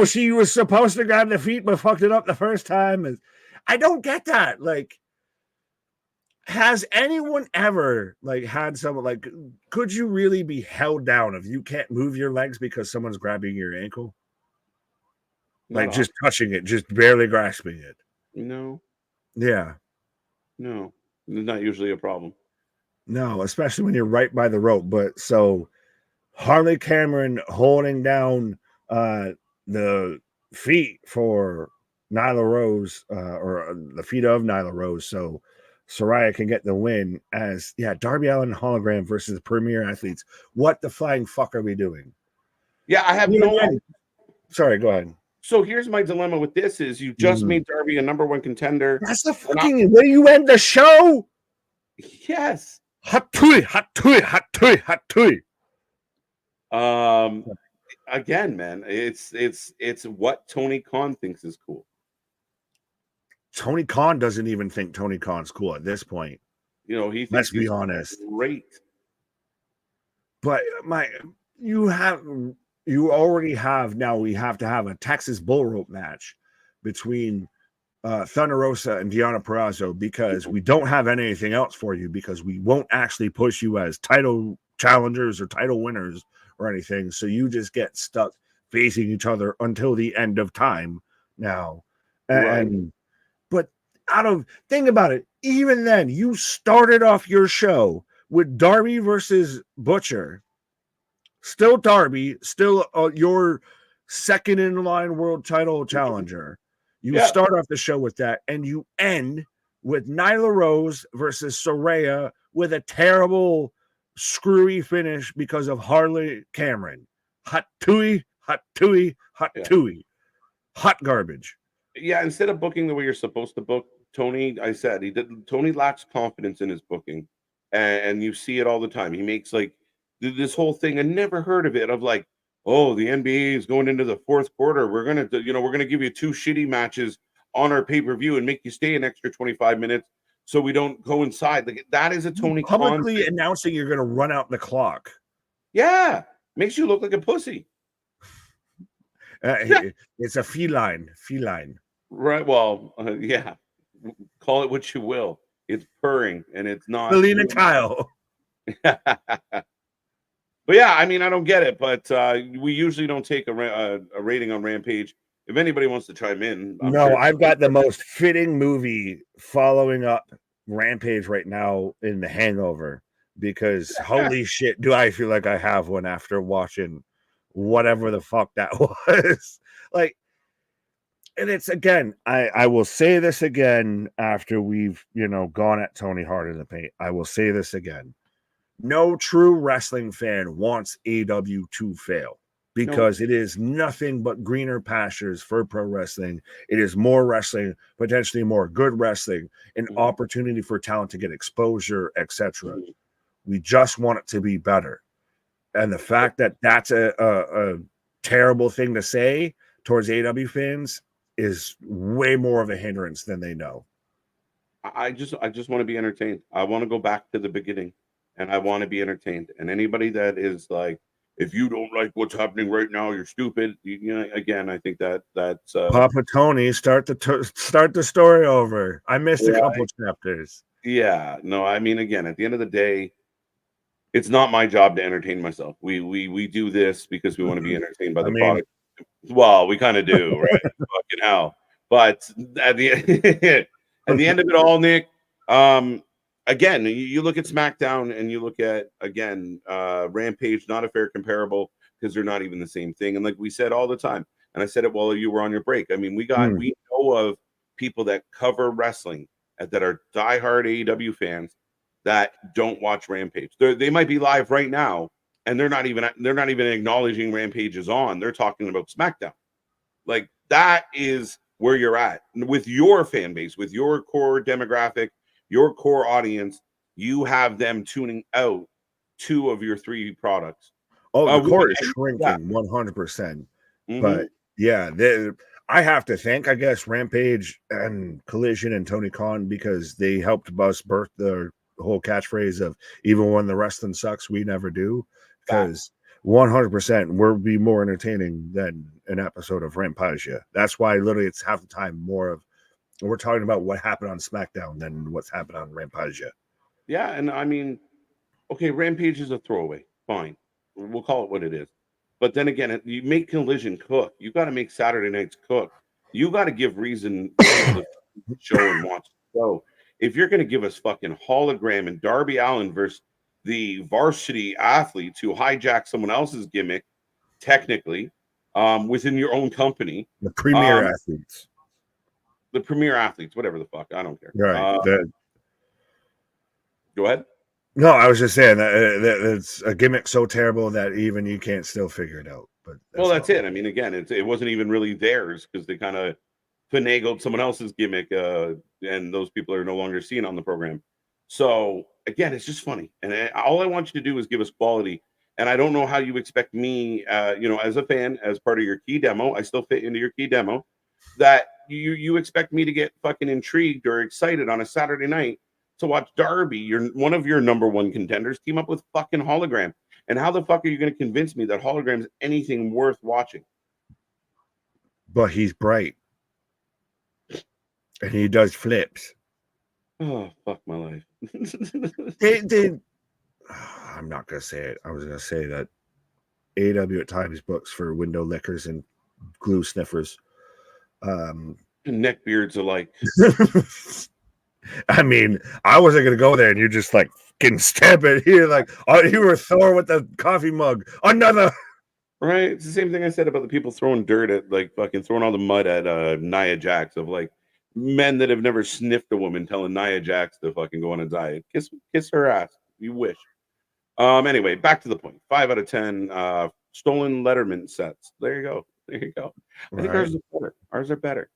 she was supposed to grab the feet, but fucked it up the first time. I don't get that. Like, has anyone ever had someone could you really be held down if you can't move your legs because someone's grabbing your ankle? Just touching it, just barely grasping it. No. Yeah. No, not usually a problem. No, especially when you're right by the rope. But so Harley Cameron holding down the feet for Nyla Rose, or the feet of Nyla Rose, so Saraya can get the win as Darby Allin hologram versus the premier athletes. What the flying fuck are we doing? Yeah, I have no idea. Sorry, go ahead. So here's my dilemma with this is you just made Darby a #1 contender. That's the fucking way you end the show. Yes. Hot tui, hot tui, hot tui, hot tui. Again, man, it's what Tony Khan thinks is cool. Tony Khan doesn't even think Tony Khan's cool at this point. You know, he thinks Let's be honest. Great. But you already have now. We have to have a Texas bull rope match between Thunder Rosa and Deonna Purrazzo because we don't have anything else for you because we won't actually push you as title challengers or title winners or anything. So you just get stuck facing each other until the end of time now. And but think about it. Even then, you started off your show with Darby versus Butcher. Still Darby, still your second in line world title challenger. You start off the show with that, and you end with Nyla Rose versus Saraya with a terrible, screwy finish because of Harley Cameron. Hot tui, hot tui, hot tui. Hot garbage. Yeah, instead of booking the way you're supposed to book, Tony, I said Tony lacks confidence in his booking, and you see it all the time. He makes like this whole thing. I never heard of it. Of like, oh, the NBA is going into the fourth quarter. We're gonna give you 2 shitty matches on our pay-per-view and make you stay an extra 25 minutes so we don't go inside. Like that is a Tony publicly Khan announcing you're gonna run out the clock. Yeah, makes you look like a pussy. It's a feline. Right. Well, yeah. Call it what you will. It's purring, and it's not. Selena Kyle. But yeah, I mean, I don't get it. But we usually don't take a rating on Rampage. If anybody wants to chime in, I've got the most fitting movie following up Rampage right now in The Hangover because holy shit, do I feel like I have one after watching whatever the fuck that was. Like, and it's again, I will say this again after we've gone at Tony hard in the paint. I will say this again. No true wrestling fan wants AEW to fail because it is nothing but greener pastures for pro wrestling. It is more wrestling, potentially more good wrestling, an opportunity for talent to get exposure, etc. We just want it to be better. And the fact that that's a terrible thing to say towards AEW fans is way more of a hindrance than they know. I just want to be entertained. I want to go back to the beginning. And I want to be entertained. And anybody that is like, if you don't like what's happening right now, you're stupid. Again, I think that's Papa Tony, start the story over. I missed a couple chapters. Yeah, no, I mean, again, at the end of the day, it's not my job to entertain myself. We do this because we want to be entertained by the product. Well, we kind of do, right? Fucking hell. But at the end of it all, Nick, again, you look at SmackDown and you look at, again, Rampage, not a fair comparable because they're not even the same thing. And like we said all the time, and I said it while you were on your break, I mean, we know of people that cover wrestling that are diehard AEW fans that don't watch Rampage. They might be live right now, and they're not even acknowledging Rampage is on. They're talking about SmackDown. Like, that is where you're at with your fan base, with your core demographic, your core audience. You have them tuning out 2 of your 3 products. Oh, the core is shrinking 100%. But yeah, I have to thank, I guess, Rampage and Collision and Tony Khan because they helped us birth the whole catchphrase of even when the wrestling sucks, we never do. Because 100% we'll be more entertaining than an episode of Rampage. That's why literally it's half the time more of we're talking about what happened on SmackDown than what's happened on Rampage. Yeah, and I mean, okay, Rampage is a throwaway. Fine. We'll call it what it is. But then again, you make Collision cook. You got to make Saturday nights cook. You got to give reason to show and watch the show. If you're going to give us fucking hologram and Darby Allin versus the varsity athletes who hijack someone else's gimmick, technically, within your own company. The premier athletes. The premier athletes, whatever the fuck. I don't care. Right. Go ahead. No, I was just saying that it's a gimmick so terrible that even you can't still figure it out. But that's it. I mean, again, it wasn't even really theirs because they kind of finagled someone else's gimmick, and those people are no longer seen on the program. So again, it's just funny, and all I want you to do is give us quality. And I don't know how you expect me, as a fan, as part of your key demo, I still fit into your key demo, that you expect me to get fucking intrigued or excited on a Saturday night to watch Darby, one of your number one contenders, team up with fucking Hologram. And how the fuck are you going to convince me that Hologram's anything worth watching? But he's bright. And he does flips. Oh, fuck my life. I'm not going to say it. I was going to say that AEW at times books for window lickers and glue sniffers. Neckbeards alike. I mean, I wasn't going to go there, and you just like fucking stab it here. Like, oh, you were Thor with the coffee mug. Another. Right. It's the same thing I said about the people throwing dirt at, like, fucking throwing all the mud at Nia Jax, of like men that have never sniffed a woman telling Nia Jax to fucking go on a diet. Kiss her ass. You wish. Anyway, back to the point. 5 out of 10 stolen Letterman sets. There you go. I think ours are better.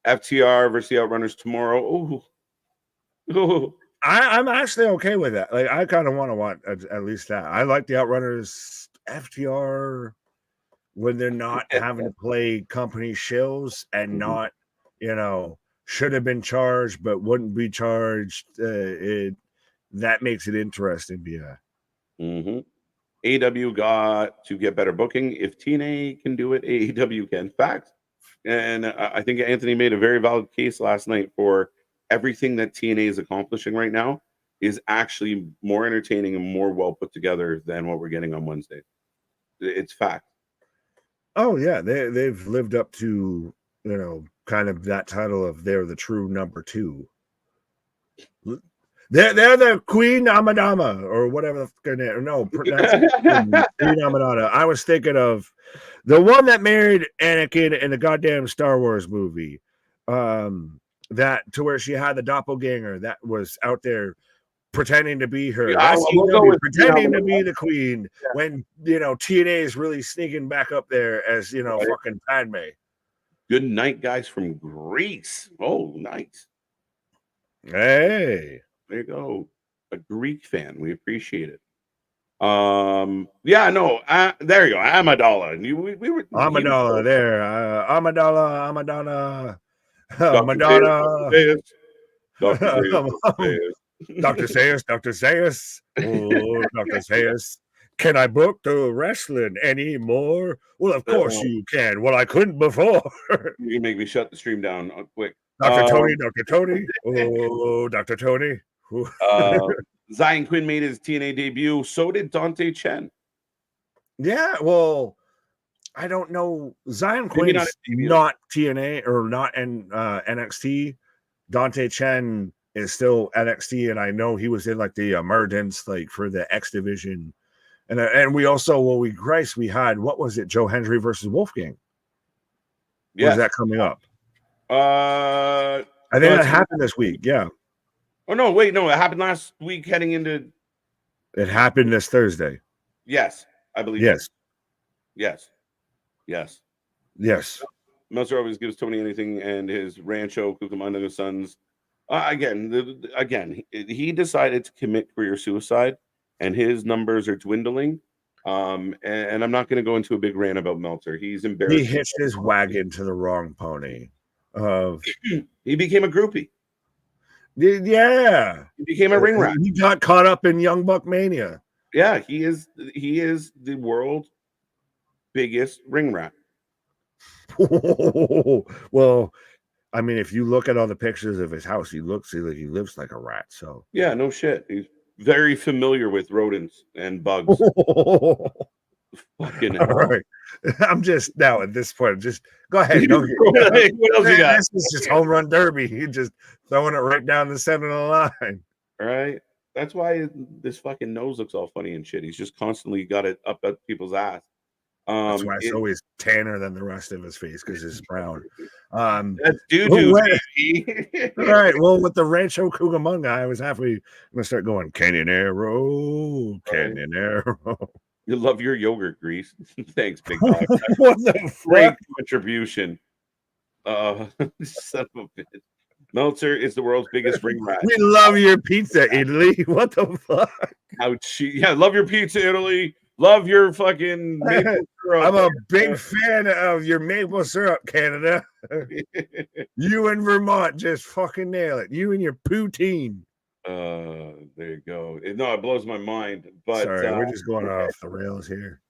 FTR versus the Outrunners tomorrow. Ooh. I'm actually okay with that. Like, I kind of want to watch at least that. I like the Outrunners FTR when they're not having to play company shills and not, should have been charged but wouldn't be charged. That makes it interesting. Yeah. AEW got to get better booking. If TNA can do it, AEW can. Facts. And I think Anthony made a very valid case last night for everything that TNA is accomplishing right now is actually more entertaining and more well put together than what we're getting on Wednesday. It's fact. Oh yeah, they've lived up to kind of that title of they're the true number 2. They're the Queen Amadama or whatever the name. No, that's Queen Amadama. I was thinking of the one that married Anakin in the goddamn Star Wars movie. That to where she had the doppelganger that was out there pretending to be her. Pretending to be the queen when TNA is really sneaking back up there as fucking Padme. Good night, guys from Greece. Oh, nice. Hey. There you go. A Greek fan. We appreciate it. There you go. Amidala. Amidala there. Amidala. Dr. Zayas. Oh, Dr. Zayas. Can I book the wrestling anymore? Well, of course you can. Well, I couldn't before. You can make me shut the stream down quick. Dr. Tony. Oh, Dr. Tony. Zion Quinn made his TNA debut. So did Dante Chen. Yeah, well, I don't know. Zion Quinn's not TNA or not in NXT. Dante Chen is still NXT, and I know he was in like the emergence, like for the X division. And we also, we had, what was it? Joe Hendry versus Wolfgang. Yeah. Is that coming up? I think that happened this week. Yeah. Oh, no, wait. No, it happened last week heading into. It happened this Thursday. Yes, I believe. Yes. Meltzer always gives Tony anything, and his Rancho Cucamonga Sons. Again, he decided to commit career suicide, and his numbers are dwindling. And I'm not going to go into a big rant about Meltzer. He's embarrassed. He hitched his wagon to the wrong pony. He became a groupie. Yeah, he became a ring rat. He got caught up in Young Buck mania. Yeah, he is the world's biggest ring rat. Well, I mean, if you look at all the pictures of his house, he lives like a rat. So yeah, no shit. He's very familiar with rodents and bugs. Fucking hell. All right. I'm just now at this point. Just go ahead. What else you got? This is just home run derby. He just throwing it right down the center of the line. All right. That's why this fucking nose looks all funny and shit. He's just constantly got it up at people's ass. That's why it's always tanner than the rest of his face because it's brown. That's doo-doo, baby. All right. Well, with the Rancho Cucamonga, I was halfway going to start going Canyonero. You love your yogurt grease. Thanks, big dog. What the great contribution. Son of a bitch. Meltzer is the world's biggest ring rat. We love your pizza, Italy. What the fuck? Ouch. Yeah, love your pizza, Italy. Love your fucking maple syrup. I'm a big fan of your maple syrup, Canada. You in Vermont just fucking nail it. You and your poutine. There you go. No, it blows my mind. But sorry, we're just going off the rails here.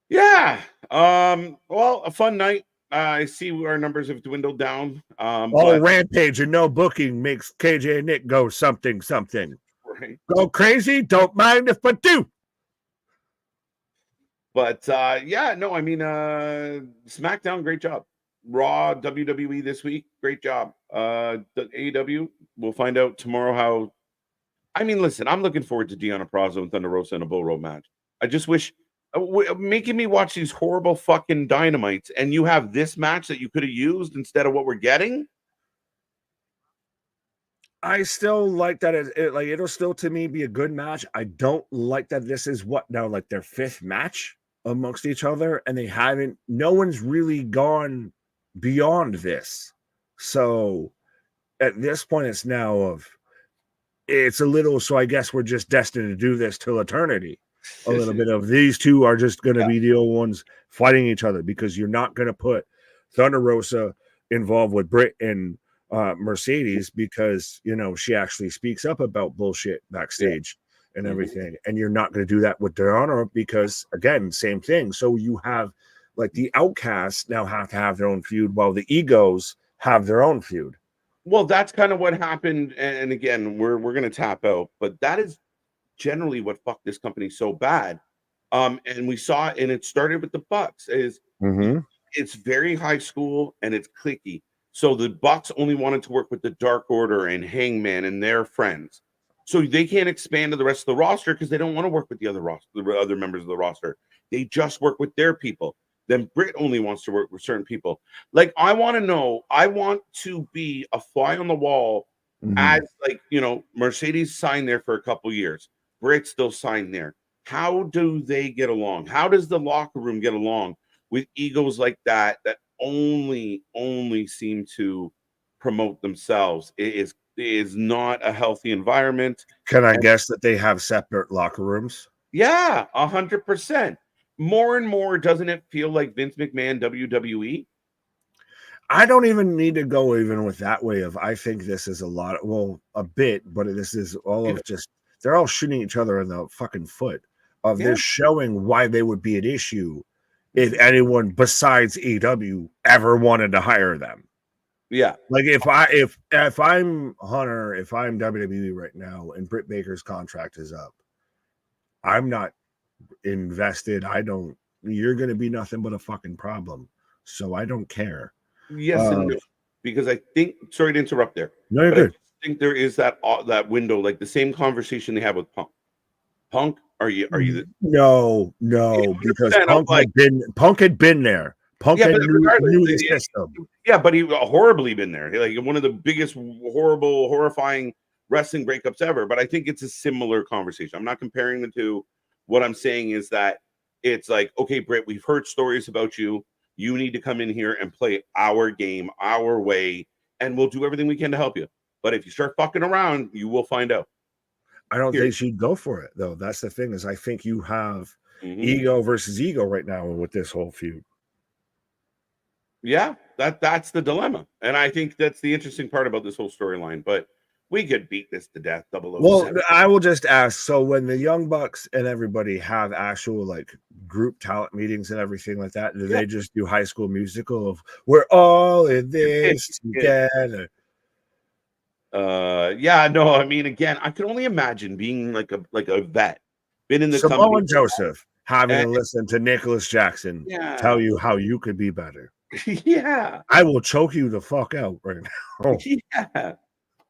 Yeah. Well, a fun night. I see our numbers have dwindled down. Rampage and no booking makes KJ and Nick go something. Right. Go crazy. Don't mind if I do. But yeah, no, I mean, SmackDown, great job. Raw, WWE this week, great job. The AEW, we'll find out tomorrow how. I mean, listen, I'm looking forward to Deonna Purrazzo and Thunder Rosa in a Bull Rope match. I just wish making me watch these horrible fucking dynamites, and you have this match that you could have used instead of what we're getting. I still like that. It'll still to me be a good match. I don't like that this is what now like their fifth match amongst each other, and no one's really gone beyond this. So at this point, it's a little. So I guess we're just destined to do this till eternity. A little bit of these two are just going to be the old ones fighting each other, because you're not going to put Thunder Rosa involved with Britt and Mercedes, because she actually speaks up about bullshit backstage and everything, and you're not going to do that with Deonna, because again, same thing. So you have like the Outcasts now have to have their own feud, while the Egos have their own feud. Well, that's kind of what happened, and again, we're going to tap out, but that is generally what fucked this company so bad. And we saw it, and it started with the Bucks. It's very high school and it's cliquey. So the Bucks only wanted to work with the Dark Order and Hangman and their friends. So they can't expand to the rest of the roster because they don't want to work with the other members of the roster. They just work with their people. Then Britt only wants to work with certain people. Like, I want to know, I want to be a fly on the wall as Mercedes signed there for a couple years. Britt still signed there. How do they get along? How does the locker room get along with egos like that only seem to promote themselves? It is not a healthy environment. Can I guess that they have separate locker rooms? Yeah, 100%. More and more, doesn't it feel like Vince McMahon WWE? I don't even need to go even with that way of, I think this is a bit, but this is all of just, they're all shooting each other in the fucking foot of this, showing why they would be an issue if anyone besides EW ever wanted to hire them. Yeah. Like if I'm Hunter, if I'm WWE right now and Britt Baker's contract is up, I'm not invested. You're going to be nothing but a fucking problem. So I don't care. Yes and no, because I think, sorry to interrupt there. No, you're good. I think there is that window, like the same conversation they have with Punk. Punk, are you no, because Punk had been there. Punk had knew the system. Yeah, but he horribly been there. Like one of the biggest horrifying wrestling breakups ever. But I think it's a similar conversation. I'm not comparing the two. What I'm saying is that it's like, okay, Britt, we've heard stories about you. You need to come in here and play our game, our way, and we'll do everything we can to help you. But if you start fucking around, you will find out. I don't think she'd go for it, though. That's the thing, is I think you have ego versus ego right now with this whole feud. Yeah, that's the dilemma. And I think that's the interesting part about this whole storyline. But we could beat this to death. 007. Well, I will just ask, so when the Young Bucks and everybody have actual like group talent meetings and everything like that, do they just do High School Musical of we're all in this together? No, I mean, again, I can only imagine being like a vet, been in the Samoa Joseph having to listen to Nicholas Jackson tell you how you could be better. Yeah, I will choke you the fuck out right now. Yeah,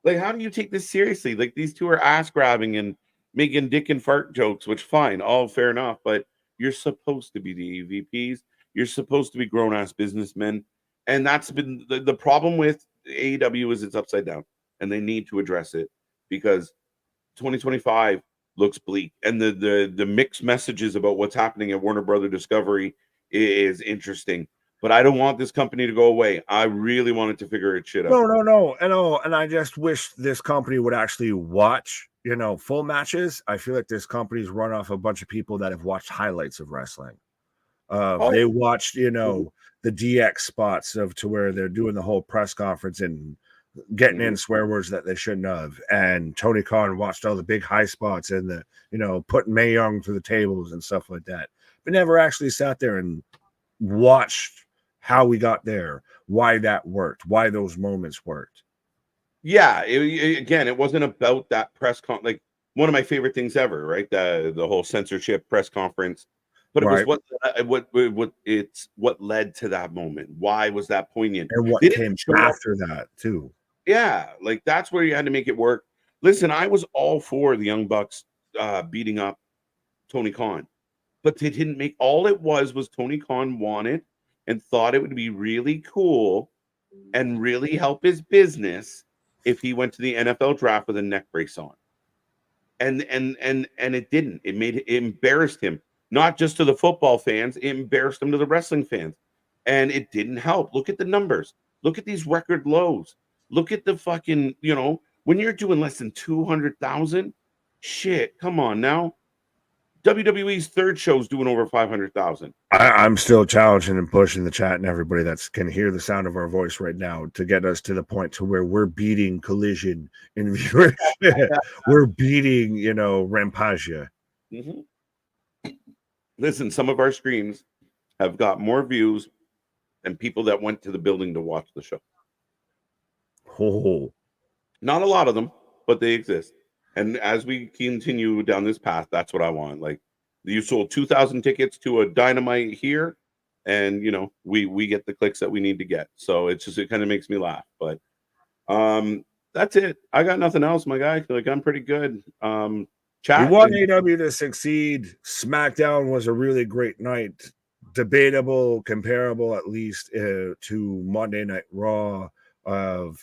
like, how do you take this seriously? Like, these two are ass grabbing and making dick and fart jokes, which fine, all fair enough, but you're supposed to be the EVPs. You're supposed to be grown ass businessmen, and that's been the problem with AEW is it's upside down. And they need to address it, because 2025 looks bleak, and the mixed messages about what's happening at Warner Brother Discovery is interesting. but I don't want this company to go away. I really wanted to figure it shit out. No. And I just wish this company would actually watch, full matches. I feel like this company's run off a bunch of people that have watched highlights of wrestling. They watched, the DX spots to where they're doing the whole press conference and getting in swear words that they shouldn't have. And Tony Khan watched all the big high spots and the, putting Mae Young through the tables and stuff like that, but never actually sat there and watched how we got there, why that worked, why those moments worked. Yeah, again, it wasn't about that press con. Like one of my favorite things ever, right? The whole censorship press conference, but it was what led to that moment. Why was that poignant? And what came after that too? Yeah, like that's where you had to make it work. Listen, I was all for the Young Bucks beating up Tony Khan, but they didn't make. All it was Tony Khan wanted and thought it would be really cool and really help his business if he went to the NFL draft with a neck brace on. And it didn't. It embarrassed him, not just to the football fans, it embarrassed him to the wrestling fans. And it didn't help. Look at the numbers. Look at these record lows. Look at the fucking, when you're doing less than 200,000, shit, come on now. WWE's third show is doing over 500,000. I'm still challenging and pushing the chat and everybody that can hear the sound of our voice right now to get us to the point to where we're beating Collision in viewership. We're beating, Rampage. Listen, some of our streams have got more views than people that went to the building to watch the show. Oh. Not a lot of them, but they exist. And as we continue down this path, that's what I want. Like you sold 2,000 tickets to a Dynamite here, and we get the clicks that we need to get. So it kind of makes me laugh. But that's it. I got nothing else, my guy. Like I'm pretty good. Chat. We want AEW to succeed. SmackDown was a really great night. Debatable, comparable at least to Monday Night Raw of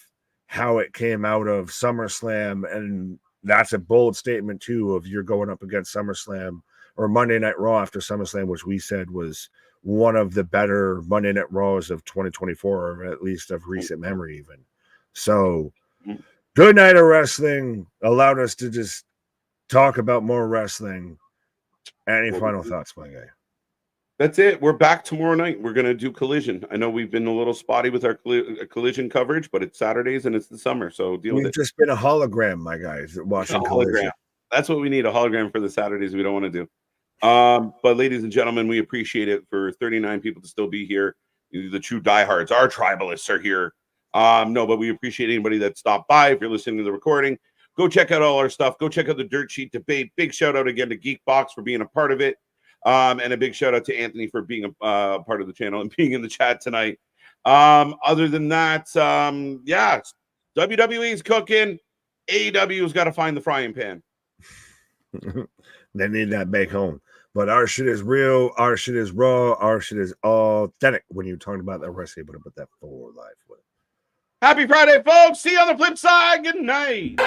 how it came out of SummerSlam, and that's a bold statement too of you're going up against SummerSlam or Monday Night Raw after SummerSlam, which we said was one of the better Monday Night Raws of 2024, or at least of recent memory even. So good night of wrestling, allowed us to just talk about more wrestling. Any final thoughts, my guy? That's it. We're back tomorrow night. We're going to do Collision. I know we've been a little spotty with our Collision coverage, but it's Saturdays and it's the summer, so deal with it. We've just been a hologram, my guys, watching Collision. That's what we need, a hologram for the Saturdays we don't want to do. But ladies and gentlemen, we appreciate it for 39 people to still be here. The true diehards, our tribalists are here. No, but we appreciate anybody that stopped by. If you're listening to the recording, go check out all our stuff. Go check out the Dirt Sheet debate. Big shout out again to Geekbox for being a part of it. And a big shout out to Anthony for being a part of the channel and being in the chat tonight. Other than that, yeah, WWE's cooking. AEW's got to find the frying pan. They need that back home. But our shit is real. Our shit is raw. Our shit is authentic. When you're talking about that wrestling, but put that forward life with. Happy Friday, folks. See you on the flip side. Good night.